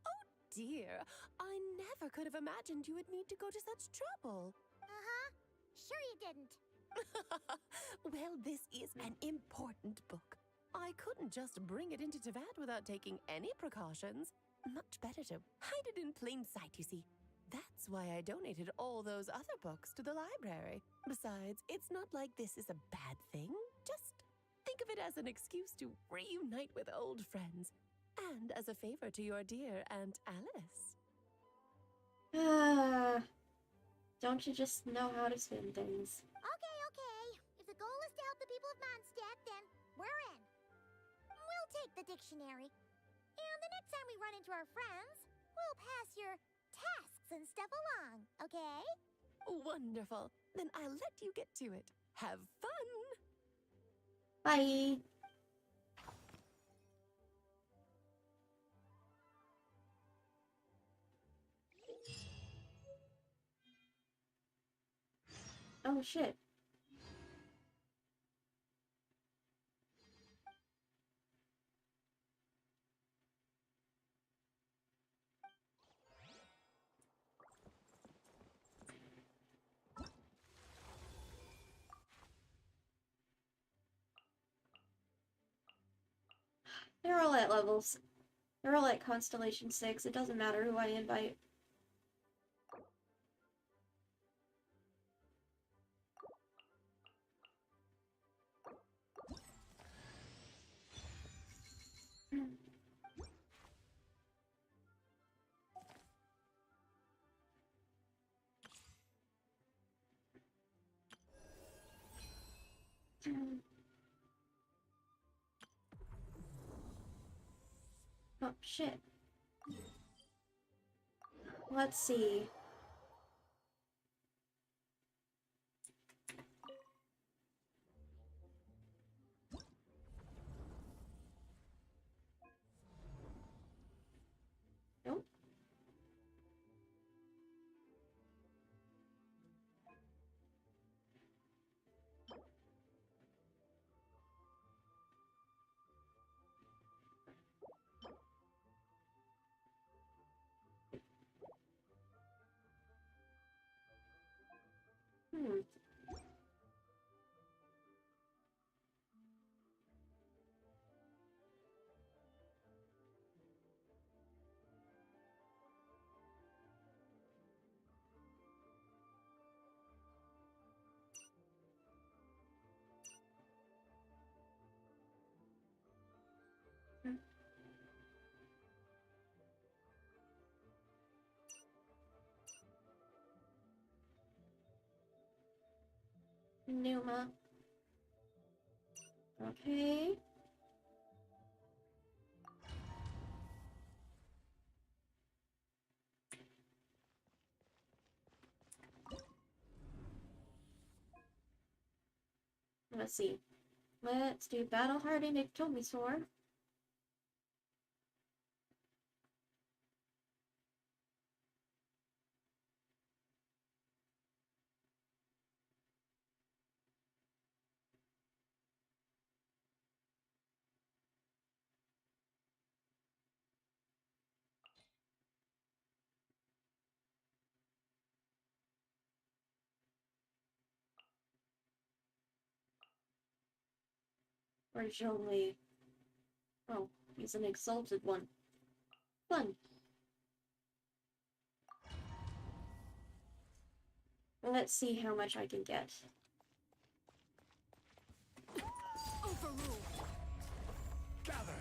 Oh dear, I never could have imagined you would need to go to such trouble. Uh-huh. Sure you didn't. Well, this is an important book. I couldn't just bring it into Tevat without taking any precautions. Much better to hide it in plain sight, you see. That's why I donated all those other books to the library. Besides, it's not like this is a bad thing. Just think of it as an excuse to reunite with old friends. And as a favor to your dear Aunt Alice. Don't you just know how to spin things? Okay. If the goal is to help the people of Mondstadt, then we're in. We'll take the dictionary. And the next time we run into our friends, we'll pass your tasks and stuff along, okay? Wonderful. Then I'll let you get to it. Have fun! Bye! Oh shit. They're all at levels. They're all at Constellation 6. It doesn't matter who I invite. Oh, shit. Let's see. Nope. Hmm. Numa. Okay. Let's see. Let's do Battle Hardened Ectomisaur. Originally. Oh, he's an exalted one. Fun. Let's see how much I can get. Overruled. Gather.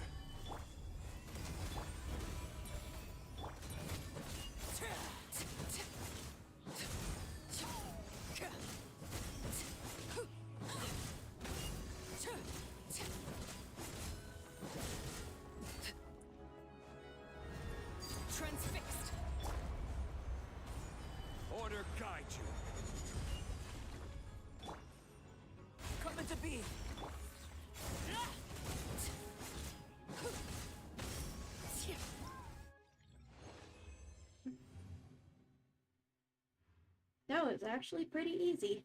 Transfixed. Order guide you. Come into being. That was actually pretty easy.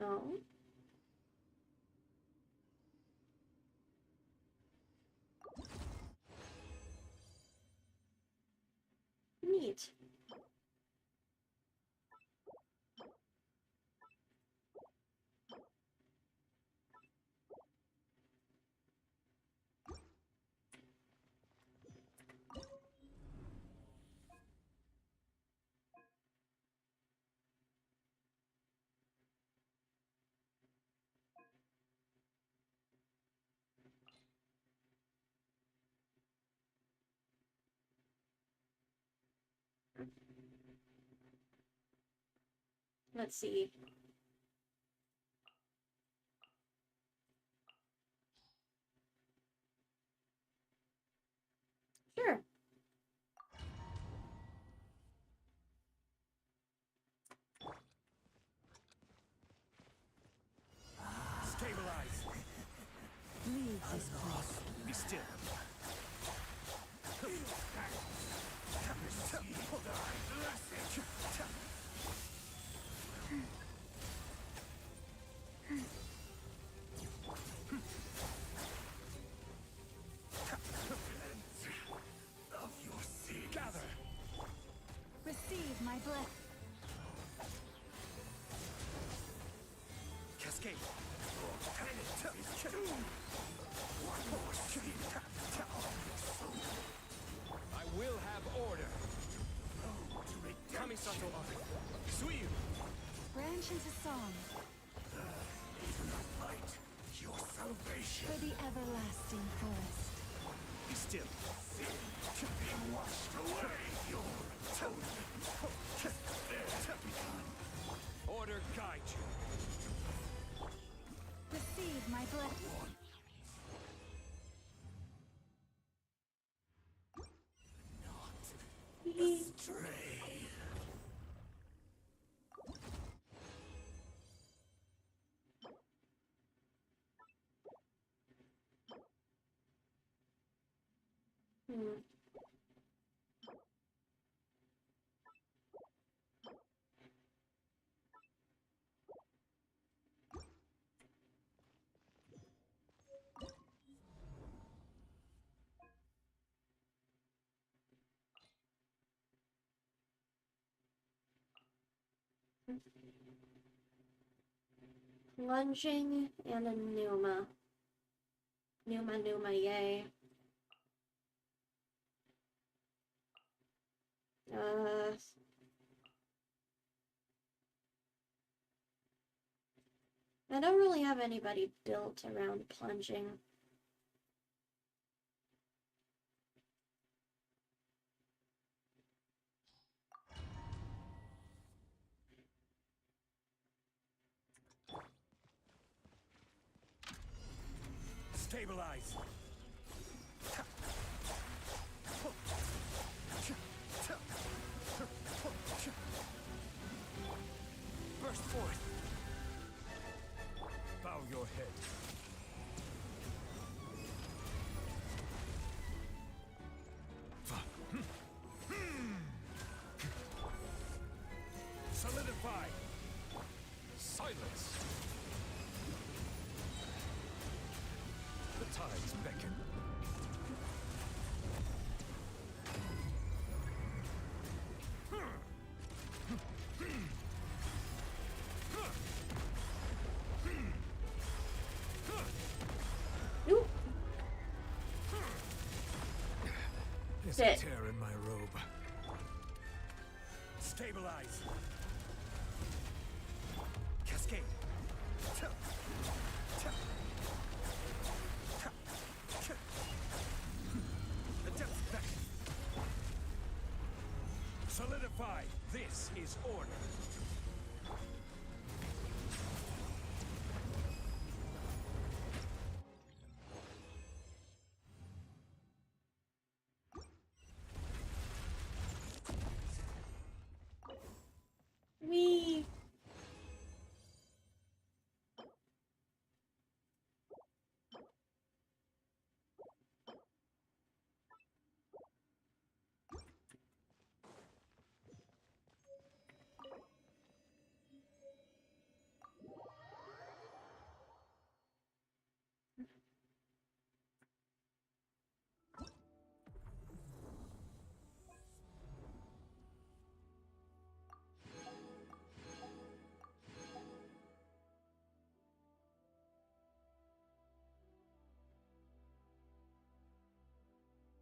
Oh. Neat. Let's see. Sure. Stabilize. Leave this place. Be still. Of your seed. Gather. Receive my blessing. Cascade. I will have order. Kamisato Ari. Suiyu. Branch into song Light. Your salvation. for the everlasting forest. Be still. Be washed away. Your atonement. Order guide you. Receive my blessing. Stray. Hmm. Lunging and a Numa. Numa, yay. I don't really have anybody built around plunging. Stabilize. Burst forth. Bow your head. Solidify. Silence. The tides beckon. dropped it. Tear in my robe. Stabilize. Cascade. The depth back. Solidify. This is order. Wee.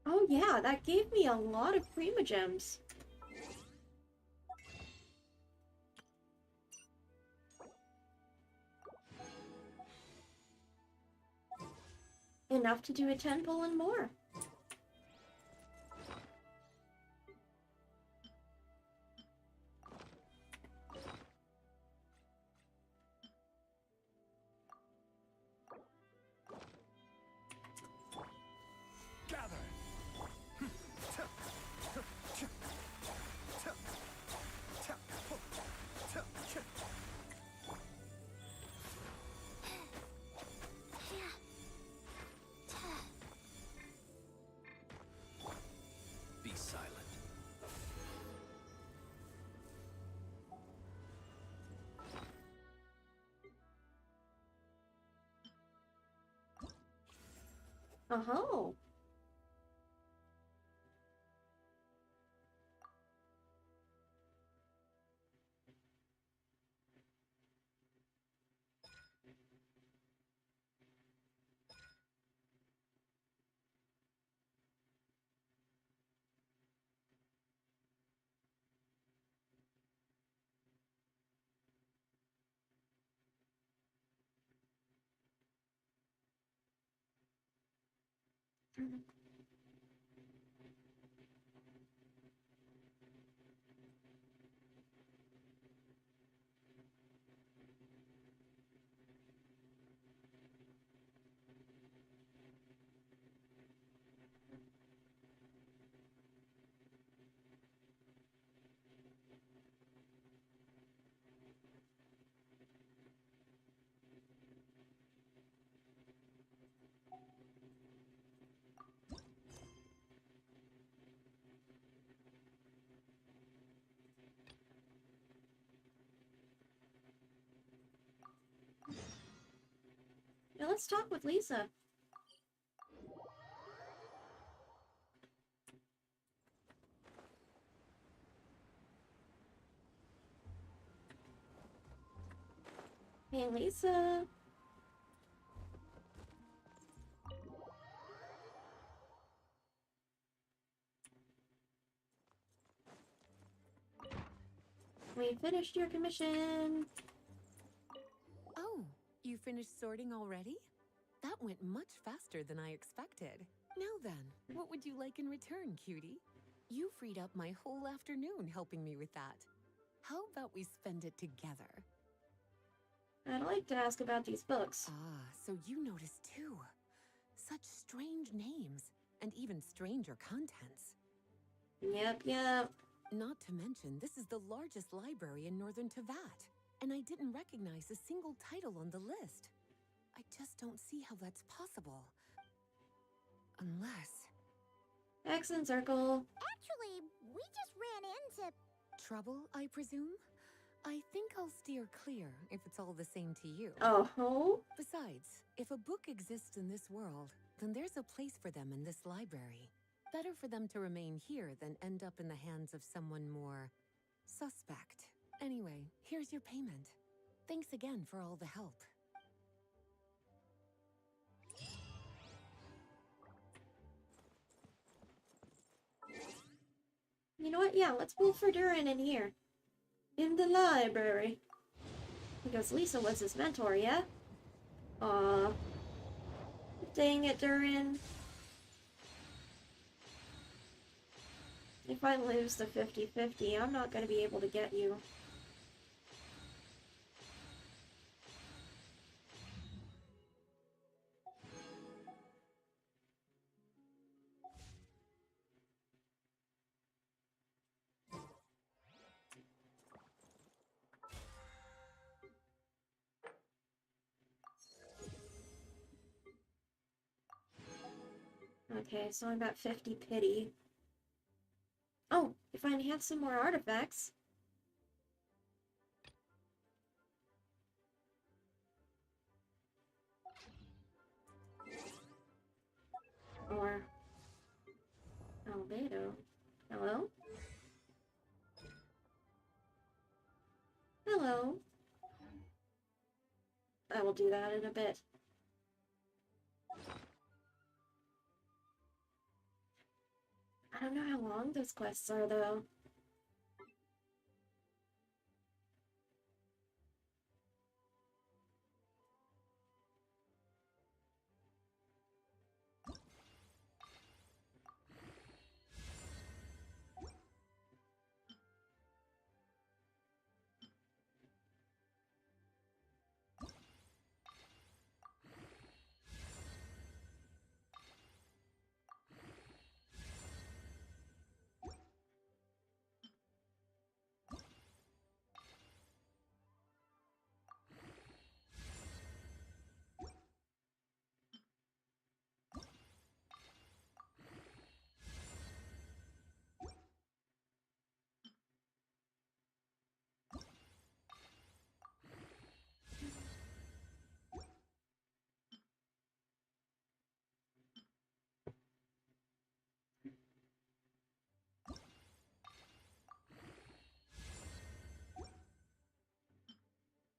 Oh yeah, that gave me a lot of primogems. Enough to do a 10 pull and more. Be silent. Oh. Now let's talk with Lisa. Hey, Lisa. We finished your commission. Oh, you finished sorting already? That went much faster than I expected. Now then, what would you like in return, cutie? You freed up my whole afternoon helping me with that. How about we spend it together? I'd like to ask about these books. Ah, so you noticed too. Such strange names, and even stranger contents. Yep. Not to mention, this is the largest library in Northern Tevat, and I didn't recognize a single title on the list. I just don't see how that's possible. Unless... X and circle. Actually, we just ran into... Trouble, I presume? I think I'll steer clear if it's all the same to you. Oh. Besides, if a book exists in this world, then there's a place for them in this library. Better for them to remain here than end up in the hands of someone more suspect. Anyway, here's your payment. Thanks again for all the help. know what? Yeah, let's pull for Durin in here. In the library. Because Lisa was his mentor, yeah? Aw. Dang it, Durin. If I lose the 50-50, I'm not gonna be able to get you. Okay, so I'm at 50 pity. Oh, if I enhance some more artifacts. Or albedo. Hello? Hello. I will do that in a bit. I don't know how long those quests are, though.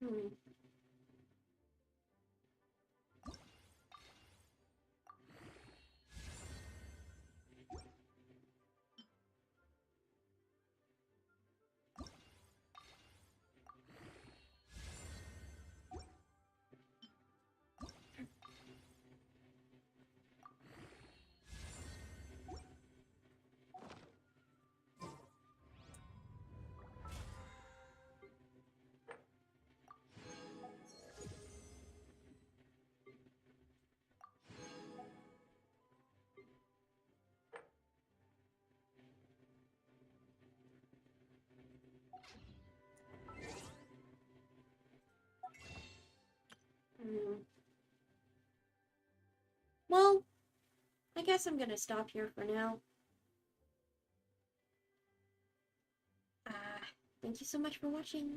Hmm. Hmm. Well, I guess I'm gonna stop here for now. Thank you so much for watching.